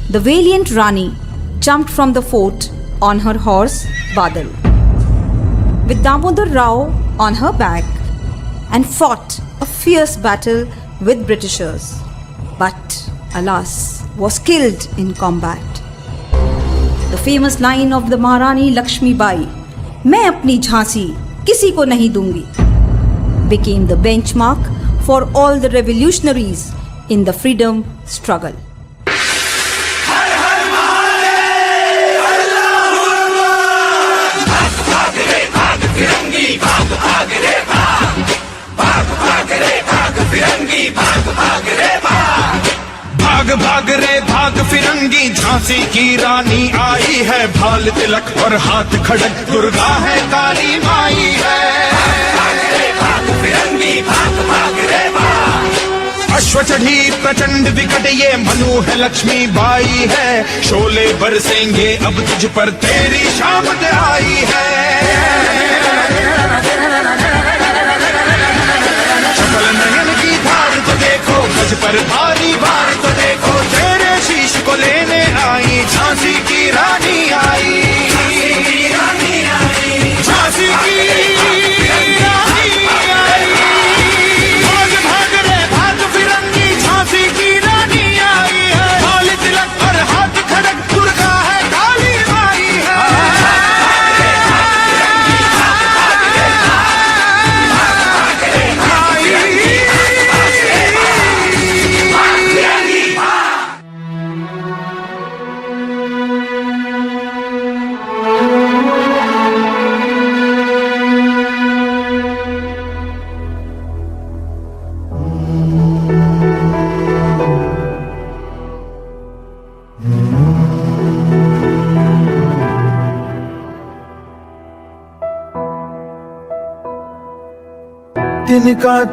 The valiant Rani jumped from the fort on her horse Badal, with Damodar Rao on her back, and fought a fierce battle with Britishers, but alas, was killed in combat. The famous line of the Maharani Lakshmi Bai, "मैं अपनी झांसी किसी को नहीं दूंगी," became the benchmark for all the revolutionaries in the freedom struggle. भाग भाग रे भाग फिरंगी झांसी की रानी आई है, भाल तिलक और हाथ खड़क दुर्गा है काली माई है। भाग फिरंगी भाग भाग रे भाग, अश्व चढ़ी प्रचंड विकट ये मनु है लक्ष्मी बाई है, शोले बरसेंगे अब तुझ पर तेरी शामत आई है। चपल नयन की धार तो देखो, गज पर भारी भार तो देखो, तेरे शीश को लेने आई झांसी की रानी आई। झांसी की रानी आई, भाग भाग रे भाग फिरंगी झांसी की रानी आई है, भाल तिलक और हाथ खड़क दुर्गा है काली माई है।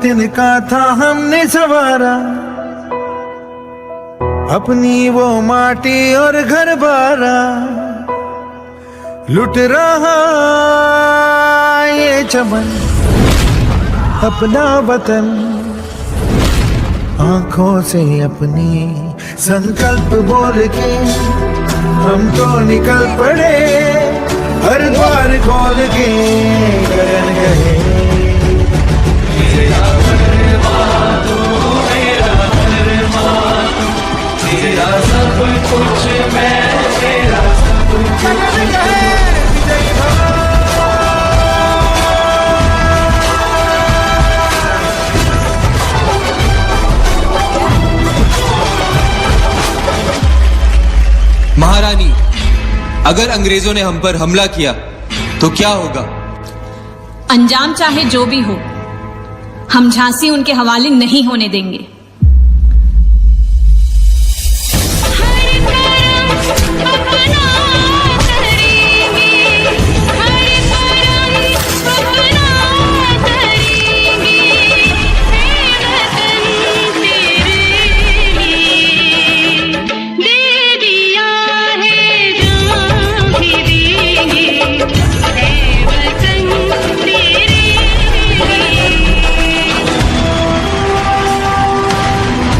तिनका था हमने सवारा, अपनी वो माटी और घर बारा, लुट रहा ये चमन अपना वतन, आंखों से अपनी संकल्प बोल के हम तो निकल पड़े, हर द्वार खोल के गगन गए। तेरा सब कुछ मैं, तेरा सब कुछ महारानी, अगर अंग्रेजों ने हम पर हमला किया तो क्या होगा? अंजाम चाहे जो भी हो, हम झांसी उनके हवाले नहीं होने देंगे।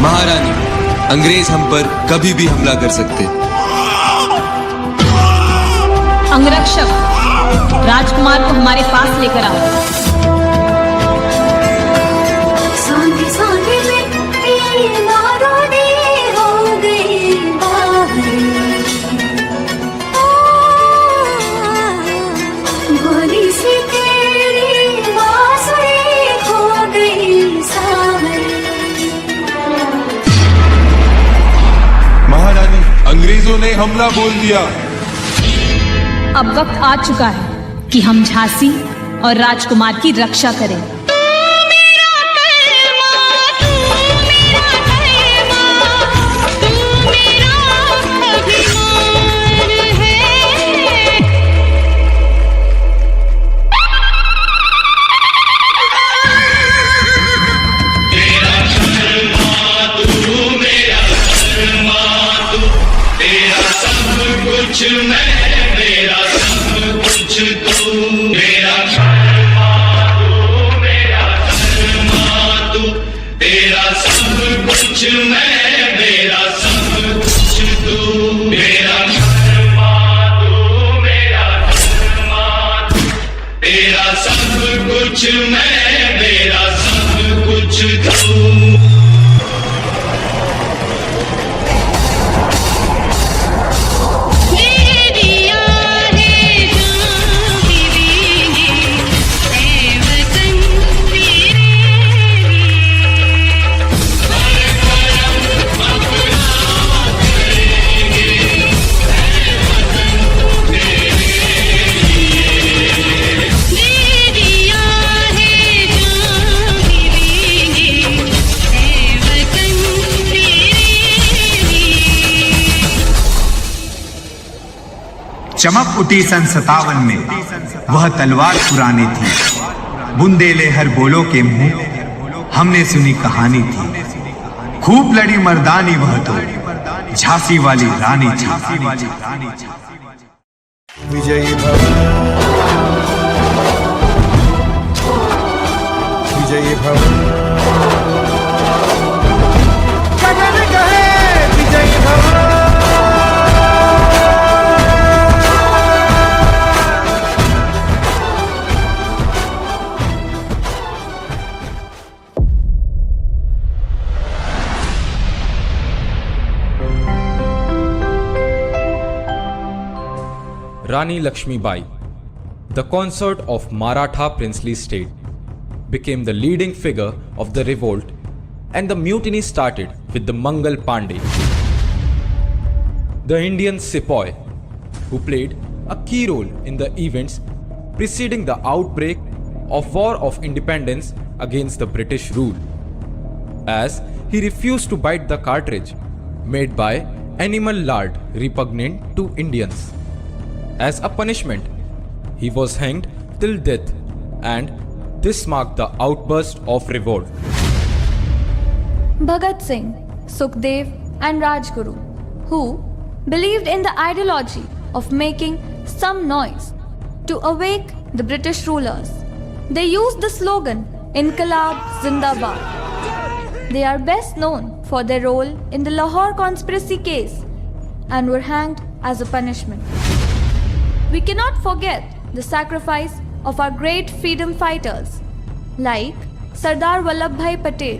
महारानी, अंग्रेज हम पर कभी भी हमला कर सकते। अंगरक्षक, राजकुमार को हमारे पास लेकर आओ। अंग्रेजों ने हमला बोल दिया। अब वक्त आ चुका है कि हम झांसी और राजकुमार की रक्षा करें। चमक उठी सन 57 में वह तलवार पुरानी थी, बुंदेले हर बोलो के मुंह हमने सुनी कहानी थी। खूब लड़ी मर्दानी वह तो झांसी वाली रानी थी। विजयी भव, विजयी भव, गगन कहे विजयी भव। Rani Lakshmi Bai, the consort of Maratha princely state, became the leading figure of the revolt, and the mutiny started with the Mangal Pandey, the Indian sepoy, who played a key role in the events preceding the outbreak of War of Independence against the British rule, as he refused to bite the cartridge made by animal lard repugnant to Indians. As a punishment, he was hanged till death, and this marked the outburst of revolt. Bhagat Singh, Sukhdev and Rajguru, who believed in the ideology of making some noise to awake the British rulers. They used the slogan Inqilab Zindabad. They are best known for their role in the Lahore conspiracy case and were hanged as a punishment. We cannot forget the sacrifice of our great freedom fighters like Sardar Vallabhbhai Patel,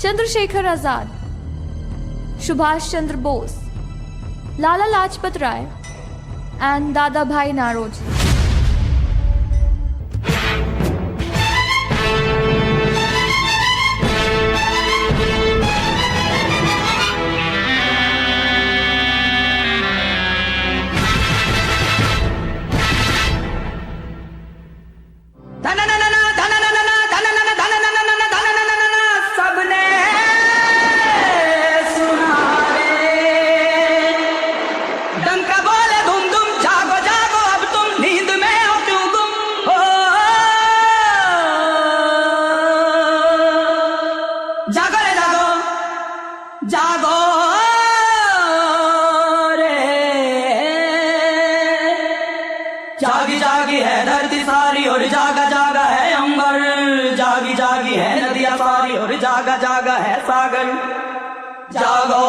Chandrasekhar Azad, Subhash Chandra Bose, Lala Lajpat Rai and Dada Bhai Naroji. जागी जागी है धरती सारी और जागा जागा है अंबर, जागी जागी है नदियां सारी और जागा जागा है सागर। जागो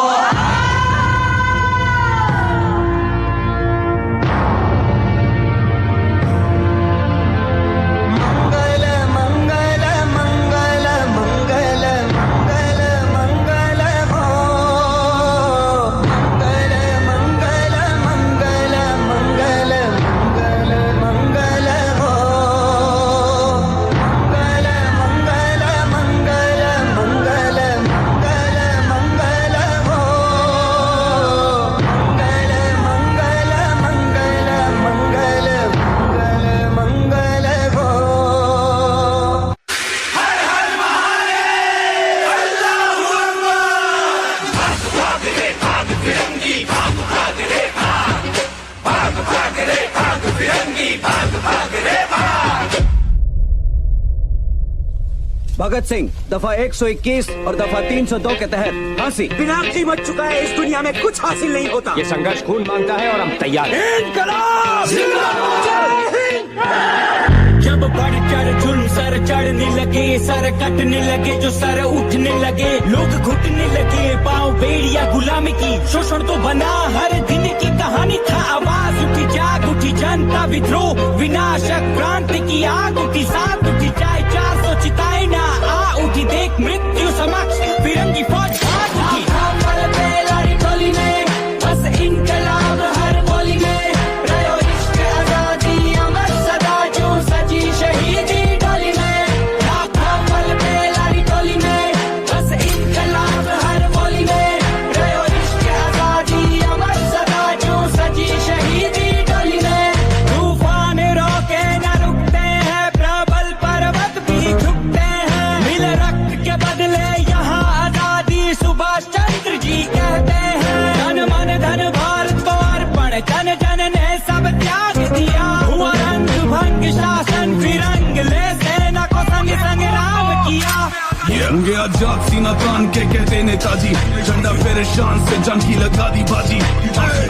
भगत सिंह दफा 121 और दफा 302 के तहत फांसी। विनाशी मच चुका है, इस दुनिया में कुछ हासिल नहीं होता। ये संघर्ष खून मांगता है और हम तैयार हैं। इनकलाब जब बढ़ चढ़ जुल्म सर चढ़ने लगे, सर कटने लगे, जो सर उठने लगे, लोग घुटने लगे, पाँव बेड़िया गुलामी की, शोषण तो बना हर दिन की कहानी था। आवाज उठी, जाग उठी, जनता विद्रोह, विनाशक क्रांति की आग उठी, साथ उठी, चाहे 400 चिताएं ना आ उठी, देख मृत्यु समक्ष फिरंगी फौज भाग उठी। पल पे लारी टोली में बस इनकलाब हर बोली में, रयो इश्क आजादी अमर सदा जो सजी शहीदी डोली में। पल पे लारी टोली में बस इनकलाब हर बोली में, रयो इश्क आजादी अमर सदा जो सजी शहीदी डोली में। तूफान रोके न रुकते हैं, प्रबल पर्वत भी झुकते हैं, मिल रक्त के बदले यहाँ आजादी, सुभाष चंद्र जी कहते हैं। धन मन धन भारत को अर्पण, जन जन ने सब त्याग दिया, हुआ रंग भंग शासन फिरंग, ले सेना को संग संग राम किया। होंगे आजाद सीना तान के कहते नेताजी, झंडा फेरे शान से जंग की लगा दी बाजी।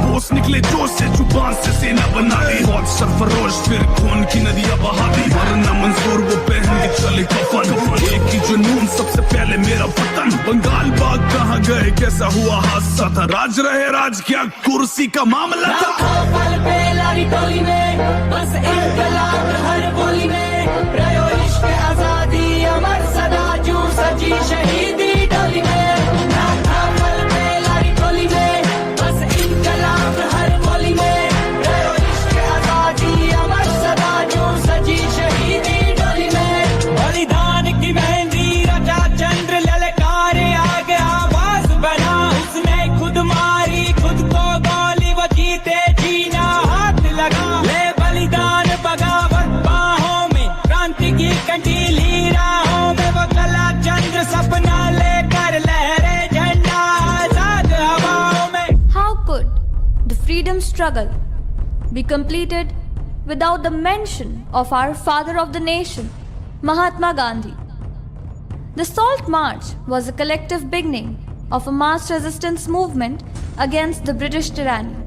होश निकले जोश से जुबान से सेना बना दी, बहुत सरफरोश फिर खून की नदियां बहा दी। मरना मंजूर वो पहन के चले कफन, एक ही जुनून सबसे पहले मेरा वतन। बंगाल बाग कहाँ गए, कैसा हुआ हादसा था, राज रहे राज क्या कुर्सी का मामला था। पल पे लारी टोली में बस इनकलाब हर बोली में, रयो इश्क आजादी अमर सदा जो सजी शहीदी डोली में। पल पे लारी टोली में बस इनकलाब हर बोली में, रयो इश्क आजादी अमर सदा जो सजी शहीदी डोली में। बलिदान की मेहंदी रचा चंद्र ललकारे आगे आवाज बना, उसने खुद मारी खुद को गोली, वो जीते जीना हाथ लगा। ले बलिदान बगावत बाहों में, क्रांति की कंडीली राहों में, वो कला चंद्र सपना लेकर लहरे झंडा आजाद हवाओं में। How could the freedom struggle be completed without the mention of our father of the nation, Mahatma Gandhi? The Salt March was a collective beginning of a mass resistance movement against the British tyranny.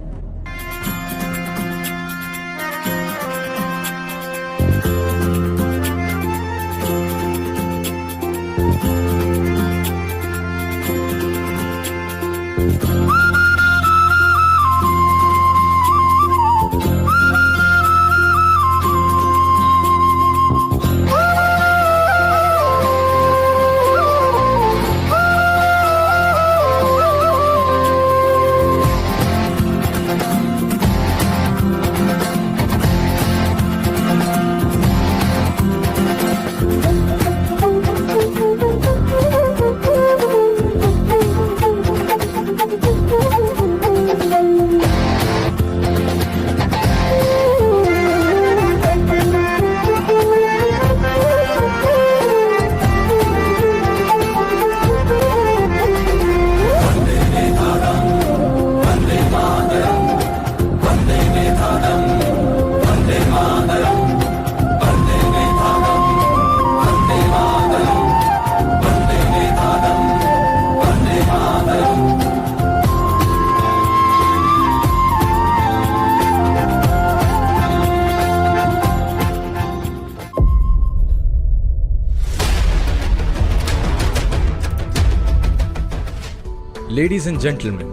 Ladies and gentlemen,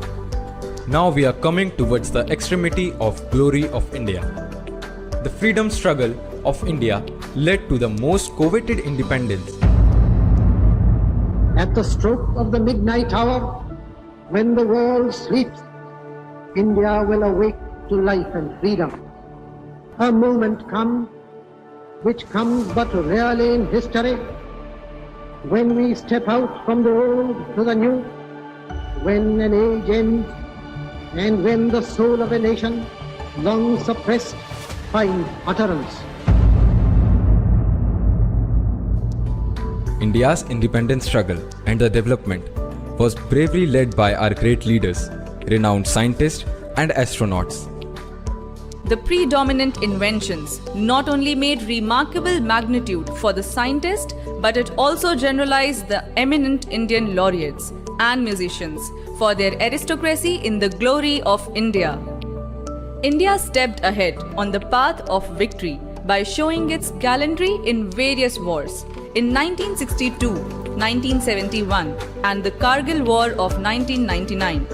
now we are coming towards the extremity of glory of India. The freedom struggle of India led to the most coveted independence. At the stroke of the midnight hour, when the world sleeps, India will awake to life and freedom. A moment comes, which comes but rarely in history, when we step out from the old to the new, when an age ends, and when the soul of a nation, long suppressed, finds utterance. India's independence struggle and the development was bravely led by our great leaders, renowned scientists and astronauts. The predominant inventions not only made remarkable magnitude for the scientist, but it also generalized the eminent Indian laureates and musicians for their aristocracy in the glory of India. India stepped ahead on the path of victory by showing its gallantry in various wars. In 1962, 1971 and the Kargil War of 1999,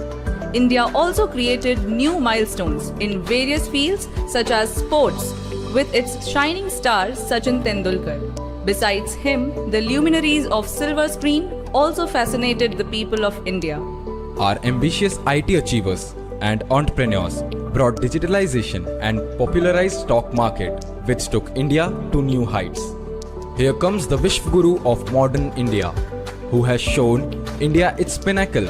India also created new milestones in various fields such as sports with its shining star Sachin Tendulkar. Besides him, the luminaries of silver screen also fascinated the people of India. Our ambitious IT achievers and entrepreneurs brought digitalization and popularized stock market, which took India to new heights. Here comes the Vishwaguru of modern India, who has shown India its pinnacle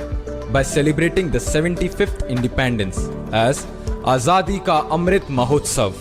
by celebrating the 75th independence as Azadi Ka Amrit Mahotsav.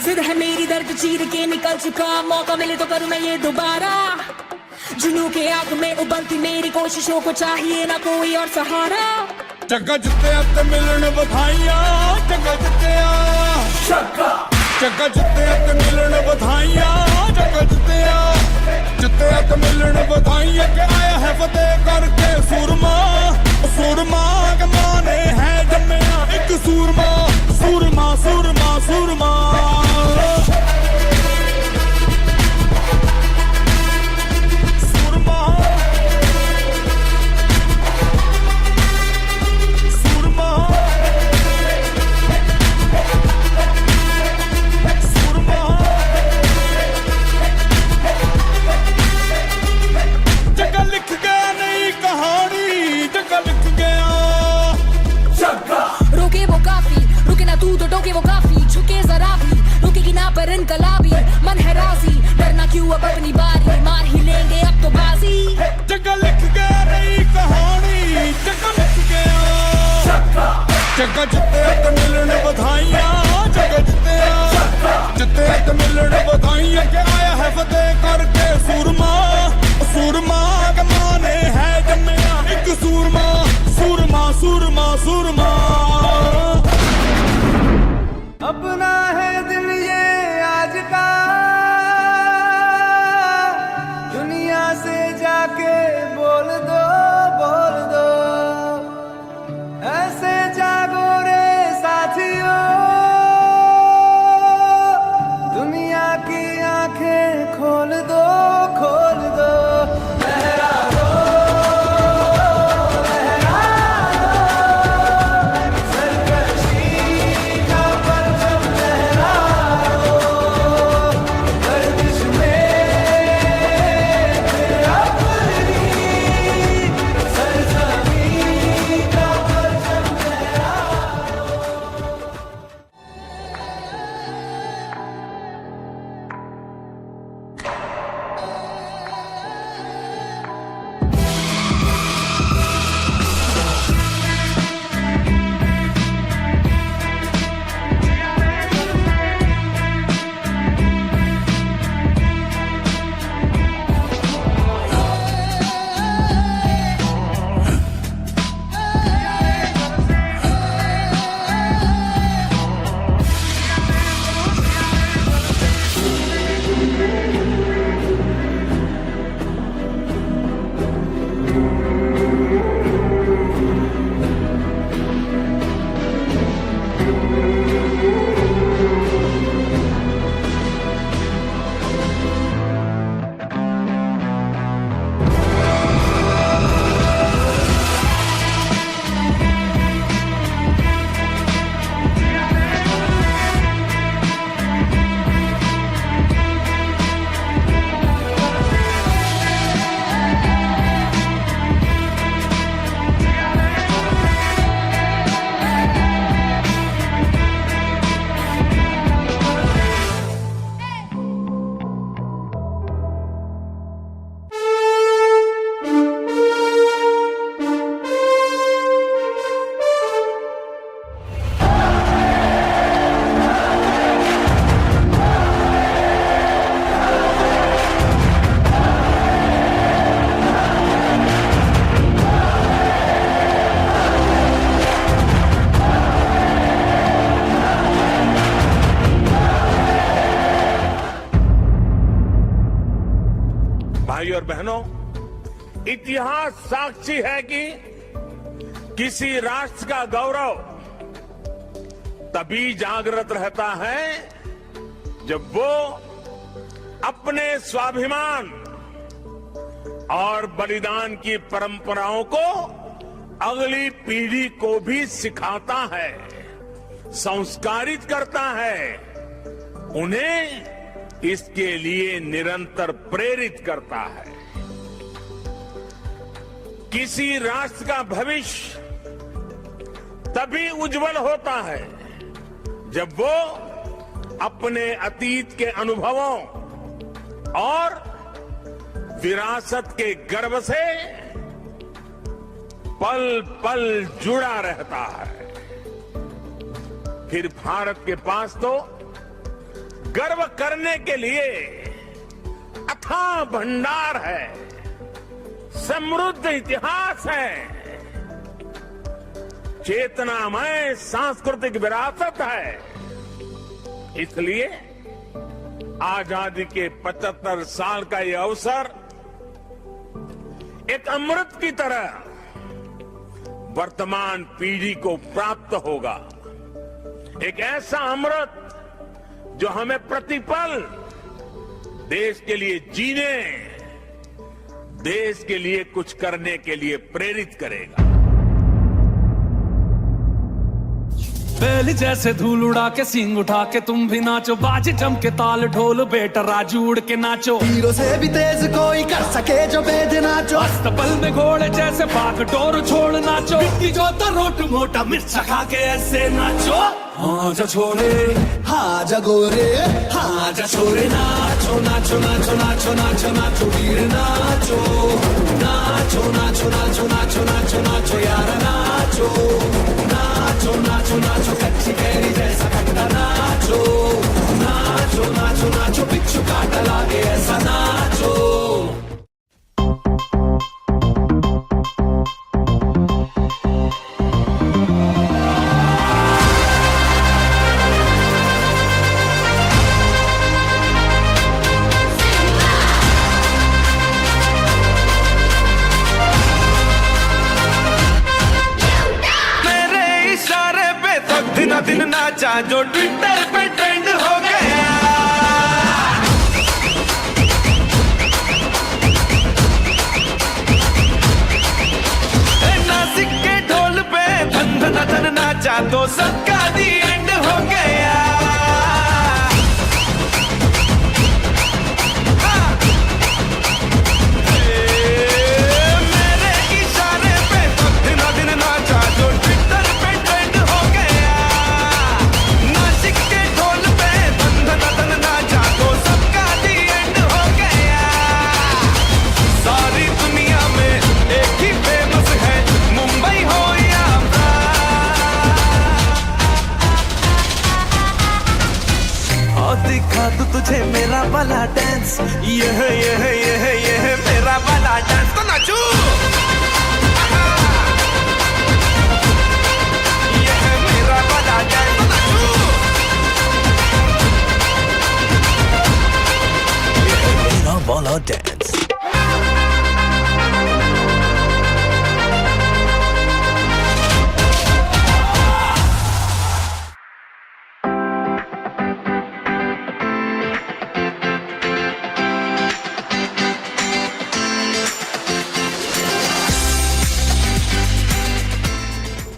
जिद है मेरी दर्द चीर के निकल चुका मौका मिले तो करूं मैं ये दोबारा जुनू के आग में उबलती मेरी कोशिशों को चाहिए ना कोई और सहारा जग्गा जिते ते मिलन बधाइयां जग्गा जिते जग्गा जिते ते मिलन बधाइयां जग्गा जिते ते मिलन बधाइयां के आया है फतेह करके सूरमा सूरमा के माने है जम्मिया एक सूरमा सूरमा सूरमा सूरमा है राजी, डरना क्यों अब अपनी बारी, मार ही लेंगे अब तो बाजी। जगह लिख गया नई कहानी, जगह लिख गया, जगह जिते ते मिलन बधाइयां, जगह जिते ते मिलन बधाइयां, के आया है फतेह करके सूरमा, सूरमा के माने है जन्मया एक सूरमा, सूरमा सूरमा सूरमा। अपना है दिन ये आज का, दुनिया से जाके बोल दो, बोल दो, ऐसे जागो रे साथियों, दुनिया की आंखें खोल दो, खोल दो। लहरा दो, लहरा दो, सरकशी का परचम लहरा दो, गर्दिश में फिर अपनी सरजमीं का परचम लहरा दो। भाई और बहनों, इतिहास साक्षी है कि किसी राष्ट्र का गौरव तभी जागृत रहता है जब वो अपने स्वाभिमान और बलिदान की परंपराओं को अगली पीढ़ी को भी सिखाता है, संस्कारित करता है, उन्हें इसके लिए निरंतर प्रेरित करता है। किसी राष्ट्र का भविष्य तभी उज्जवल होता है जब वो अपने अतीत के अनुभवों और विरासत के गर्व से पल पल जुड़ा रहता है। फिर भारत के पास तो गर्व करने के लिए अथाह भंडार है, समृद्ध इतिहास है, चेतनामय सांस्कृतिक विरासत है। इसलिए आजादी के 75 साल का ये अवसर एक अमृत की तरह वर्तमान पीढ़ी को प्राप्त होगा। एक ऐसा अमृत जो हमें प्रतिपल देश के लिए जीने, देश के लिए कुछ करने के लिए प्रेरित करेगा। बैल जैसे धूल उड़ा के सींग उठा के तुम भी नाचो, बाज जम के ताल ढोल बेटा राजू उड़ के नाचो। हीरो से भी तेज कोई कर सके जो बेद नाचो, अस्तबल में घोड़े जैसे भाग डोर छोड़ नाचो। मिट्टी जो रोट मोटा मिर्च खा के ऐसे नाचो। हाँ जा छोरे, हाँ जा गोरे, हाँ जा छोरे, नाचो नाचो नाचो नाचो नाचो नाचो वीर नाचो, नाचो नाचो नाचो नाचो नाचो नाचो यार नाचो, नाचो नाचो नाचो कच्ची कैरी जैसा खट्टा नाचो, नाचो नाचो नाचो बिच्छू काटा लागे ऐसा नाचो। दिन नाचा जो ट्विटर पे ट्रेंड हो गया, नासिक के ढोल पे धन धन धन नाचा तो सबका दी एंड हो गया। मेरे इशारे पे सब दिन दिन नाचा जो ट्विटर पे ट्रेंड हो गया, नासिक के ढोल पे धन धन धन नाचा तो सबका दी एंड हो गया। सारी दुनिया में एक ही फेमस है, मुंबई हो या और दिखा तू तुझे मेरा वाला डांस, यह मेरा वाला डांस तो नाचू। यह मेरा वाला डांस तो नाचू, यह मेरा वाला dance.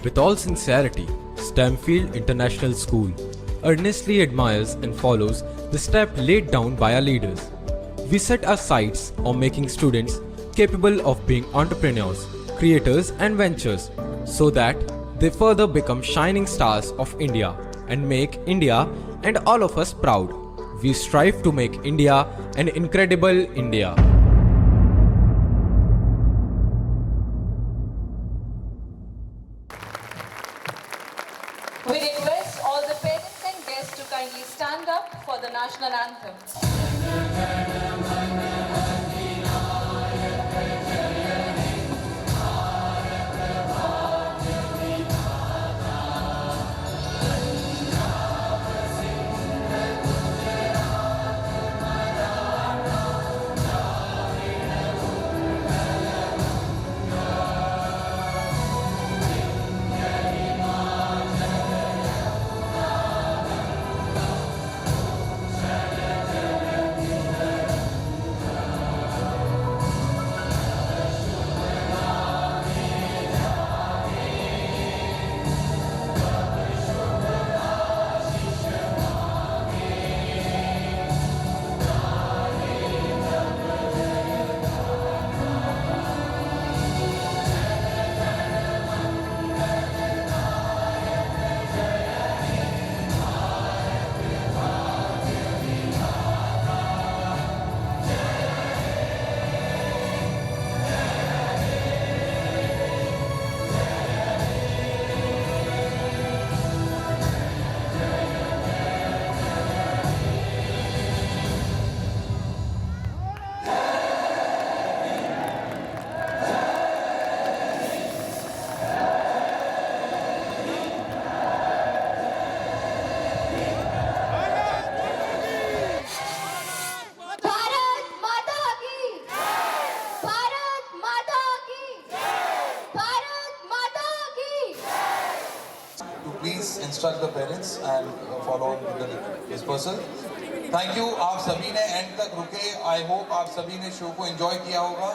With all sincerity, Stemfield International School earnestly admires and follows the step laid down by our leaders. We set our sights on making students capable of being entrepreneurs, creators and ventures so that they further become shining stars of India and make India and all of us proud. We strive to make India an incredible India. We request all the parents and guests to kindly stand up for the national anthem. please instruct the parents and follow on with the dispersal. Thank you. आप सभी ने and तक रुके। I hope आप सभी ने show को enjoy किया होगा।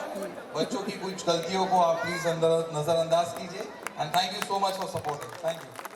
बच्चों की कुछ गलतियों को आप प्लीज नजरअंदाज कीजिए and thank you so much for supporting. Thank you.